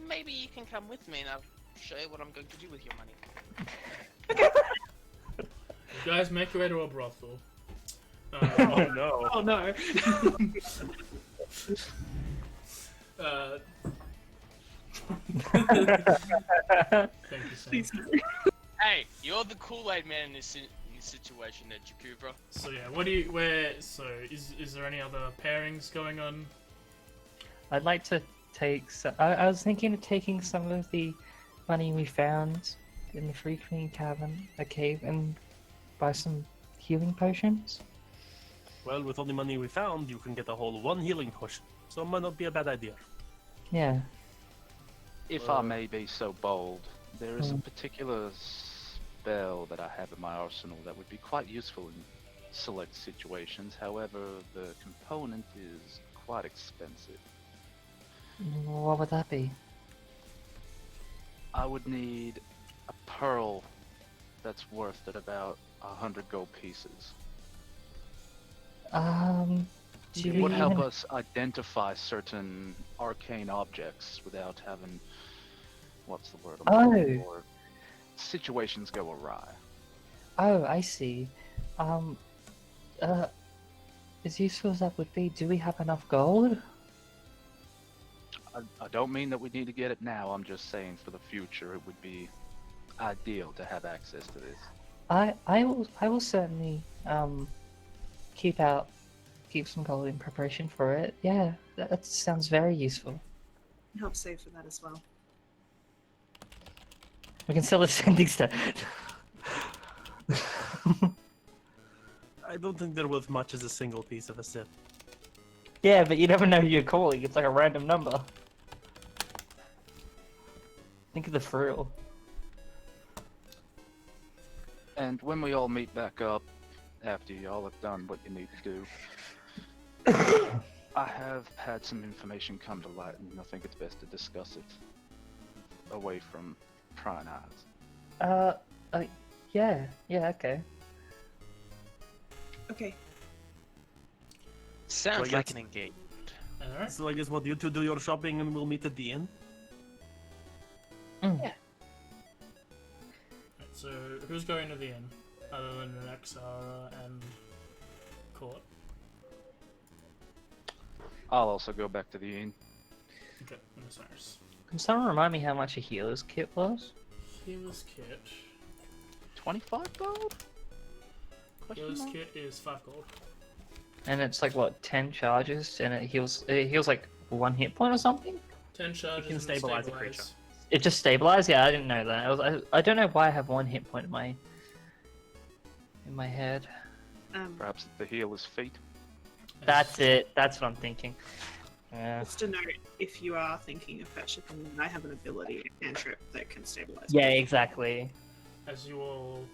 Maybe you can come with me and I'll show you what I'm going to do with your money. You guys make your way to a brothel. Oh no. Oh no. Thank you, Sam. Please. Hey, you're the Kool-Aid man in this situation, there, Jakubra. So yeah, is there any other pairings going on? I'd like to take some. I was thinking of taking some of the money we found in the Free Queen Cavern, a cave, and buy some healing potions. Well, with all the money we found, you can get a whole 1 healing potion, so it might not be a bad idea. Yeah. If I may be so bold, there is a particular spell that I have in my arsenal that would be quite useful in select situations. However, the component is quite expensive. What would that be? I would need a pearl that's worth at about 100 gold pieces. Do It we would help even- us identify certain arcane objects without having, what's the word I'm looking for? Situations go awry. Oh, I see. As useful as that would be, do we have enough gold? I don't mean that we need to get it now, I'm just saying for the future it would be ideal to have access to this. I will certainly keep some gold in preparation for it. Yeah, that sounds very useful. Help save for that as well. We can sell the sending stone. I don't think they're worth much as a single piece of a sip. Yeah, but you never know who you're calling. It's like a random number. Think of the frill. And when we all meet back up, after y'all have done what you need to do, I have had some information come to light, and I think it's best to discuss it away from prying eyes. Yeah, okay. Okay. Sounds Well, like yes. an engagement. Alright. So I guess what, you two do your shopping and we'll meet at the inn? So who's going to the inn other than Nexara and Court? I'll also go back to the inn. Okay, and Osiris. Can someone remind me how much a healer's kit was? Healer's kit. 25 gold? Question Healer's mark? kit is 5 gold. And it's like what, 10 charges, and it heals like 1 hit point or something? 10 charges can and stabilize a creature. It just stabilized? Yeah, I didn't know that. I don't know why I have 1 hit point in my head. Perhaps the healer's feet. That's it. That's what I'm thinking. Yeah. Just a note, if you are thinking of fetch opinion, I have an ability, a cantrip, that can stabilize. Yeah, exactly. As you all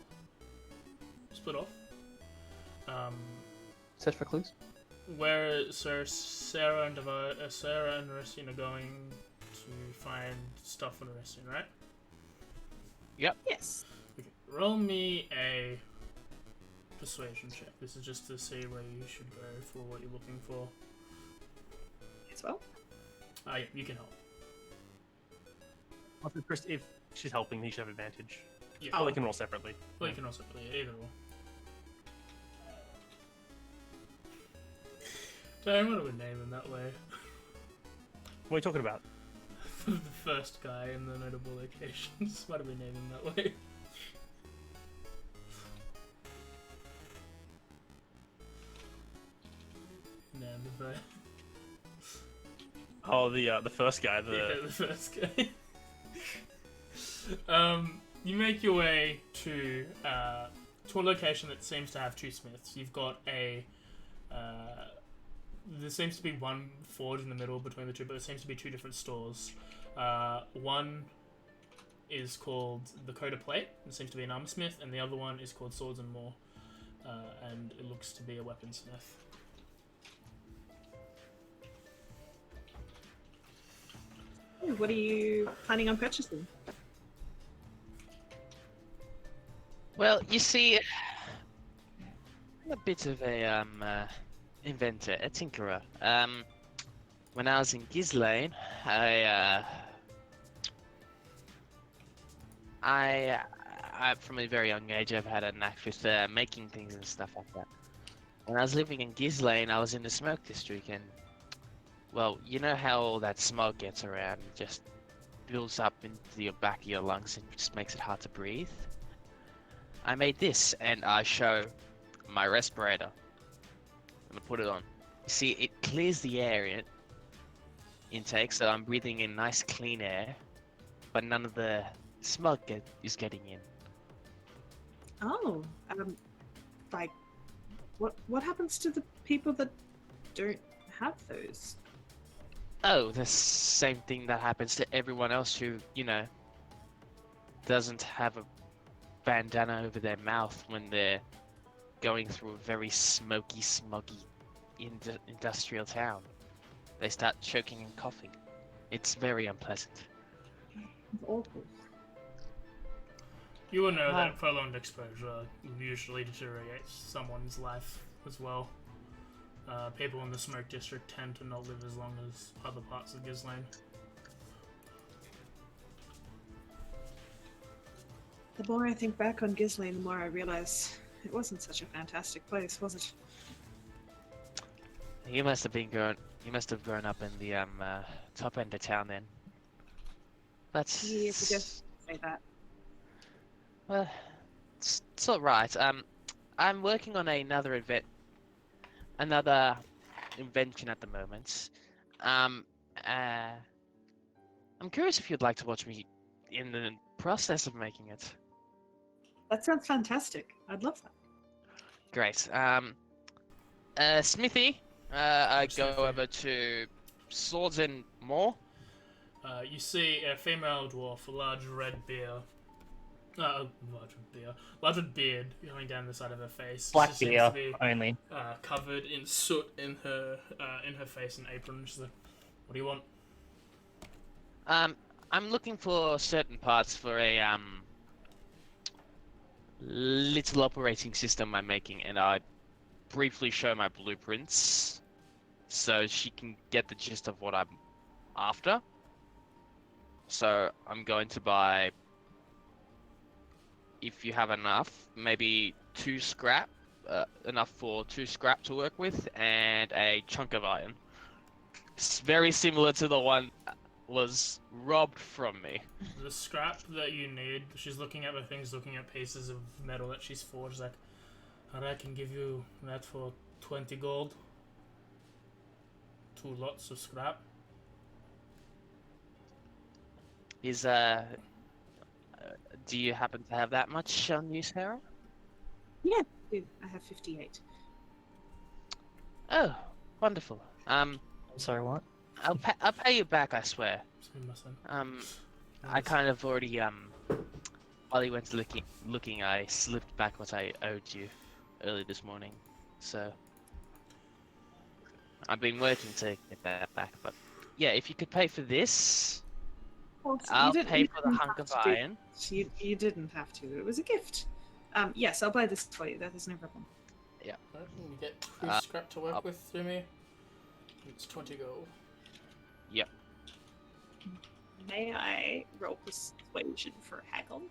split off, Search for clues. where Sarah and Racine are going to find stuff for Racine, right? Yes. Okay. Roll me a persuasion check. This is just to see where you should go for what you're looking for. As well. Yeah, you can help. Also, Chris, if she's helping, he should have advantage. Yeah. Oh, they can roll separately. Well, you can also either or. Don't want to name him that way. What are you talking about? For the first guy in the notable locations. Why do we name him that way? Never. Oh, the first guy. Yeah, the first guy. You make your way to a location that seems to have two smiths. You've got a there seems to be one forge in the middle between the two, but there seems to be two different stores. One is called the Coda Plate, it seems to be an armor smith, and the other one is called Swords and More, and it looks to be a weaponsmith. What are you planning on purchasing? Well, you see, I'm a bit of a inventor, a tinkerer. When I was in Ghislaine, I from a very young age, I've had a knack with making things and stuff like that. When I was living in Ghislaine, I was in the smoke district, and well, you know how all that smoke gets around and just builds up into your back of your lungs and just makes it hard to breathe. I made this, and I show my respirator. I'm gonna put it on. You see, it clears the air intake, so I'm breathing in nice clean air, but none of the smoke is getting in. Oh, like, what happens to the people that don't have those? Oh, the same thing that happens to everyone else who, you know, doesn't have a bandana over their mouth when they're going through a very smoky, smoggy industrial town. They start choking and coughing. It's very unpleasant. It's awful. You will know that prolonged exposure usually deteriorates someone's life as well. People in the smoke district tend to not live as long as other parts of Ghislaine. The more I think back on Ghislaine, the more I realize it wasn't such a fantastic place, was it? You must have grown up in the top end of town then. That's Yes, I guess say that. well, it's all right. I'm working on another invention at the moment. I'm curious if you'd like to watch me in the process of making it. That sounds fantastic. I'd love that. Great. Smithy, I go Smithy. over to Swords and More. You see a female dwarf, a large red beard going down the side of her face. Black She seems beer to be, only. covered in soot in her face and apron. She's like, "What do you want?" I'm looking for certain parts for a little operating system I'm making, and I briefly show my blueprints so she can get the gist of what I'm after. So I'm going to buy, if you have enough, maybe 2 scrap, enough for 2 scrap to work with, and a chunk of iron. It's very similar to the one was robbed from me. The scrap that you need, she's looking at the things, looking at pieces of metal that she's forged, like, I can give you that for 20 gold. 2 lots of scrap. Is do you happen to have that much on you, Sarah? Yeah, I have 58. Oh, wonderful. Sorry, what? I'll pay you back, I swear. Sorry, my son. I kind of already while you went looking, I slipped back what I owed you early this morning. So I've been working to get that back, but yeah, if you could pay for this, Well, I'll pay for the hunk of iron. You didn't have to. It was a gift. Yes, I'll buy this for you. That is no problem. Alright, you get 2 Uh, scrap to work with, Jimmy. It's 20 gold. May I roll persuasion for haggle?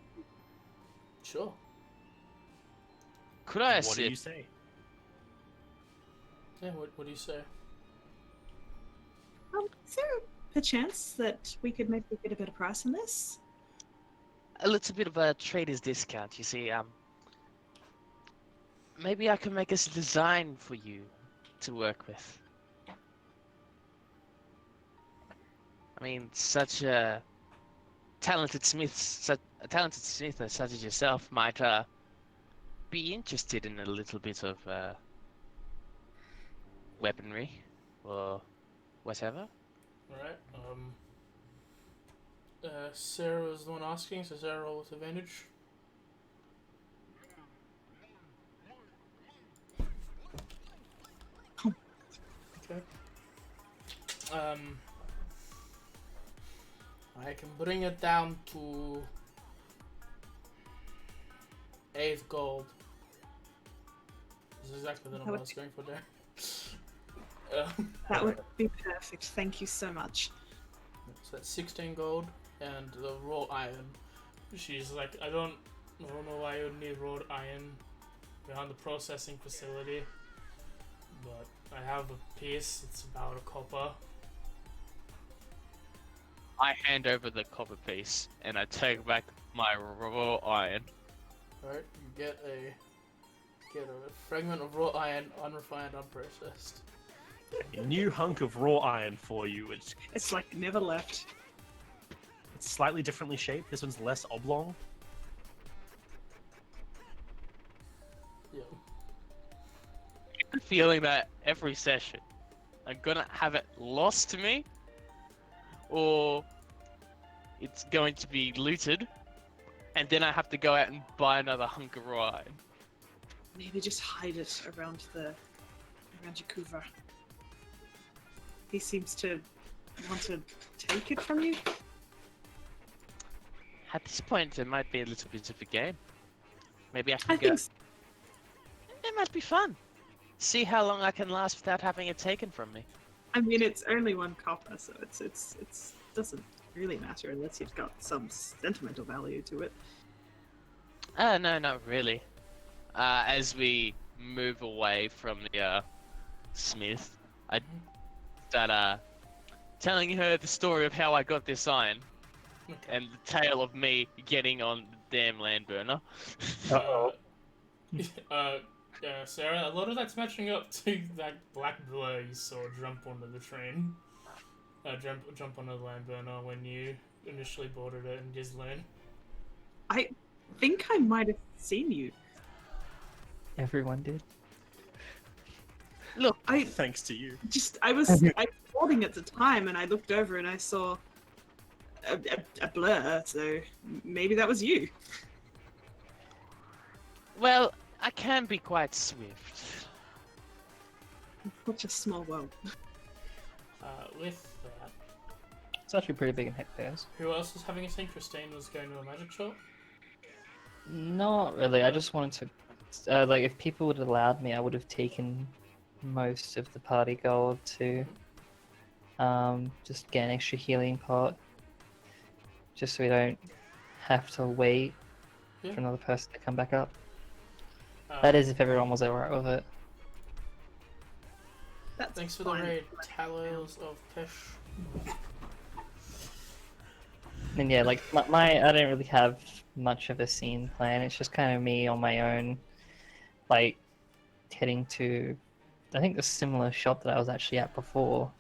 Sure. Could I What do you assist? say? Yeah, what do you say? Is there a chance that we could maybe get a better price on this? A little bit of a trader's discount, you see. Maybe I can make us a design for you to work with. I mean, such a talented smith, such as yourself might be interested in a little bit of weaponry or whatever. Alright, Sarah was the one asking, so Sarah roll with advantage. Okay. I can bring it down to 8 gold. This is exactly the number I was going for there. That would be perfect. Thank you so much. So that's 16 gold and the raw iron. She's like, I don't know why you would need raw iron behind the processing facility, but I have a piece. It's about a copper. I hand over the copper piece and I take back my raw iron. Alright, you get a fragment of raw iron, unrefined, unprocessed. A new hunk of raw iron for you. It's like never left. It's slightly differently shaped. This one's less oblong. Yeah. I'm feeling that every session I'm gonna have it lost to me, or it's going to be looted, and then I have to go out and buy another hunk of raw iron. Maybe just hide it around Yakuva. He seems to want to take it from you. At this point, it might be a little bit of a game. Maybe I can I go. think so. It might be fun. See how long I can last without having it taken from me. I mean, it's only 1 copper, so it's doesn't really matter unless you've got some sentimental value to it. No, not really. As we move away from the smith, I start telling her the story of how I got this iron and the tale of me getting on the damn land burner. Sarah, a lot of that's matching up to that black blur you saw jump onto the train. Jump onto the land burner when you initially boarded it in Gizland. I think I might have seen you. Everyone did. Look, Thanks to you. I was boarding at the time, and I looked over and I saw a blur. So maybe that was you. well, I can be quite swift. Such a small world. With that, It's actually pretty big in hectares. who else was having a thing? Christine was going to a magic shop. Not really. I just wanted to, like, if people would have allowed me, I would have taken most of the party gold to, just get an extra healing pot, just so we don't have to wait Yeah. for another person to come back up. Uh, That is, if everyone was alright with it. That's Thanks for the fine. raid, Talos of Pesh. And yeah, like my I don't really have much of a scene plan. It's just kind of me on my own, like heading to, I think the similar shop that I was actually at before,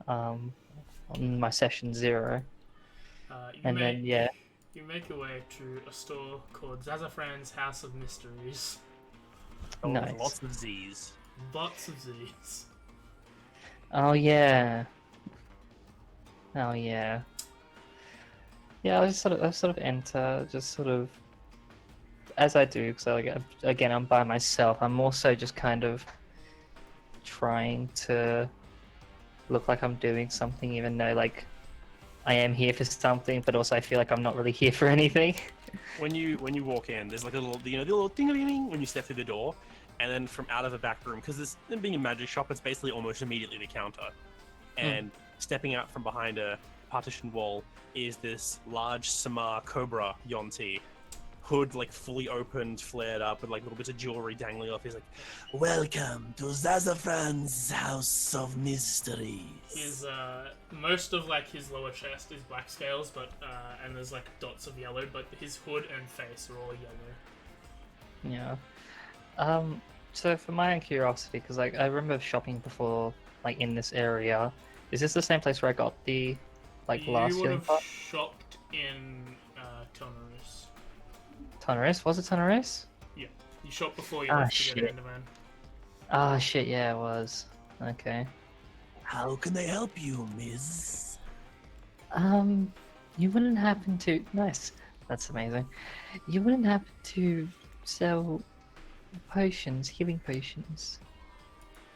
on my session 0, and then yeah, You make your way to a store called Zazafran's House of Mysteries. Oh, with Nice. lots of Z's. Lots of Z's. oh yeah, oh yeah, yeah. I sort of enter, just sort of as I do, because again I'm by myself. I'm also just kind of trying to look like I'm doing something, even though like I am here for something, but also I feel like I'm not really here for anything. When you walk in, there's like a little, the little ding-a-ling when you step through the door, and then from out of the back room, because this being a magic shop, it's basically almost immediately the counter. And stepping out from behind a partition wall is this large Samar Cobra Yonti. Hood like fully opened, flared up, with like little bits of jewelry dangling off. He's like, "Welcome to Zazafran's House of Mysteries." His most of like his lower chest is black scales, but and there's like dots of yellow, but his hood and face are all yellow. Yeah. So for my own curiosity, because like I remember shopping before, like in this area, is this the same place where I got the like last You would year? have shopped in Tonoris. Tonoris? Was it Tonoris? You shopped before you Ah, left to get shit. Enderman. Ah, shit, yeah, it was. Okay. How can I help you, Miss? You wouldn't happen to... Nice. That's amazing. You wouldn't happen to sell potions, healing potions?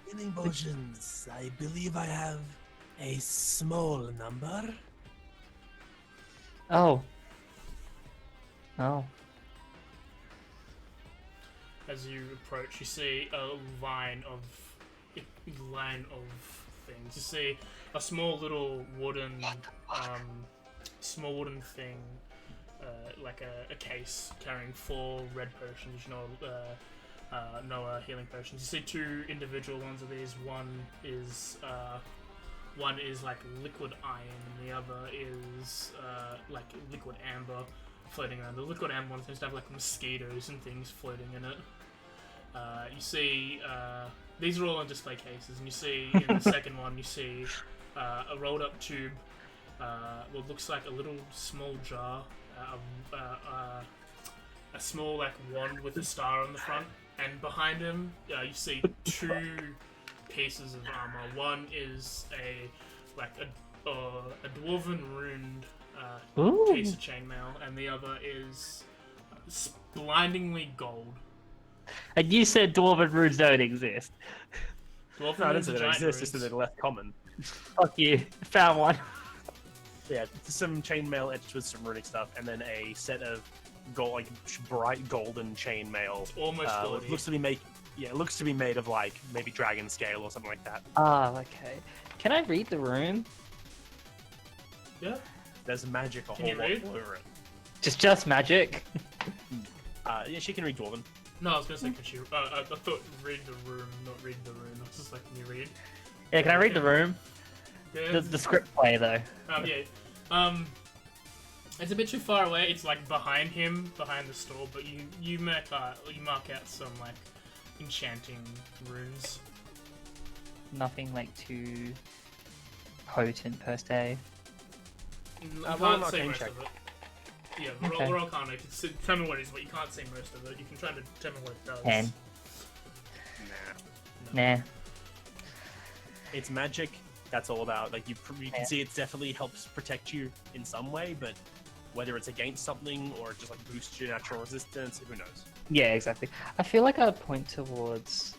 Healing potions. I believe I have a small number. Oh. Oh. As you approach, you see a line of things. You see a small little wooden thing, like a case carrying 4 red potions. Healing potions. You see 2 individual ones of these. One is like liquid iron, and the other is like liquid amber floating around. The liquid amber one seems to have like mosquitoes and things floating in it. You see, these are all in display cases, and you see in the second one, you see a rolled up tube, what looks like a little small jar, a small like wand with a star on the front, and behind him, you see 2 pieces of armor. One is a dwarven runed Ooh. piece of chainmail, and the other is blindingly gold. And you said dwarven runes don't exist. Dwarven No, I don't runes say are they giant exist, just that runes. they're less common. Fuck you. Found one. Yeah, some chainmail etched with some runic stuff, and then a set of gold, like bright golden chainmail. Almost It gaudy. looks to be made. Yeah, it looks to be made of like maybe dragon scale or something like that. Ah, okay. Can I read the rune? Yeah. There's magic a Can whole you lot read? over it. Just magic? Yeah, she can read Dwarven. No, I was gonna say can she? I thought read the room, not read the rune. I was just like, can you read? Yeah, can I read the rune? Yeah. The script play, though. Yeah. It's a bit too far away. It's like behind him, behind the store. But you mark out some like enchanting runes. Nothing like too potent per se. You roll an can't see arcane most check. of it. Yeah, Okay. we're all kind of determine what it is, but you can't see most of it. You can try to determine what it does. 10. Nah. Nah. It's magic. That's all about. Like you Yeah. can see it definitely helps protect you in some way, but whether it's against something or just like boosts your natural resistance, who knows? Yeah, exactly. I feel like I'd point towards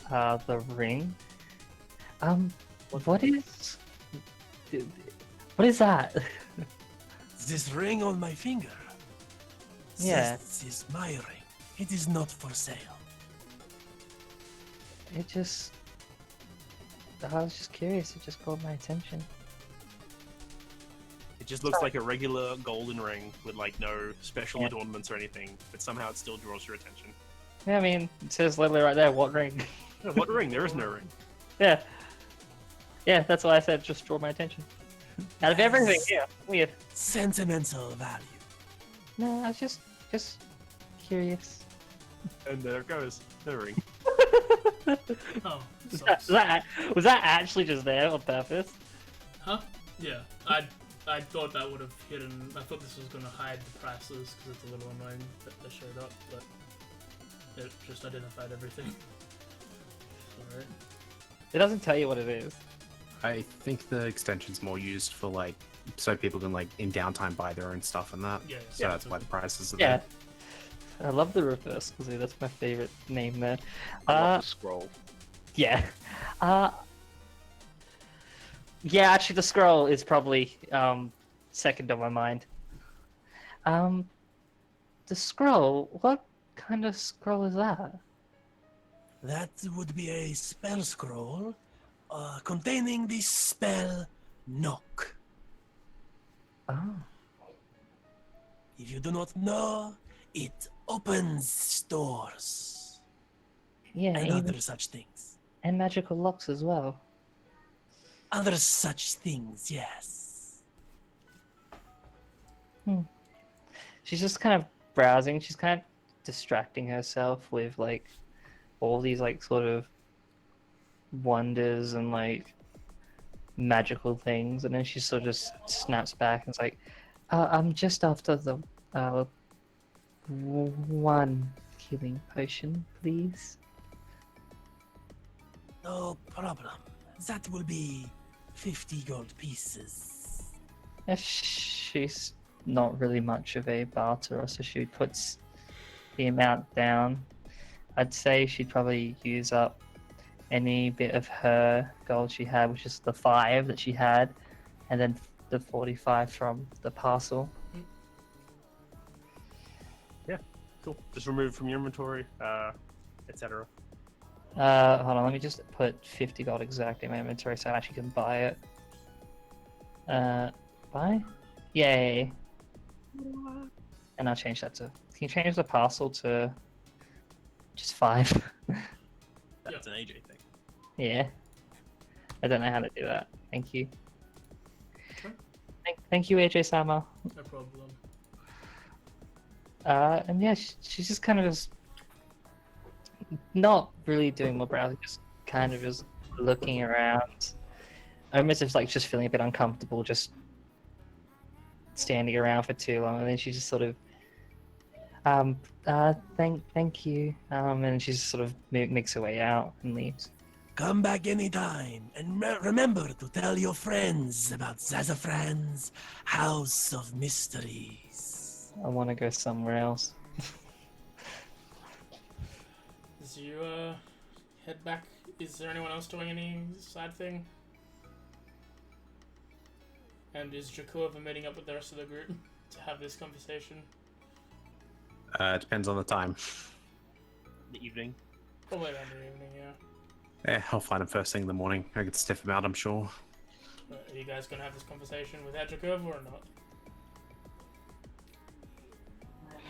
the ring. What is that? This ring on my finger. Yeah. This is my ring. It is not for sale. It just... I was just curious, it just caught my attention. It just looks like a regular golden ring with like no special adornments or anything, but somehow it still draws your attention. Yeah, I mean, it says literally right there, what ring? Yeah, what ring? There is no ring. Yeah. Yeah, that's why I said just draw my attention. Out of everything, yeah, weird. Sentimental value. No, I was just curious. And there it goes. The ring. Oh, Was that actually just there on purpose? Huh? Yeah. I thought that would have hidden. I thought this was going to hide the prices because it's a little annoying that they showed up, but it just identified everything. Sorry. It doesn't tell you what it is. I think the extension's more used for like so people can like in downtime buy their own stuff and that. Yeah. So that's why the prices are Yeah. there. I love the reverse because that's my favorite name there. I love the scroll. Yeah. Yeah, actually the scroll is probably second on my mind. Um, the scroll. What kind of scroll is that? That would be a spell scroll containing the spell Knock. Oh, If you do not know, it opens doors yeah, and even other such things. and magical locks as well. Other such things, yes. She's just kind of browsing. She's kind of distracting herself with like all these like sort of wonders and like magical things, and then she sort of just snaps back and is like, "I'm just after the uh, one healing potion, please." No problem. That will be 50 gold pieces. She's not really much of a barterer, so she puts the amount down. I'd say she'd probably use up any bit of her gold she had, which is the 5 that she had, and then the 45 from the parcel. Cool. Just remove from your inventory, etc. Hold on, let me just put 50 gold exact in my inventory so I actually can buy it. Buy? Yay. And I'll change that to... Can you change the parcel to just 5? That's an AJ thing. Yeah. I don't know how to do that. Thank you. Okay. Thank you, AJ Sama. No problem. And yeah, she's just kind of just not really doing more browsing, just kind of just looking around. Almost just like just feeling a bit uncomfortable, just standing around for too long, and then she just sort of thank you, and she just sort of makes her way out and leaves. Come back anytime, and remember to tell your friends about Zazafran's House of Mysteries. I want to go somewhere else. As you head back, is there anyone else doing any side thing? And is Jakku ever meeting up with the rest of the group to have this conversation? It depends on the time. The evening. Probably around the evening, yeah. Yeah, I'll find him first thing in the morning. I could sniff him out, I'm sure. Are you guys gonna have this conversation without Jakku or not?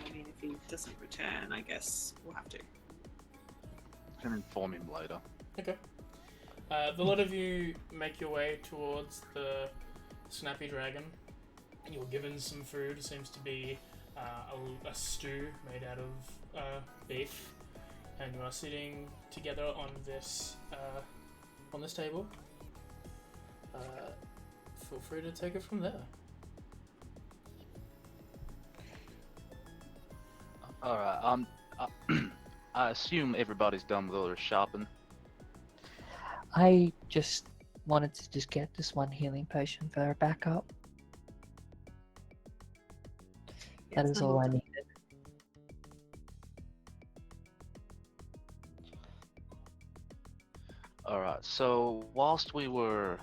I mean, if he doesn't return, I guess we'll have to. I can inform him later. Okay. The lot of you make your way towards the Snappy Dragon. You're given some food. It seems to be a stew made out of beef, and you are sitting together on this table. Feel free to take it from there. Alright, I assume everybody's done with all their shopping. I just wanted to just get this one healing potion for a backup. That is all I needed. Alright, so whilst we were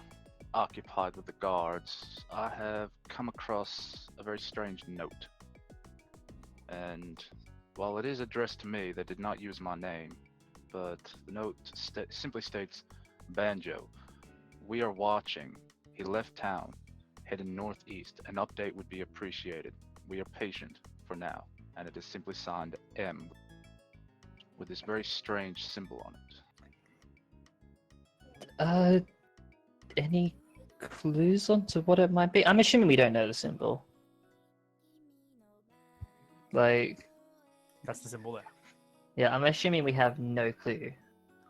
occupied with the guards, I have come across a very strange note. And while it is addressed to me, they did not use my name, but the note simply states, Banjo, we are watching. He left town, heading northeast. An update would be appreciated. We are patient for now. And it is simply signed M with this very strange symbol on it. Any clues onto what it might be? I'm assuming we don't know the symbol. Like, That's the symbol there. yeah, I'm assuming we have no clue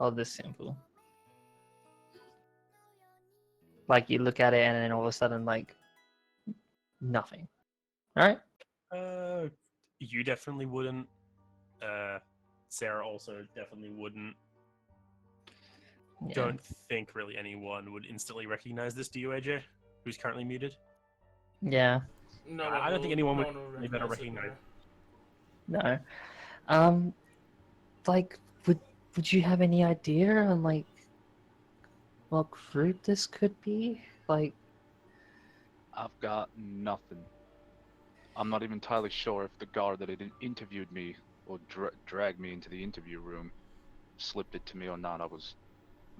of the symbol. Like, you look at it and then all of a sudden, like, nothing. Alright? You definitely wouldn't. Sarah also definitely wouldn't. Yeah. Don't think really anyone would instantly recognize this. Do you, AJ? Who's currently muted? Yeah. No, I don't think anyone would will really better recognize it, recognize. No. Like, would you have any idea on, like, what group this could be? Like, I've got nothing. I'm not even entirely sure if the guard that had interviewed me or dragged me into the interview room slipped it to me or not. I was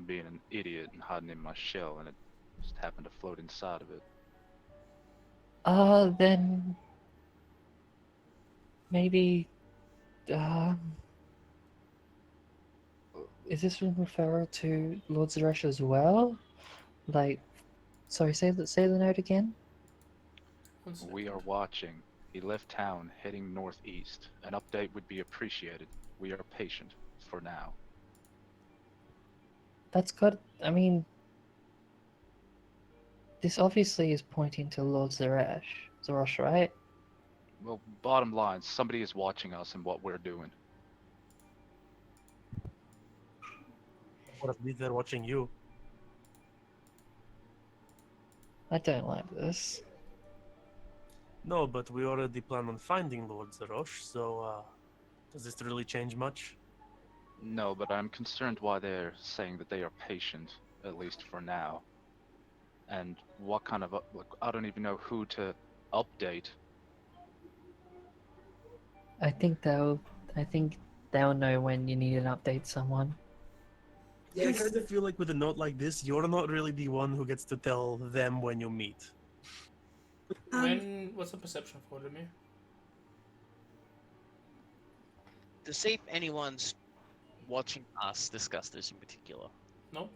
being an idiot and hiding in my shell, and it just happened to float inside of it. Then maybe, is this in referral to Lord Zeresh as well? Like, sorry, say the note again. One second. We are watching. He left town, heading northeast. An update would be appreciated. We are patient for now. That's good. I mean, this obviously is pointing to Lord Zeresh, right? Well, bottom line, somebody is watching us and what we're doing. What if they're watching you? I don't like this. No, but we already plan on finding Lord Zerosh, so does this really change much? No, but I'm concerned why they're saying that they are patient, at least for now. And what kind of I don't even know who to update. I think they'll know when you need to update someone. Yeah, I kind of feel like with a note like this, you're not really the one who gets to tell them when you meet. What's the perception for me? To see if anyone's watching us discuss this in particular. No.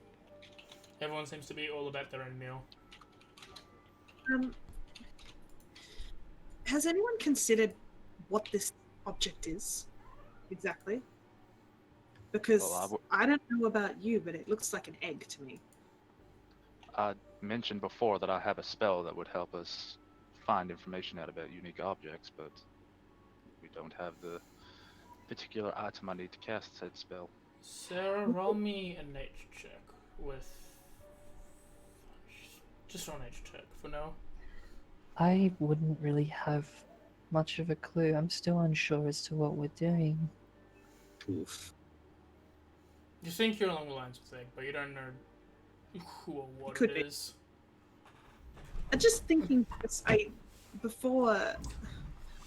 Everyone seems to be all about their own meal. Has anyone considered what this object is exactly? Because Well, I don't know about you, but it looks like an egg to me. I mentioned before that I have a spell that would help us find information out about unique objects, but we don't have the particular item I need to cast said spell. Sarah, roll me a nature check with... Just roll a nature check for now. I wouldn't really have much of a clue. I'm still unsure as to what we're doing. Oof. You think you're along the lines with Egg, but you don't know who or what Could it be. is. I'm just thinking, before,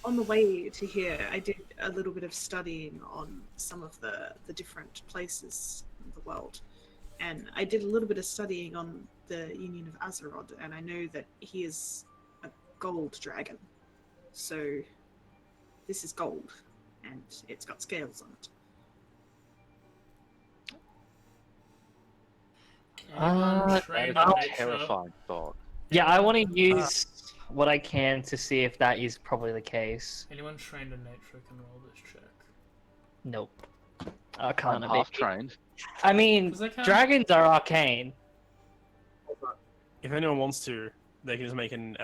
on the way to here, I did a little bit of studying on some of the different places in the world. And I did a little bit of studying on the Union of Azeroth, and I know that he is a gold dragon. So this is gold, and it's got scales on it. Anyone That trained That in is a nature? terrifying thought. Yeah, I want to use what I can to see if that is probably the case. Anyone trained in nature can roll this check. Nope. I I'm can't. half trained. I mean, Does that count? dragons are arcane. If anyone wants to, they can just make an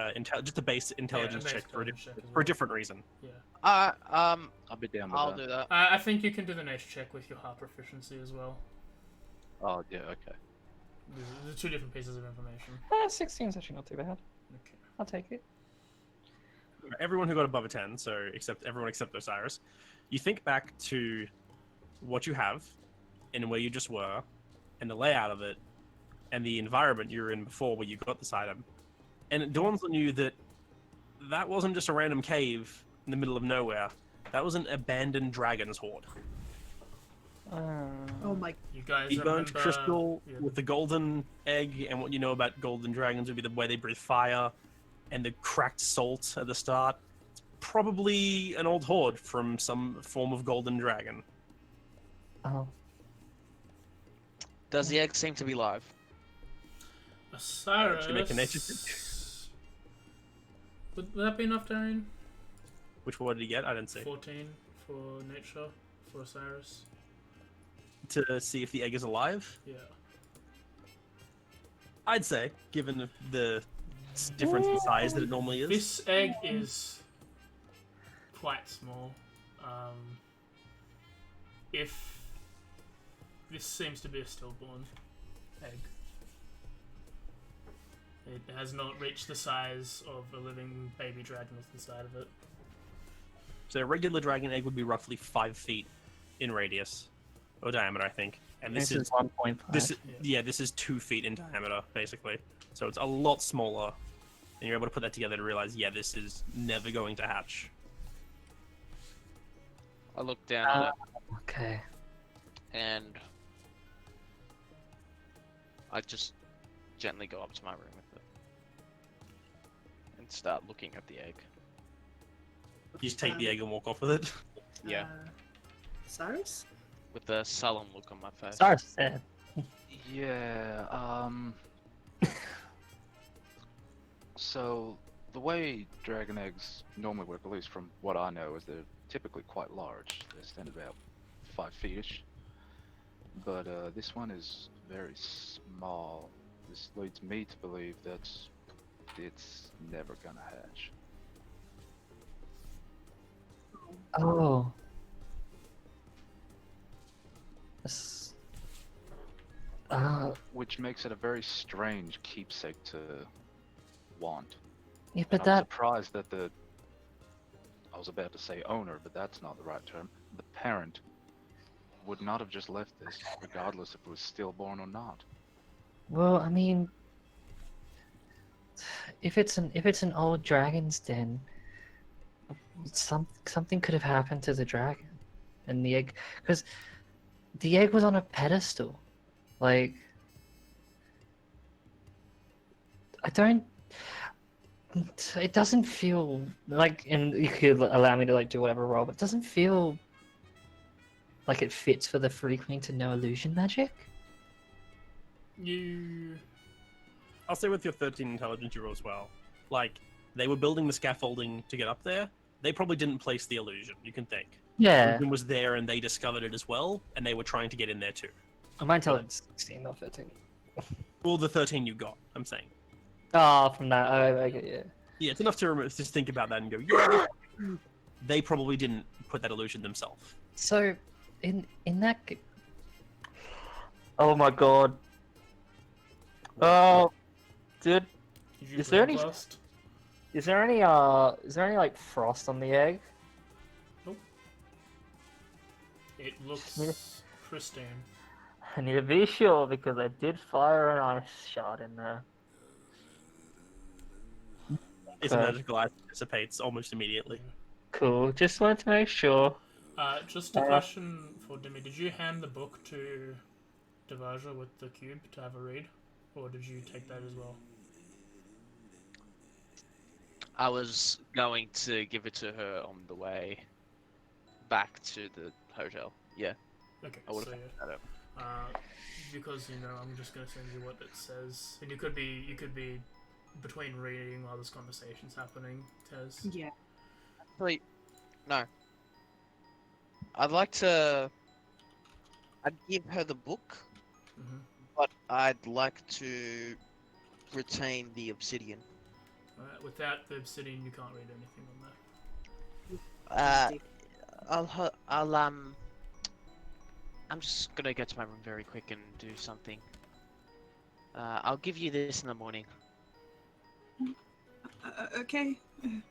just a base intelligence base check for intelligence check as a well. different reason. Yeah. I'll be down with I'll that. do that. I think you can do the nature check with your heart proficiency as well. Oh, yeah, okay. There's two different pieces of information. 16 is actually not too bad. Okay. I'll take it. Everyone who got above a 10, so everyone except Osiris, you think back to what you have and where you just were, and the layout of it, and the environment you were in before where you got this item, and it dawns on you that that wasn't just a random cave in the middle of nowhere. That was an abandoned dragon's hoard. Oh my! You guys The burnt remember... crystal Yeah. with the golden egg, and what you know about golden dragons would be the way they breathe fire, and the cracked salt at the start. It's probably an old hoard from some form of golden dragon. Oh. Does the egg seem to be live? Osiris... Actually, make a nature check. Would that be enough, Darian? Which one did he get? I didn't see. 14 for nature, for Osiris. To see if the egg is alive? Yeah. I'd say, given the difference in size that it normally is. This egg is quite small. If this seems to be a stillborn egg, it has not reached the size of a living baby dragon that's inside of it. So a regular dragon egg would be roughly 5 feet in radius, or diameter, I think. And this is 1.5. this is 2 feet in diameter, basically. So it's a lot smaller and you're able to put that together to realize, yeah, this is never going to hatch. I look down on it Okay. and I just gently go up to my room with it and start looking at the egg. You just take the egg and walk off with it. Yeah. Cyrus? With a sullen look on my face. Sorry, sad. Yeah, so the way dragon eggs normally work, at least from what I know, is they're typically quite large. They stand about 5 feet-ish. But this one is very small. This leads me to believe that it's never gonna hatch. Oh. This... Which makes it a very strange keepsake to want. yeah, And but I'm that... surprised that I was about to say owner, but that's not the right term. The parent would not have just left this, regardless if it was stillborn or not. Well, I mean... If it's an old dragon's den, something could have happened to the dragon. And the egg... Because the egg was on a pedestal. Like... I don't... It doesn't feel like, and you could allow me to like do whatever roll, but it doesn't feel like it fits for the Free Queen to know illusion magic. I'll say with your 13 intelligence you roll as well. Like, they were building the scaffolding to get up there. They probably didn't place the illusion, you can think. Yeah. The illusion was there and they discovered it as well, and they were trying to get in there too. My intelligence 16, not 13. Well, the 13 you got, I'm saying. Oh, from that, I get yeah. Yeah, it's enough to just think about that and go, yeah, they probably didn't put that illusion themselves. So, in that... Oh my god. Oh, dude. Is there any like frost on the egg? It looks pristine. I need to be sure because I did fire an ice shot in there. Its magical ice dissipates almost immediately. Cool. Just wanted to make sure. Just a question for Demi. Did you hand the book to Devaja with the cube to have a read? Or did you take that as well? I was going to give it to her on the way back to the hotel. Yeah. Okay, I would so have picked that up. because I'm just gonna send you what it says, and you could be between reading while this conversation's happening, Tez. Yeah. Actually, no. I'd like to. I'd give her the book, Mm-hmm. but I'd like to retain the obsidian. Without the obsidian, you can't read anything on that. I'm just gonna go to my room very quick and do something. I'll give you this in the morning. Okay. You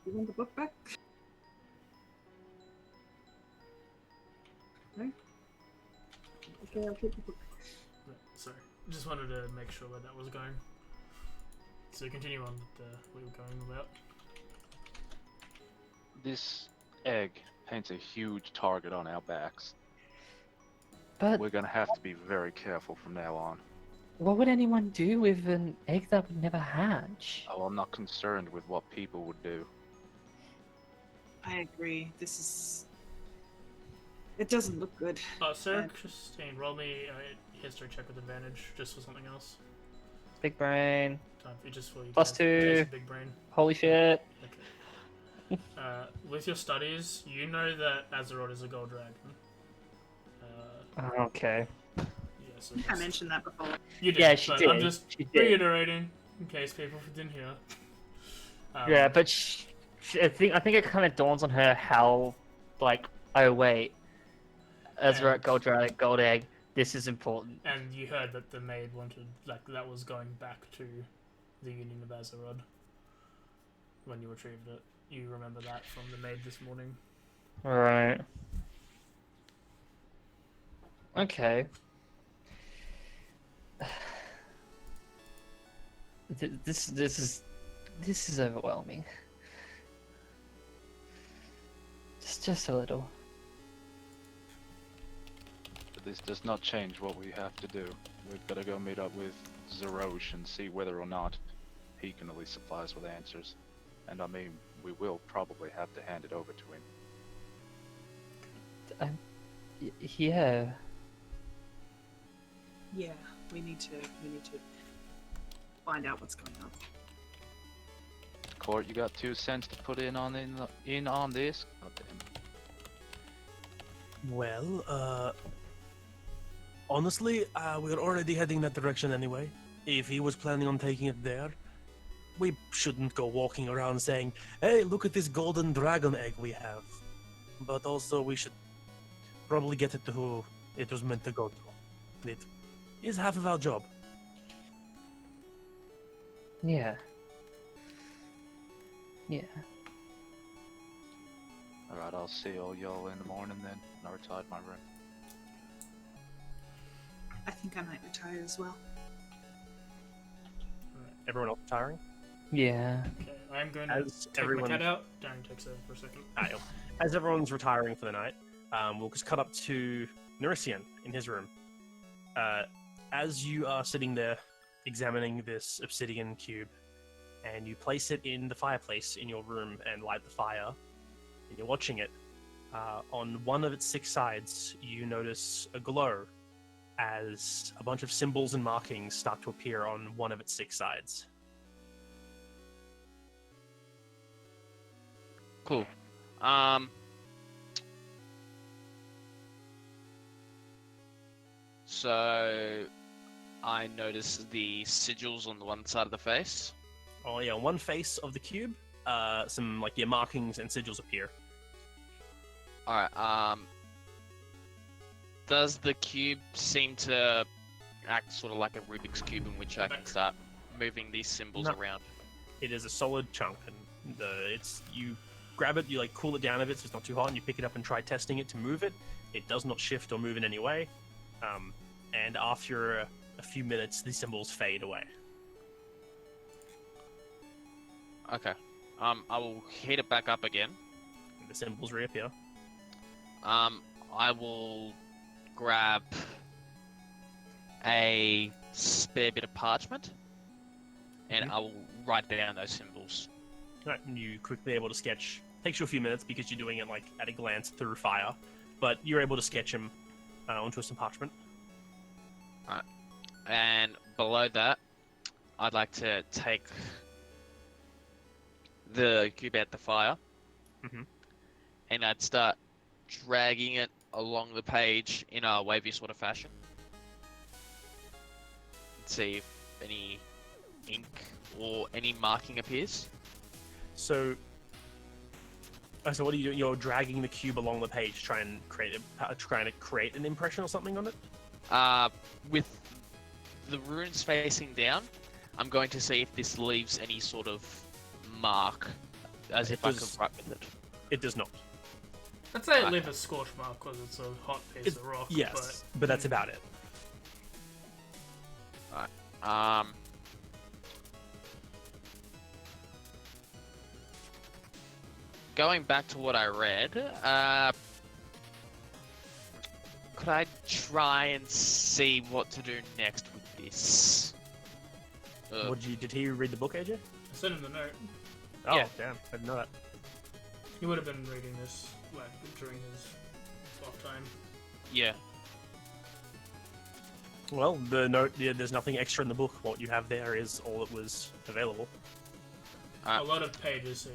want the book back? No? Okay, I'll keep the book. Right, sorry, just wanted to make sure that was going. So continue on with what you were going about. This egg paints a huge target on our backs. But We're gonna have to be very careful from now on. what would anyone do with an egg that would never hatch? Oh, I'm not concerned with what people would do. I agree. This is. It doesn't look good. Sarah Christine, roll me a history check with advantage, just for something else. Big brain. Time for just for you. +2. Tez, big brain. Holy shit. Okay. With your studies, you know that Azeroth is a gold dragon. Okay. Yeah, so I mentioned that before. you did. Yeah, she but did. I'm just She did. reiterating in case people didn't hear. Yeah, but I think it kind of dawns on her how, like, oh wait, Ezra And- gold egg. This is important. And you heard that the maid wanted, like, that was going back to the Union of Azeroth when you retrieved it. You remember that from the maid this morning. All right. Okay. This is overwhelming. Just a little. But this does not change what we have to do. We've got to go meet up with Zerosh and see whether or not he can at least supply us with answers. And I mean, we will probably have to hand it over to him. Yeah. Yeah, we need to find out what's going on. Court, you got 2 cents to put in on this? God damn. Well, honestly, we're already heading that direction anyway. If he was planning on taking it there, we shouldn't go walking around saying, "Hey, look at this golden dragon egg we have." But also, we should probably get it to who it was meant to go to. It is half of our job. Yeah. Yeah. Alright, I'll see all y'all in the morning then. I'll retire to my room. I think I might retire as well. Everyone else retiring? Yeah. Okay, I'm going to As take everyone- my cat out. Darren takes over for a second. As everyone's retiring for the night, we'll just cut up to Nerisian in his room. As you are sitting there examining this obsidian cube, and you place it in the fireplace in your room and light the fire, and you're watching it, on one of its 6 sides, you notice a glow as a bunch of symbols and markings start to appear on one of its 6 sides. Cool. So I notice the sigils on the one side of the face. Oh yeah, on one face of the cube, some markings and sigils appear. Alright, does the cube seem to act sort of like a Rubik's Cube in which I can start moving these symbols No. around? It is a solid chunk, and you grab it, you cool it down a bit so it's not too hot, and you pick it up and try testing it to move it. It does not shift or move in any way, and after a few minutes, the symbols fade away. Okay. I will heat it back up again. And the symbols reappear. I will grab a spare bit of parchment, and I will write down those symbols. Right, and you quickly able to sketch. Takes you a few minutes because you're doing it at a glance through fire, but you're able to sketch them onto some parchment. Alright. And below that, I'd like to take the cube out the fire, and I'd start dragging it along the page in a wavy sort of fashion. See if any ink or any marking appears. So what are you doing? You're dragging the cube along the page, trying to create an impression or something on it? With the runes facing down, I'm going to see if this leaves any sort of mark, as if I could write with it. It does not. I'd say it leave a scorch mark because it's a hot piece of rock. Yes, but that's about it. Going back to what I read, could I try and see what to do next with this? Did he read the book, AJ? I sent him the note. Oh, Yeah. damn. I didn't know that. He would have been reading this during his off time. Yeah. Well, the note, there's nothing extra in the book. What you have there is all that was available. A lot of pages seem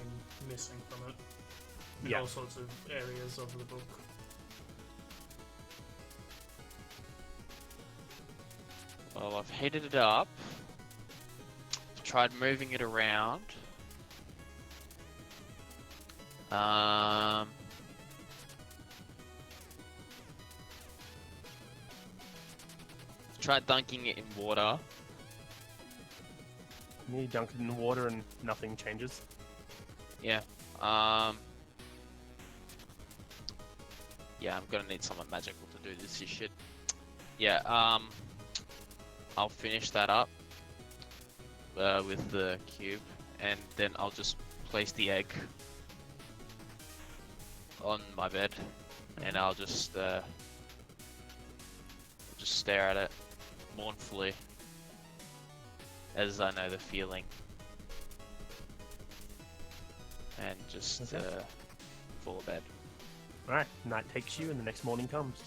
missing from it. In Yeah. all sorts of areas of the book. Well, I've heated it up. Tried moving it around. Tried dunking it in water. You dunk it in the water and nothing changes. Yeah. Yeah, I'm gonna need something magical to do this shit. Yeah, I'll finish that up. with the cube, and then I'll just place the egg on my bed, and I'll just stare at it mournfully, as I know the feeling, and just fall to bed. Alright, night takes you and the next morning comes.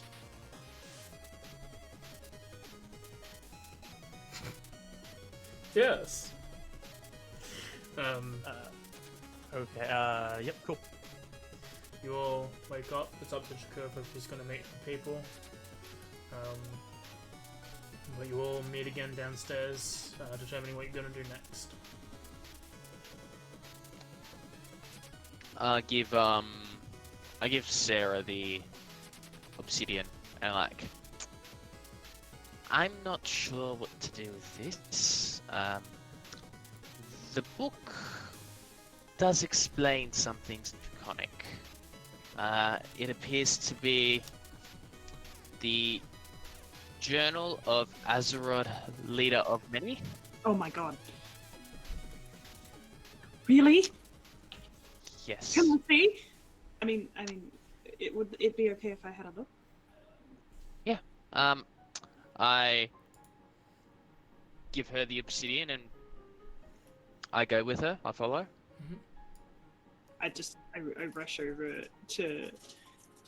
Yes. Okay, yep, cool. You all wake up. It's up to Jacob if he's going to meet the people. But you all meet again downstairs, determining what you're going to do next. I give Sarah the obsidian, and I'm not sure what to do with this. The book does explain some things in Draconic. It appears to be the Journal of Azeroth, Leader of Many. Oh my god. Really? Yes. Can I see? I mean, would it be okay if I had a look? Yeah. I give her the obsidian and I go with her. I follow. I rush over to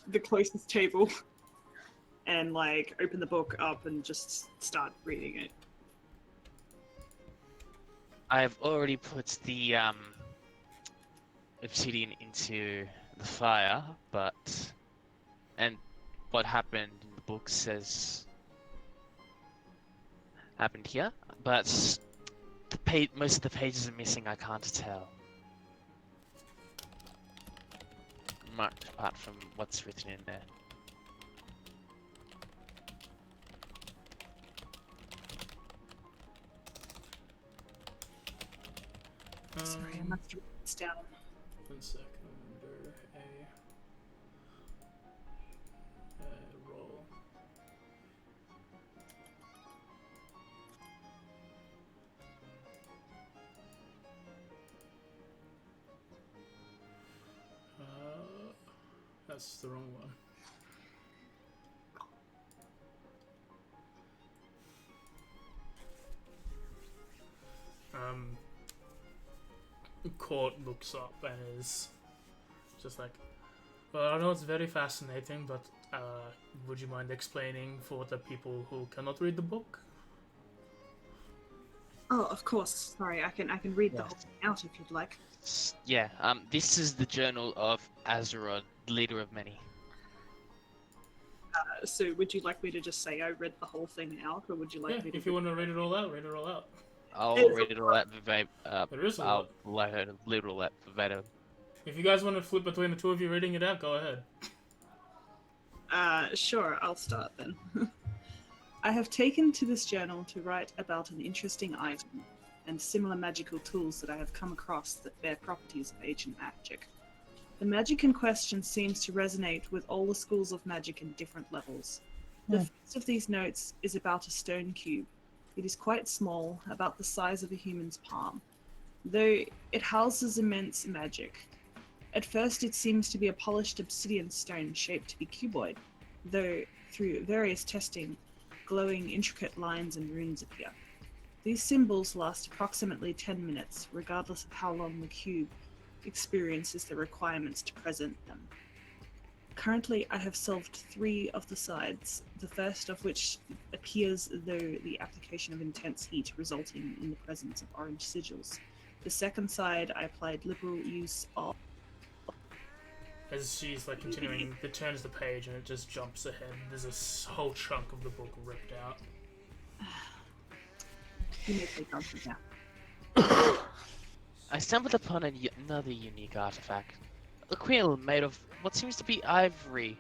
the closest table and open the book up and just start reading it. I've already put the obsidian into the fire, and what happened in the book says happened here, but most of the pages are missing. I can't tell much apart from what's written in there. Sorry, I must have written this down. 1 second. Under a roll. That's the wrong one. Court looks up and is just like, well, I know it's very fascinating, but would you mind explaining for the people who cannot read the book? Oh, of course. Sorry, I can read the whole thing out if you'd like. Yeah, this is the Journal of Azeroth, Leader of Many. So would you like me to just say I read the whole thing out, or would you like me to... If you want to read it all out, read it all out. I'll read it all out verbatim. There is a I'll lot. read it all out verbatim. If you guys want to flip between the two of you reading it out, go ahead. Sure, I'll start then. I have taken to this journal to write about an interesting item and similar magical tools that I have come across that bear properties of ancient magic. The magic in question seems to resonate with all the schools of magic in different levels. The first of these notes is about a stone cube. It is quite small, about the size of a human's palm, though it houses immense magic. At first it seems to be a polished obsidian stone shaped to be cuboid, though through various testing, glowing intricate lines and runes appear. These symbols last approximately 10 minutes, regardless of how long the cube experiences the requirements to present them. Currently, I have solved 3 of the sides, the first of which appears though the application of intense heat resulting in the presence of orange sigils. The second side, I applied liberal use of... As she's continuing, it turns the page and it just jumps ahead. There's a whole chunk of the book ripped out. You may take on from now. I stumbled upon another unique artifact. A quill made of what seems to be ivory.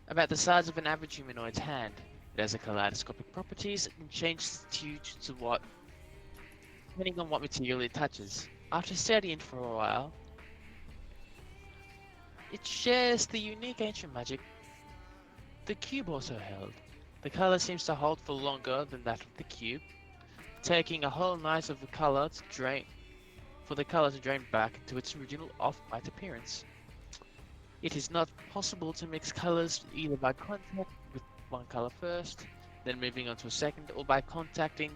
About the size of an average humanoid's hand. It has a kaleidoscopic properties and changes due to what, depending on what material it touches. After studying for a while, it shares the unique ancient magic the cube also held. The color seems to hold for longer than that of the cube. taking a whole night of the color to drain, for the color to drain back into its original off-white appearance. It is not possible to mix colors either by contact with one color first, then moving on to a second, or by contacting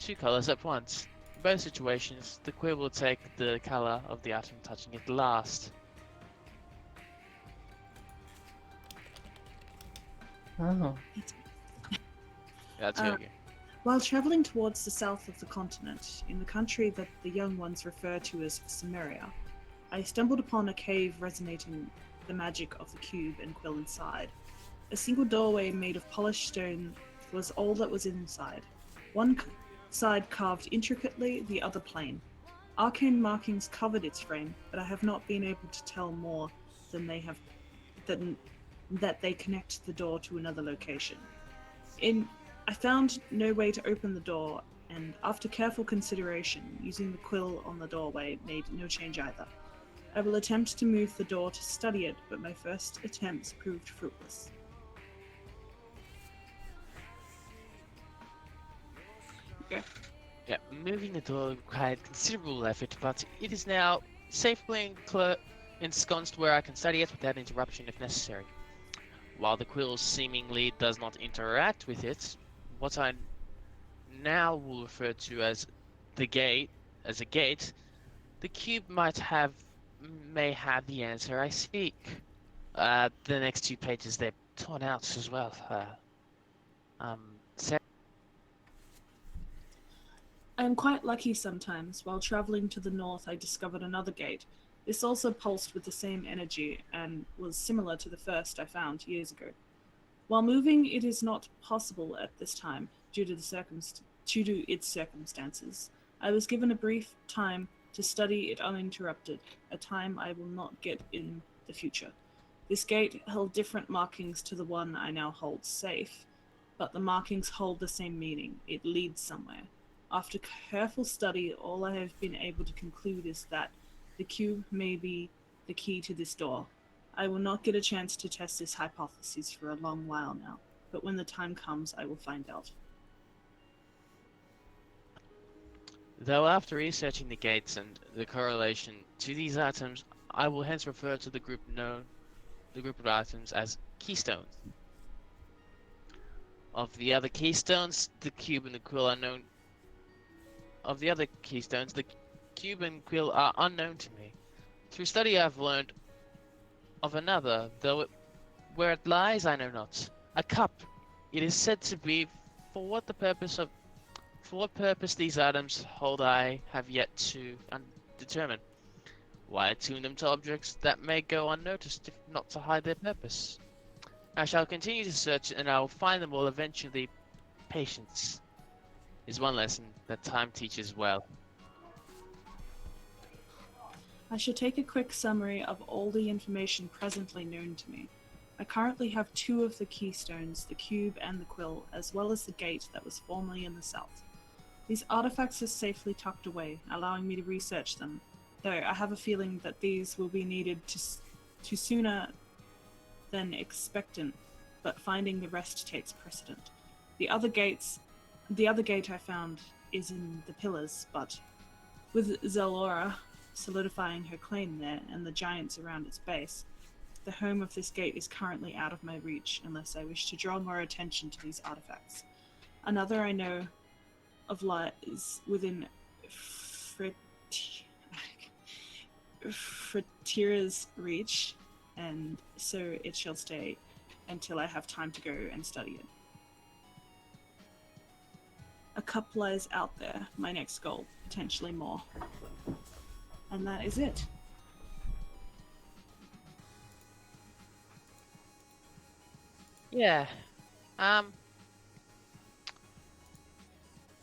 two colors at once. In both situations, the quill will take the color of the item touching it last. Oh. That's Uh, Yogi. While traveling towards the south of the continent, in the country that the young ones refer to as Samaria, I stumbled upon a cave resonating the magic of the cube and quill inside. A single doorway made of polished stone was all that was inside. One side carved intricately, the other plain. Arcane markings covered its frame, but I have not been able to tell more than that they connect the door to another location. I found no way to open the door, and after careful consideration, using the quill on the doorway made no change either. I will attempt to move the door to study it, but my first attempts proved fruitless. Okay. Yeah, moving the door required considerable effort, but it is now safely ensconced where I can study it without interruption if necessary. While the quill seemingly does not interact with it, what I now will refer to as a gate, the cube may have the answer I seek. The next 2 pages, they're torn out as well. I am quite lucky sometimes. While traveling to the north, I discovered another gate. This also pulsed with the same energy and was similar to the first I found years ago. While moving, it is not possible at this time due to its circumstances. I was given a brief time to study it uninterrupted, a time I will not get in the future. This gate held different markings to the one I now hold safe, but the markings hold the same meaning. It leads somewhere. After careful study, all I have been able to conclude is that the cube may be the key to this door. I will not get a chance to test this hypothesis for a long while now, but when the time comes, I will find out. Though after researching the gates and the correlation to these items, I will hence refer to the group of items as keystones. Of the other keystones, the cube and the quill are known. Of the other keystones, the cube and quill are unknown to me. Through study, I've learned of another, though where it lies, I know not. A cup. It is said to be for what purpose these items hold I have yet to determine. Why attune them to objects that may go unnoticed if not to hide their purpose? I shall continue to search and I will find them all eventually. Patience is one lesson that time teaches well. I shall take a quick summary of all the information presently known to me. I currently have 2 of the keystones, the cube and the quill, as well as the gate that was formerly in the south. These artifacts are safely tucked away, allowing me to research them, though I have a feeling that these will be needed to sooner than expectant, but finding the rest takes precedent. The other gate I found is in the pillars, but with Zelora solidifying her claim there and the giants around its base, the home of this gate is currently out of my reach unless I wish to draw more attention to these artifacts. Another I know of lies within Fratira's reach, and so it shall stay until I have time to go and study it. A cup lies out there, my next goal, potentially more. And that is it. Yeah.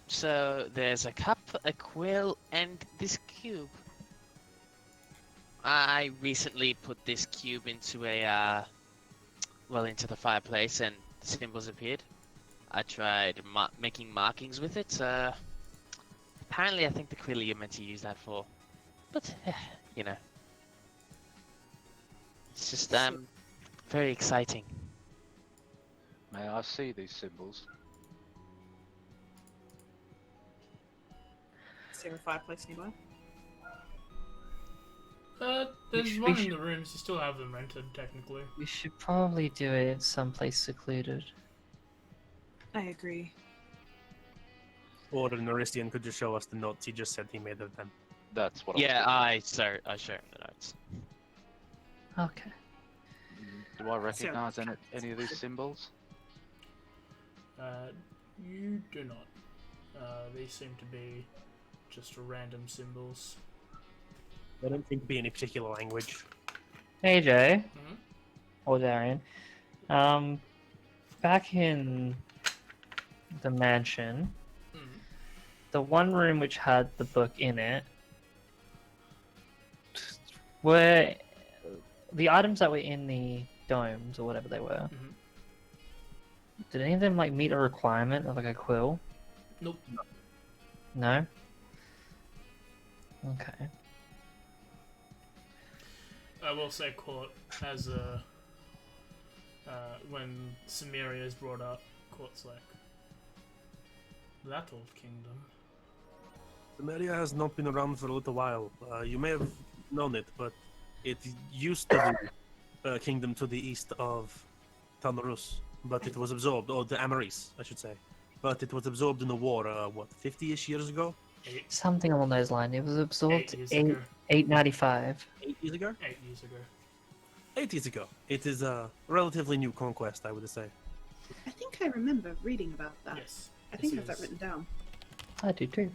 So there's a cup, a quill, and this cube. I recently put this cube into into the fireplace, and symbols appeared. I tried making markings with it. Apparently, I think the quill you're meant to use that for. But, you know. It's just, very exciting. May I see these symbols? Is there a fireplace nearby? There's We one should- in the rooms. You still have them rented, technically. We should probably do it someplace secluded. I agree. Or Noristian could just show us the notes he just said he made of them. That's what Yeah, I I share him the notes. Okay. was thinking. Do I recognize any of these symbols? You do not. These seem to be just random symbols. They don't seem to be any particular language. AJ Mhm. or Darian, back in the mansion, Mhm. the one room which had the book in it, were the items that were in the domes or whatever they were. Mhm. Did any of them like meet a requirement of like a quill? Nope. No. Okay. I will say, Court, as a when Samaria is brought up, Court's like, that old kingdom. Samaria has not been around for a little while. You may have known it, but it used to be a kingdom to the east of Tanrus, but it was absorbed, or the Amaris, I should say. But it was absorbed in the war, 50-ish years ago? Something along those lines. It was absorbed 8 years ago. 895. 8 years ago? 8 years ago. 8 years ago. It is a relatively new conquest, I would say. I think I remember reading about that. Yes. I think I This have that is- written down. I do too.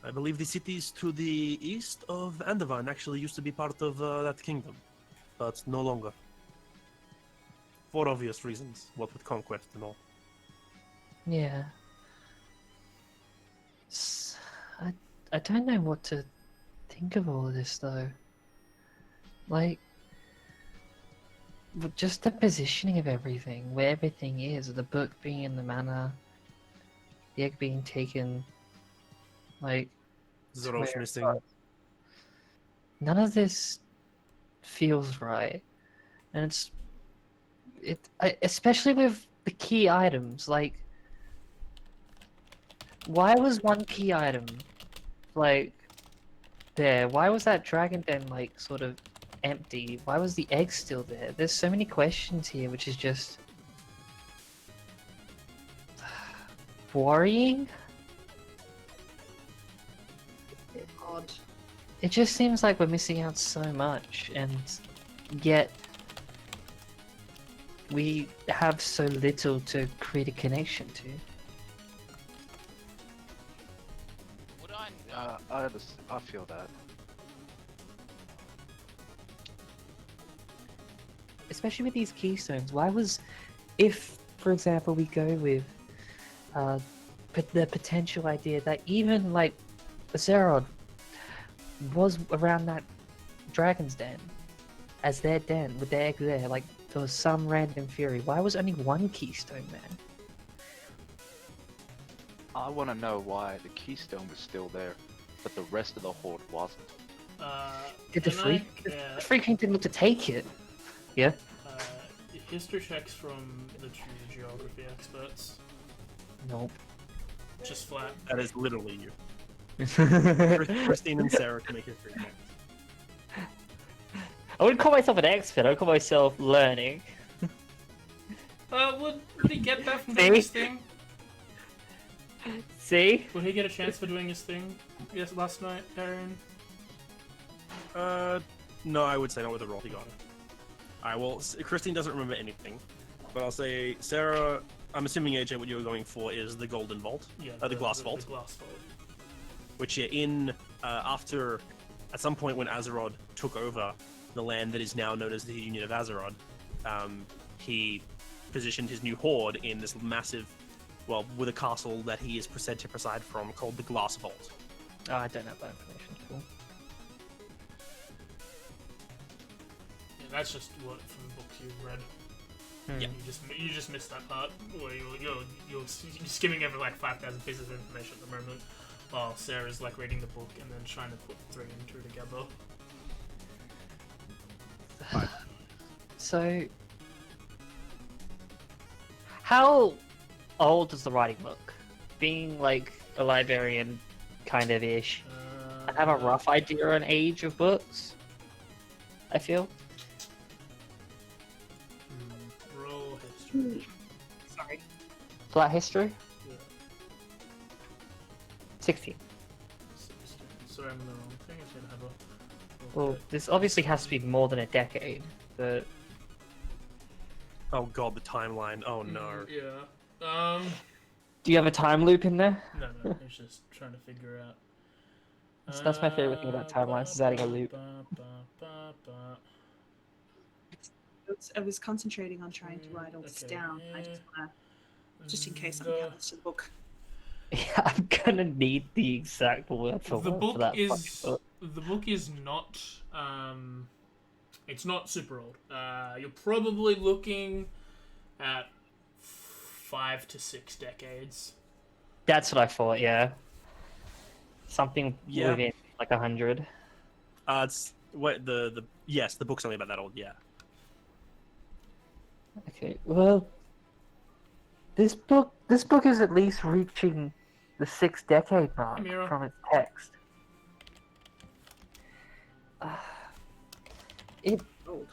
I believe the cities to the east of Andavan actually used to be part of that kingdom, but no longer. For obvious reasons, what with conquest and all. Yeah. I don't know what to think of all of this though. Like, but just the positioning of everything, where everything is, the book being in the manor, the egg being taken, like, Zoro's Swear. missing. none of this feels right. And especially with the key items, like, why was one key item, like, there? Why was that dragon den, like, sort of empty? Why was the egg still there? There's so many questions here, which is just worrying. Odd. It just seems like we're missing out so much, and yet we have so little to create a connection to. Would I I feel that. Especially with these keystones. Why was, if, for example, we go with the potential idea that even, like, Zerod was around that dragon's den, as their den, with their egg there, like, there was some random fury. Why was only one keystone there? I want to know why the keystone was still there, but the rest of the horde wasn't. Did the can I- freak? yeah, The freak didn't look to take it. Yeah. history checks from the two geography experts. Nope. Just flat. That is literally you. Christine and Sarah can make history checks. I wouldn't call myself an expert. I would call myself learning. Would he get that from See? doing his thing? See? Would he get a chance for doing his thing? Yes, last night, Darren. No, I would say not with the roll he got. Alright, well, Christine doesn't remember anything, but I'll say, Sarah, I'm assuming AJ, what you're going for is the Golden Vault, Yeah. the glass vault, The glass vault. which after, at some point when Azeroth took over the land that is now known as the Union of Azeroth, he positioned his new horde in this massive, well, with a castle that he is said to preside from called the Glass Vault. Oh, I don't have that information. Cool. Yeah, that's just what from the books you've read. Yeah. You just missed that part where you're skimming over like 5,000 pieces of information at the moment, while Sarah's like reading the book and then trying to put 3 and 2 together. So, how old does the writing look? Being like a librarian, kind of ish. I have a rough idea on age of books. I feel. Roll history. Sorry. Flat history. Yeah. 16. 16. Sorry, I'm in the wrong thing. I should have a. Well, this obviously has to be more than a decade, but Oh god, the timeline. Oh no. Yeah. do you have a time loop in there? No, it's just trying to figure out. That's my favorite thing about timelines, is adding a loop. I was concentrating on trying to write all this Okay, down. I just wanna, just in case I'm The- jealous of the book. Yeah, I'm gonna need the exact word for The word book for that is fucking book. the book is not it's not super old. You're probably looking at 5 to 6 decades. That's what I thought. Yeah, something Yeah. within like 100. It's what the yes, the book's only about that old. Yeah. Okay, well, this book is at least reaching the 6th decade mark Mira. from its text. It Old.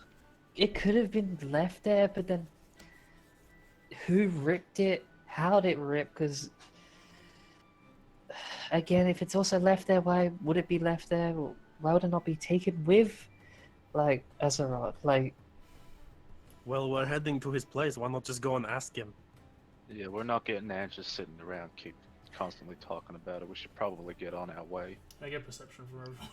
it could have been left there, but then who ripped it? How'd it rip? Because again, if it's also left there, why would it be left there? Why would it not be taken with, like, Azeroth? Like, Well, we're heading to his place. Why not just go and ask him? Yeah, we're not getting anxious sitting around keep constantly talking about it. We should probably get on our way. I get perception from everyone.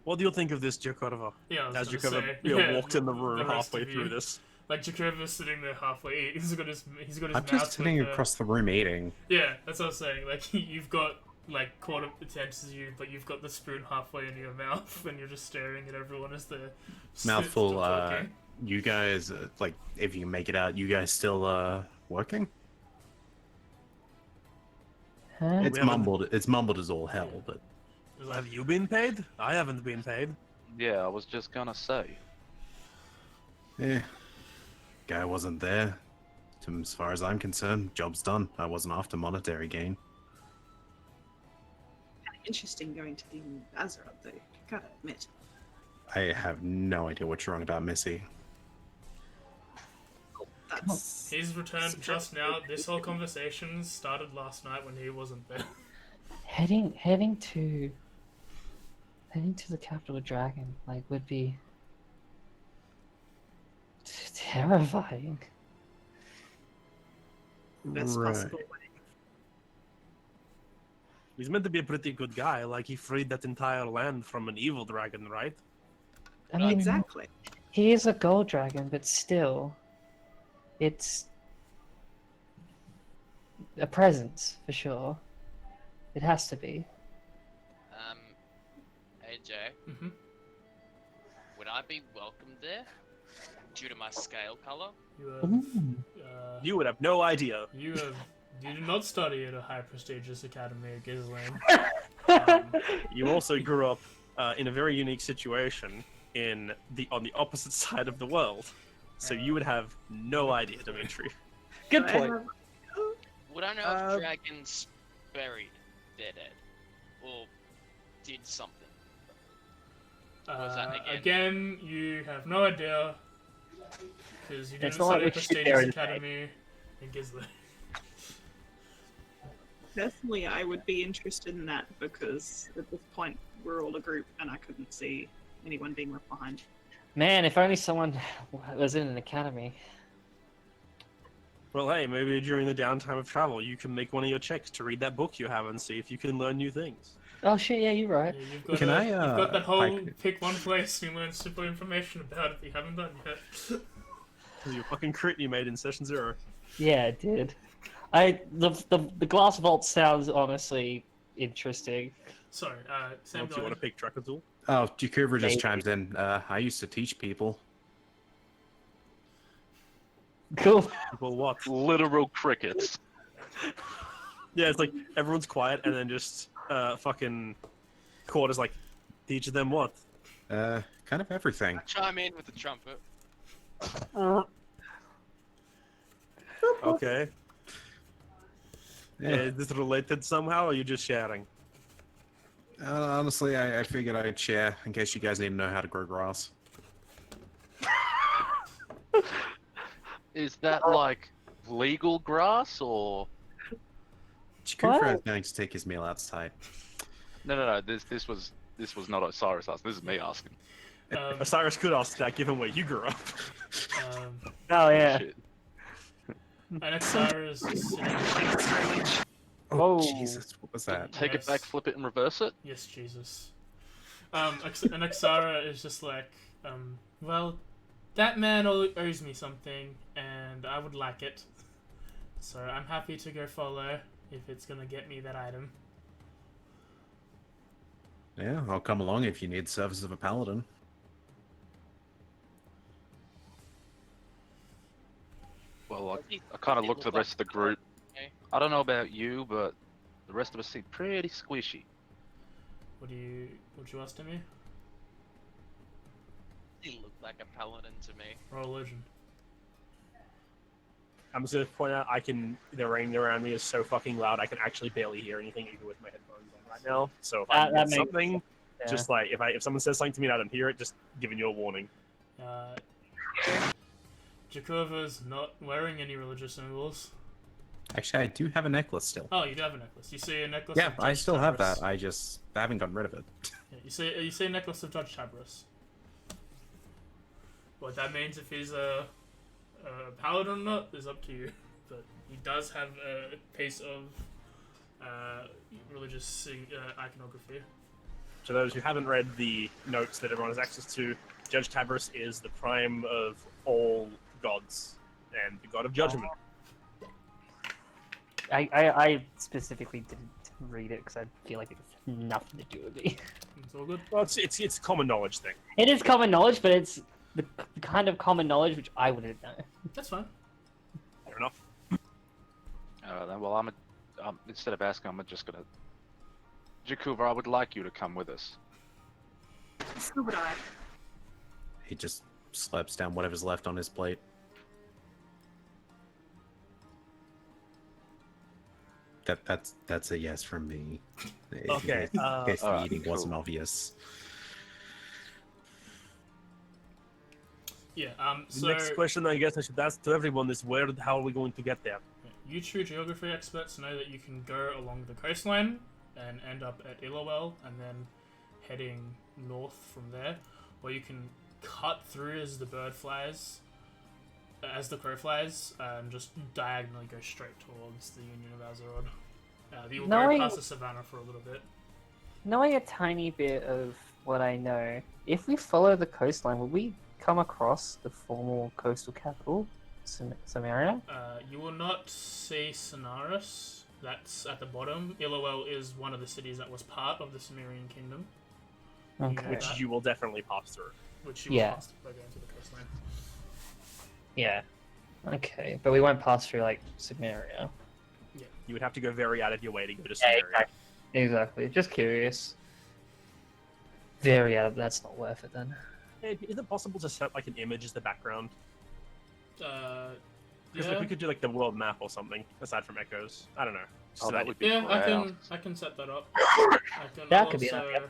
What do you think of this, Jakova? Yeah, I was As gonna Jakova say, you know, walked in the the room rest halfway of through you. this. Like Jakova's sitting there halfway. He's got his I'm mouth just sitting with the- across the room eating. Yeah, that's what I was saying. Like you've got like quarter utensils you, but you've got the spoon halfway in your mouth, and you're just staring at everyone as they're Mouthful. still talking. You guys, like, if you can make it out, you guys still working? huh? It's haven't- mumbled. It's mumbled as all hell, but It's like, Have you been paid? I haven't been paid. Yeah, I was just gonna say. yeah, guy wasn't there. As far as I'm concerned, job's done. I wasn't after monetary gain. Kind of interesting going to the Azeroth, though. Gotta admit. I have no idea what you're on about, Missy. That's he's returned just now. This whole conversation started last night when he wasn't there. Heading to the capital dragon, like, would be terrifying. best Right. possible way. He's meant to be a pretty good guy. Like, he freed that entire land from an evil dragon, right? I mean, Exactly. he is a gold dragon, but still, it's a presence for sure. It has to be. AJ, Mm-hmm. would I be welcomed there due to my scale color? You have, Ooh. You would have no idea. you did not study at a high prestigious academy at Ghislaine. You also grew up in a very unique situation on the opposite side of the world, so you would have no idea, Dimitri. Good I point. have- Would I know if dragons buried their dead or did something? Was that Again, you have no idea because you didn't It's not like study at we sit there prestigious and say. academy in Ghislaine. Personally, I would be interested in that because at this point we're all a group and I couldn't see anyone being left behind. Man, if only someone was in an academy. Well, hey, maybe during the downtime of travel, you can make one of your checks to read that book you have and see if you can learn new things. Oh shit, yeah, you're right. Yeah, you've got Can I, you've got that whole like- pick one place and you learn simple information about it that you haven't done yet. Your fucking crit you made in session 0. Yeah, it did. The glass vault sounds honestly interesting. Sorry, Sam. If you want to pick tracker tool. Oh, Jakubra just Maybe. chimes in. I used to teach people. Cool. People what? Literal crickets. Yeah, it's like everyone's quiet and then just fucking Court is like, teach them what? Kind of everything. Chime in with the trumpet. Okay. Yeah. Is this related somehow, or are you just sharing? Honestly, I figured I'd share in case you guys need to know how to grow grass. Is that like legal grass or? Chikufa is going to take his meal outside. No. This was not Osiris asking. This is me asking. Osiris could ask that, given where you grew up. Oh yeah. Shit. And Xara is just sitting. Oh, Oh. Jesus, what was that? Take it back, Yes. flip it, and reverse it. Yes, Jesus. And Xara is just like, well, that man owes me something, and I would like it. So I'm happy to go follow if it's gonna get me that item. Yeah, I'll come along if you need services of a paladin. Well, I kind of look to the rest of the group. Okay. I don't know about you, but the rest of us seem pretty squishy. What you ask to me? He looked like a paladin to me. Roll religion. I'm just gonna point out the rain around me is so fucking loud I can actually barely hear anything even with my headphones on right now. So if I That hear makes something, Yeah. just like if someone says something to me and I don't hear it, just giving you a warning. Jakova's not wearing any religious symbols. Actually, I do have a necklace still. Oh, you do have a necklace. You see a necklace. Yeah, of I Judge still have Tabris. that. I haven't gotten rid of it. Yeah, you see a necklace of Judge Tabris. What that means if he's a paladin or not is up to you. But he does have a piece of religious iconography. To those who haven't read the notes that everyone has access to, Judge Tabris is the prime of all gods and the god of judgment. I specifically didn't read it because I feel like it has nothing to do with me. It's all good. Well, it's a common knowledge thing. It is common knowledge, but it's the kind of common knowledge which I wouldn't know. That's fine. Fair enough. Then, well, instead of asking, I'm just gonna. Jakuva, I would like you to come with us. So would I. He just slaps down whatever's left on his plate. That's a yes from me. Okay, In case the alright, eating cool. wasn't obvious. Yeah. The So next question I guess I should ask to everyone is how are we going to get there? you true geography experts know that you can go along the coastline and end up at Illowell and then heading north from there, or you can cut through as the bird flies, as the crow flies, and just diagonally go straight towards the Union of Azeroth. You will go Knowing- past the savannah for a little bit. Knowing a tiny bit of what I know, if we follow the coastline, will we come across the former coastal capital, Samaria? You will not see Sonaris. That's at the bottom. Illowell is one of the cities that was part of the Sumerian kingdom, Okay. Which you will definitely pass through. which you will Yeah. pass by going to the coastline. Yeah. Okay, but we won't pass through like Samaria. You would have to go very out of your way to go to Yeah, Samaria. exactly. Just curious. Very out of that's not worth it then. Hey, is it possible to set like an image as the background? Because Yeah, like, we could do like the world map or something aside from echoes. I don't know. Just Oh, an that idea. would be yeah, great. I can set that up. I can That could be an also- idea.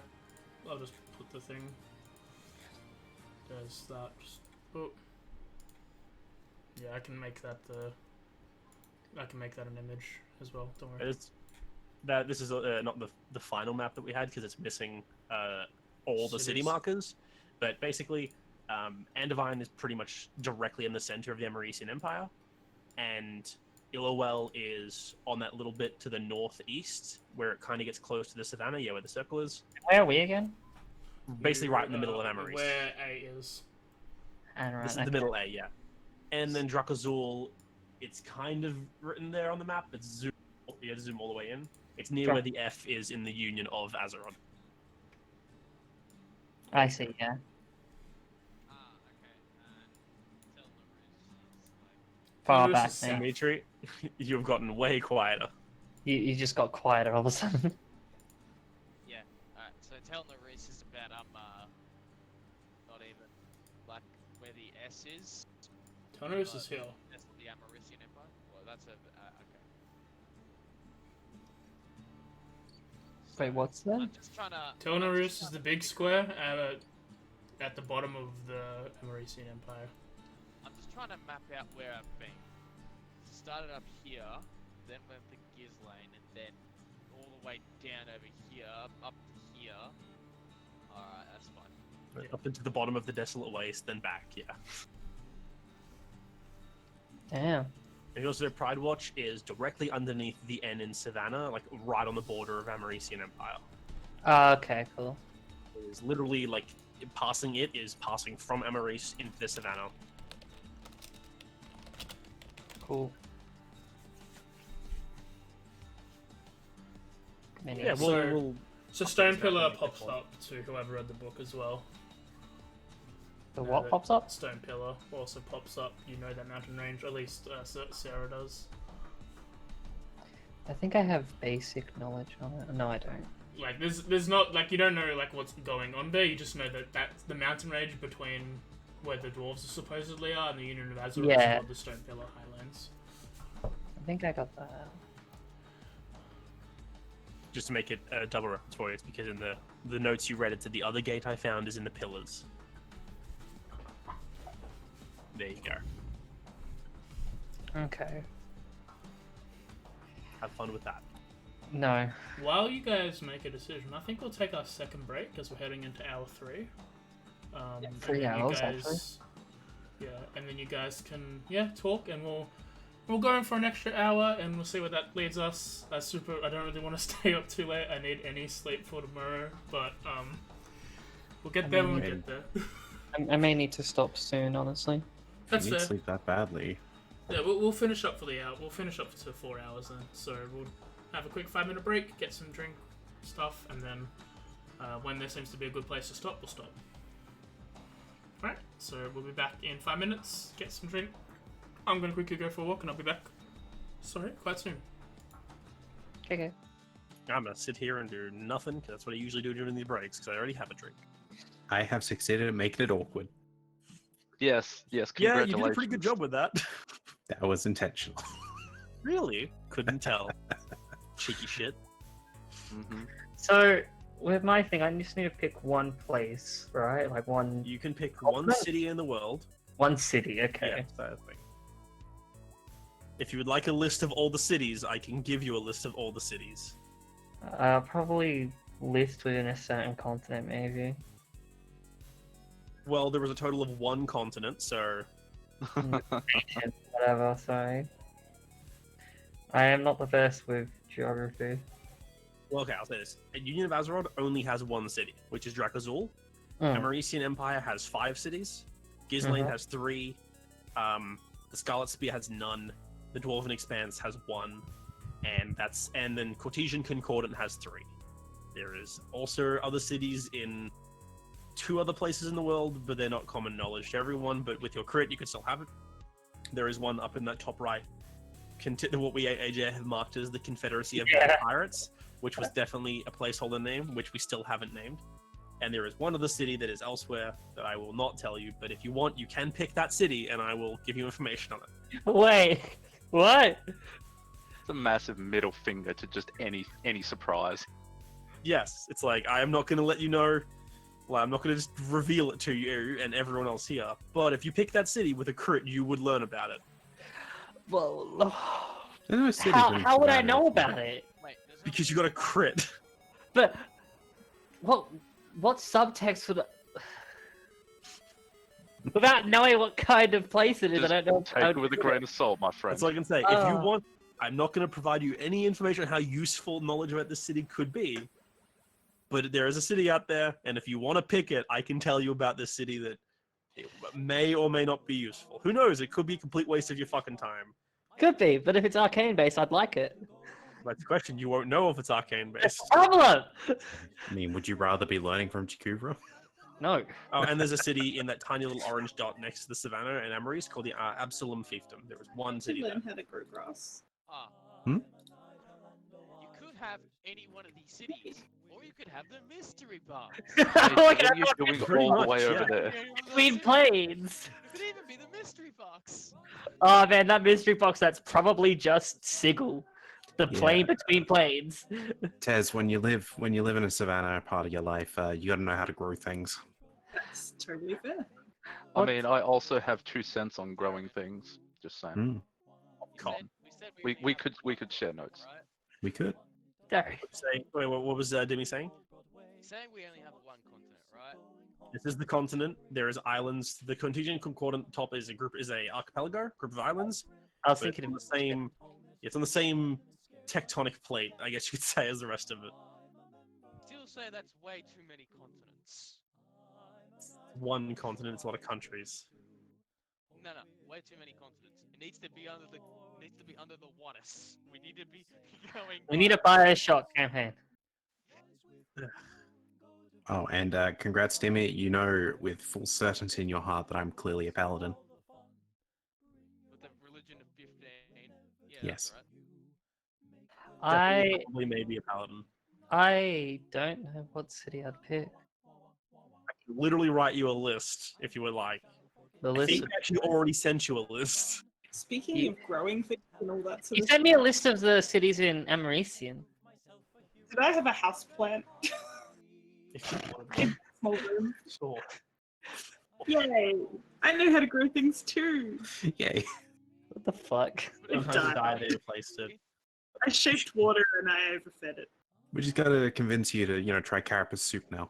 I'll just put the thing. There's that. Oh. Yeah, I can make that I can make that an image as well. Don't worry. This is not the final map that we had because it's missing all the city Cities. markers. But basically, Andavine is pretty much directly in the center of the Emeresian Empire, and Illowell is on that little bit to the northeast where it kind of gets close to the savannah, where the circle is. Where are we again? Basically, You, right in the middle of Emery's. Where A is. And right, This is the middle A, yeah. And then Drakazul, it's kind of written there on the map, but zoom all the way in. It's near Sure. where the F is in the Union of Azeroth. I see, yeah. Ah, okay. Tell Norris Far Lewis back is now. south. Dimitri, you've gotten way quieter. You just got quieter all of a sudden. Yeah. Alright. So tell Norris is about not even like where the S is. Tonarus is here. That's the Amarician Empire? Well, that's a... okay. Wait, what's that? I'm just trying to... Tonarus is the big square at the bottom of the Amarician Empire. I'm just trying to map out where I've been. Started up here, then went to Gizlane, and then all the way down over here, up to here. Alright, that's fine. Up into the bottom of the desolate waste, then back. Yeah. Damn. And also, Pride Watch is directly underneath the N in Savannah, like right on the border of Amarician Empire. Okay, cool. It is literally like passing from Amarice into the Savannah. Cool. Many Yeah, So- So Stone It's Pillar not gonna pops make that up to whoever read the book as well. the what pops up? Stone Pillar also pops up. You know that mountain range, at least Sarah does. I think I have basic knowledge on it. No, I don't. Like there's not like you don't know like what's going on there. You just know that that's the mountain range between where the dwarves supposedly are and the Union of Azeroth Yeah. is called the Stone Pillar Highlands. I think I got that. Just to make it a double reference for you, it's because in the notes you read it to the other gate I found is in the pillars. There you go. Okay. Have fun with that. No. While you guys make a decision, I think we'll take our second break as we're heading into hour 3. Yeah, and 3 then you hours, guys, yeah, and then you guys can talk, and we'll go in for an extra hour, and we'll see where that leads us. I don't really want to stay up too late. I need any sleep for tomorrow, but we'll get there when we get there. I may need to stop soon, honestly. That's you need fair. sleep that badly. Yeah, we'll finish up for the hour. We'll finish up to 4 hours then. So we'll have a quick 5-minute break, get some drink stuff, and then when there seems to be a good place to stop, we'll stop. Alright, so we'll be back in 5 minutes, get some drink. I'm gonna quickly go for a walk and I'll be back. Sorry, quite soon. Okay. I'm gonna sit here and do nothing, because that's what I usually do during the breaks, because I already have a drink. I have succeeded at making it awkward. Yes, Yeah, congratulations. you did a pretty good job with that. That was intentional. Really? Couldn't tell. Cheeky shit. Hmm. So, with my thing, I just need to pick one place, right? Like one You can pick one city in the world. city, okay. Yeah, that thing. If you would like a list of all the cities, I can give you a list of all the cities. Probably list within a certain continent, maybe. Well, there was a total of 1 continent, so Whatever, sorry. I am not the best with geography. well, okay, I'll say this. Union of Azeroth only has 1 city, which is Drakazul. Mm. Amarician Empire has 5 cities. Gizlane Mhm. has 3. The Scarlet Spear has none. The Dwarven Expanse has 1, and then Cortesian Concordant has 3. There is also other cities in 2 other places in the world, but they're not common knowledge to everyone. But with your crit, you can still have it. There is one up in that top right, what we AJ have marked as the Confederacy of Bad Pirates, which was definitely a placeholder name, which we still haven't named. And there is one other city that is elsewhere that I will not tell you, but if you want, you can pick that city, and I will give you information on it. Wait, what? It's a massive middle finger to just any surprise. Yes, it's like, I am not going to let you know, well, I'm not going to just reveal it to you and everyone else here, but if you pick that city with a crit, you would learn about it. Well, There's no city how named would I Savannah. know about it? Wait, there's no- Because you got a crit. But what subtext would without knowing what kind of place it is? Just I don't know. take it with a grain of salt, my friend. That's all I can say. If you want, I'm not going to provide you any information on how useful knowledge about this city could be, but there is a city out there, and if you want to pick it, I can tell you about this city that it may or may not be useful. Who knows? It could be a complete waste of your fucking time. Could be, but if it's arcane based, I'd like it. That's the question. You won't know if it's arcane based. Problem. I mean, would you rather be learning from Jakuvra? No. Oh, and there's a city in that tiny little orange dot next to the Savannah and Amaris called the Absalom Fiefdom. There was one city there. Learn how to grow grass. Ah. Hmm? You could have any one of these cities, or you could have the mystery box. Hey, Look what at are you doing Pretty all the much, way yeah. over there? Queen Plains. It could even be the mystery box. Oh man, that mystery box, that's probably just Sigil. The Yeah. plane between planes. Tez, when you live in a savannah part of your life, you got to know how to grow things. That's totally fair. I mean, I also have 2 cents on growing things. Just saying. Hmm, We said We only have we could share notes. right? we could. Sorry. Wait, what was Demi saying? He's saying we only have one continent, right? This is the continent. There is islands. The contingent concordant top is a archipelago, group of islands. I was But thinking it's on of the same. It's on the same tectonic plate, I guess you could say, as the rest of it. Still say that's way too many continents. One continent. It's a lot of countries. No, way too many continents. It needs to be under the waters. We need to be going. We need a Bioshock campaign. Oh, and congrats, Timmy. You know with full certainty in your heart that I'm clearly a paladin. With the religion of 15. Yeah, Yes. that's right. I Probably maybe a paladin. I don't know what city I'd pick. I could literally write you a list if you would like. The I list. think I actually already sent you a list. Speaking You- of growing things and all that sort You of sent me a list of the cities in Americian. Did I have a house plant? If you want to. Small room. Sure. Yay! I know how to grow things too. Yay. What the fuck? Sometimes died. you die, they replaced it. I shaped water and I overfed it. We just got to convince you to, try carapace soup now.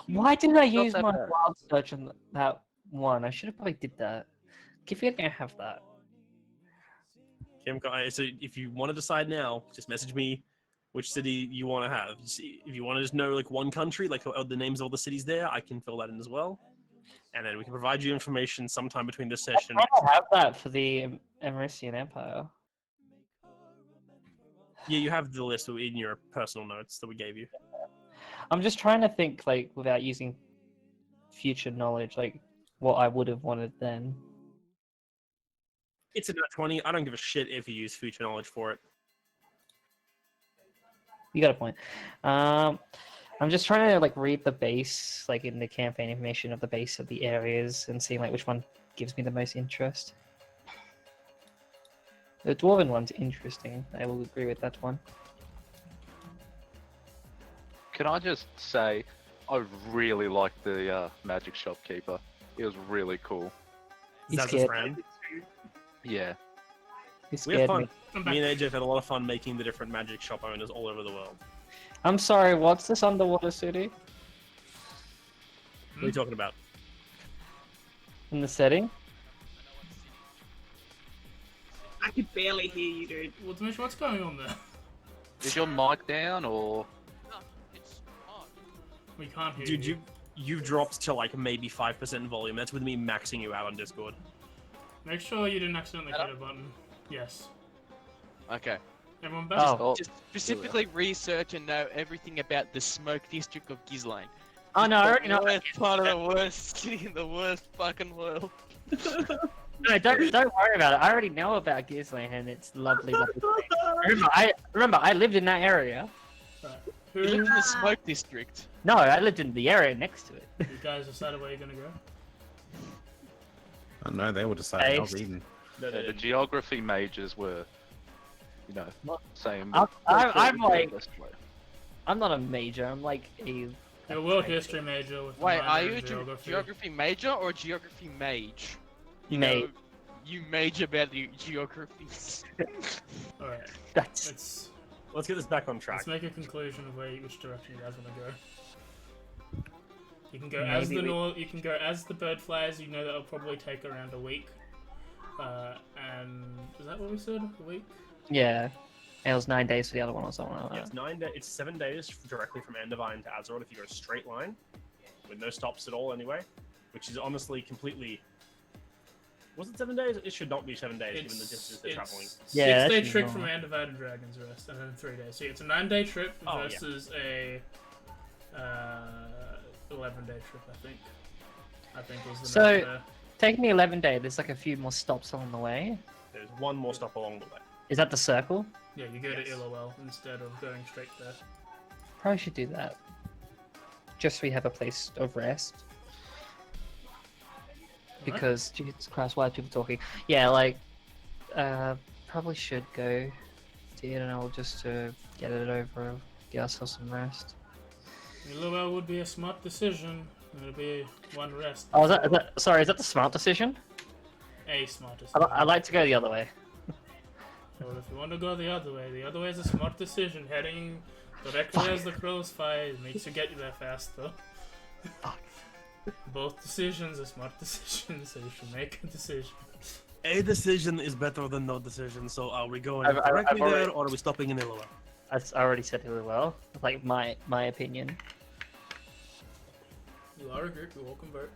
Why didn't I Not use that my bad. wild search on that one? I should have probably did that. Keep forgetting I have that. Kim, so if you want to decide now, just message me which city you want to have. If you want to just know like one country, like the names of all the cities there, I can fill that in as well. And then we can provide you information sometime between this session. I don't have that for the Americian Empire. Yeah, you have the list in your personal notes that we gave you. I'm just trying to think like without using future knowledge, like what I would have wanted then. It's a nat 20. I don't give a shit if you use future knowledge for it. You got a point. I'm just trying to like read the base, like in the campaign information of the base of the areas, and seeing like which one gives me the most interest. The dwarven one's interesting. I will agree with that one. Can I just say, I really liked the magic shopkeeper. It was really cool. He Zaz's scared friend. Yeah. He We have scared fun. me. I'm back. Me and AJ have had a lot of fun making the different magic shop owners all over the world. I'm sorry, what's this underwater city What are you talking about? in the setting? I could barely hear you, dude. Well, Dimitri, what's going on there? Is your mic down or? No, it's on. We can't hear Dude, you. you dropped to like maybe 5% volume. That's with me maxing you out on Discord. Make sure you didn't accidentally hit a button. Yes. Okay. Everyone back? Oh. Oh, Just specifically research and know everything about the smoke district of Ghislaine. Oh no, I already know. Worst part of the worst city in the worst fucking world. No, don't worry about it. I already know about Ghislaine and it's lovely, lovely place. Remember, I lived in that area. Right. You live in Who? the smoke district. No, I lived in the area next to it. You guys decided where you're gonna go? I know they will decide. I was Based. eating. the geography majors were, saying. I'm like, best way. I'm not a major. I'm like a. You're a world history major with Wait, minor are in you a geography. geography major or a geography mage? Mate, You major about the geography. Alright, that's Let's get this back on track. let's make a conclusion of which direction you guys want to go. You can go as Maybe the we- you can go as the bird flies. You know that'll probably take around a week. And is that what we said? A week? yeah. And it was 9 days for the other one or something like Yeah, that. it's 9 days. It's 7 days directly from Endivine to Azeroth if you go a straight line, with no stops at all anyway, which is honestly completely. Was it 7 days? It should not be 7 days given the distance they're traveling. Yeah, 6-day that's trip normal. from Andivide to Dragon's Rest, and then 3 days. So it's a 9-day trip Oh, yeah. versus a 11-day trip. I think was the So- math there. Taking the 11-day, there's like a few more stops along the way. There's one more stop along the way. Is that the circle? Yeah, you go Yes. to Illowell instead of going straight there. Probably should do that. Just so we have a place of rest. because Jesus Christ, why are people talking? Yeah, like, probably should go to Edenol just to get it over, get ourselves some rest. Lowell would be a smart decision. It'll be one rest. Oh, sorry, is that the smart decision? A smart decision. I'd like to go the other way. Well, if you want to go the other way is a smart decision. Heading directly as the crows fly makes you get there faster. Both decisions are smart decisions, so you should make a decision. A decision is better than no decision, so are we going I've directly already- there, or are we stopping in Illawell? I already said really well. Like my opinion. You are a group, you all convert.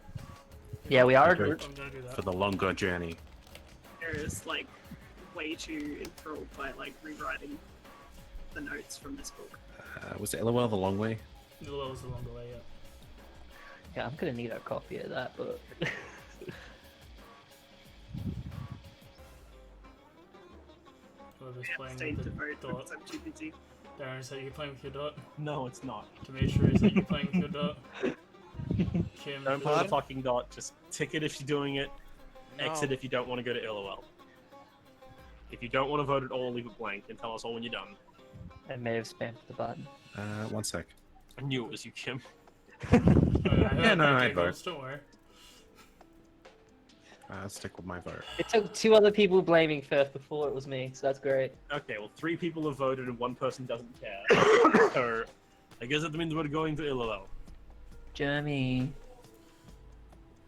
Yeah, we are a Okay. group. I'm gonna do that. For the longer journey. Is like way too enthralled by like rewriting the notes from this book. Was it LOL the long way? Lowell was the longer way, yeah. Yeah, I'm gonna need a copy of that book. Whoever's Yeah, playing stayed with to the vote dot. because I'm too busy. Darren, is that you playing with your dot? No, it's not. Demetri, is that you playing with your dot? Kim, Don't is play the it- fucking dot. Just tick it if you're doing it. Exit No. if you don't want to go to Illawell. If you don't want to vote at all, leave it blank and tell us all when you're done. I may have spammed the button. 1 sec. I knew it was you, Kim. Yeah, no, I I'd vote. Don't worry. I'll stick with my vote. It took 2 other people blaming first before it was me, so that's great. Okay, well, 3 people have voted and 1 person doesn't care. So, I guess that means we're going to Illawell. Jeremy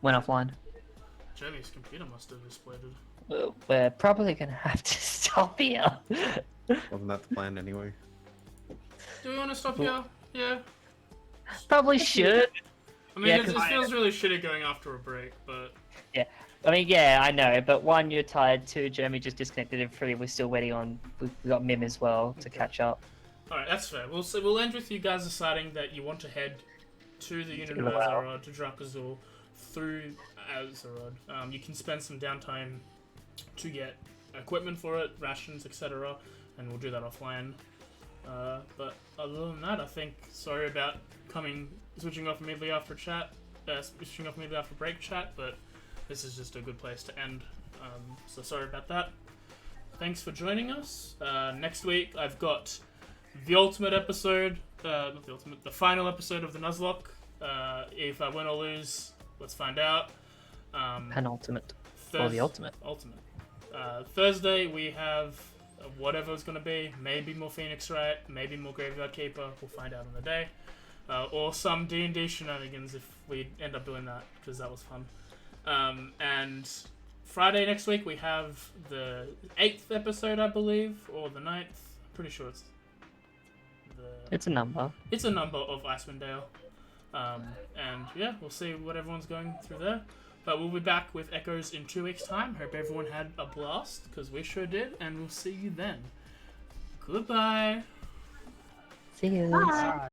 went offline. Jeremy's computer must have exploded. Well, we're probably gonna have to stop here. Wasn't that the plan anyway? Do we want to stop here? Yeah. Probably should. I mean, Yeah, it 'cause- feels really shitty going after a break, but I mean, yeah, I know, but 1, you're tired, 2, Jeremy just disconnected, and 3, we're still waiting on. We've got Mim as well to catch up. alright, that's fair. We'll end with you guys deciding that you want to head to the unit of Wow. Azeroth, to Drakazul, through Azeroth. You can spend some downtime to get equipment for it, rations, etc., and we'll do that offline. But other than that, I think sorry about switching off immediately after break chat, but this is just a good place to end. So sorry about that. Thanks for joining us. Next week I've got the ultimate episode, not the ultimate, the final episode of the Nuzlocke. If I win or lose, let's find out. Penultimate. Or the ultimate. Ultimate. Thursday we have whatever it's going to be. Maybe more Phoenix Wright, maybe more Graveyard Keeper. We'll find out on the day. Or some D&D shenanigans if we end up doing that, because that was fun. And Friday next week we have the 8th episode, I believe, or the 9th. I'm pretty sure it's It's a number. it's a number of Icewind Dale. And yeah, we'll see what everyone's going through there. But we'll be back with Echoes in 2 weeks' time. Hope everyone had a blast, because we sure did, and we'll see you then. Goodbye. See you.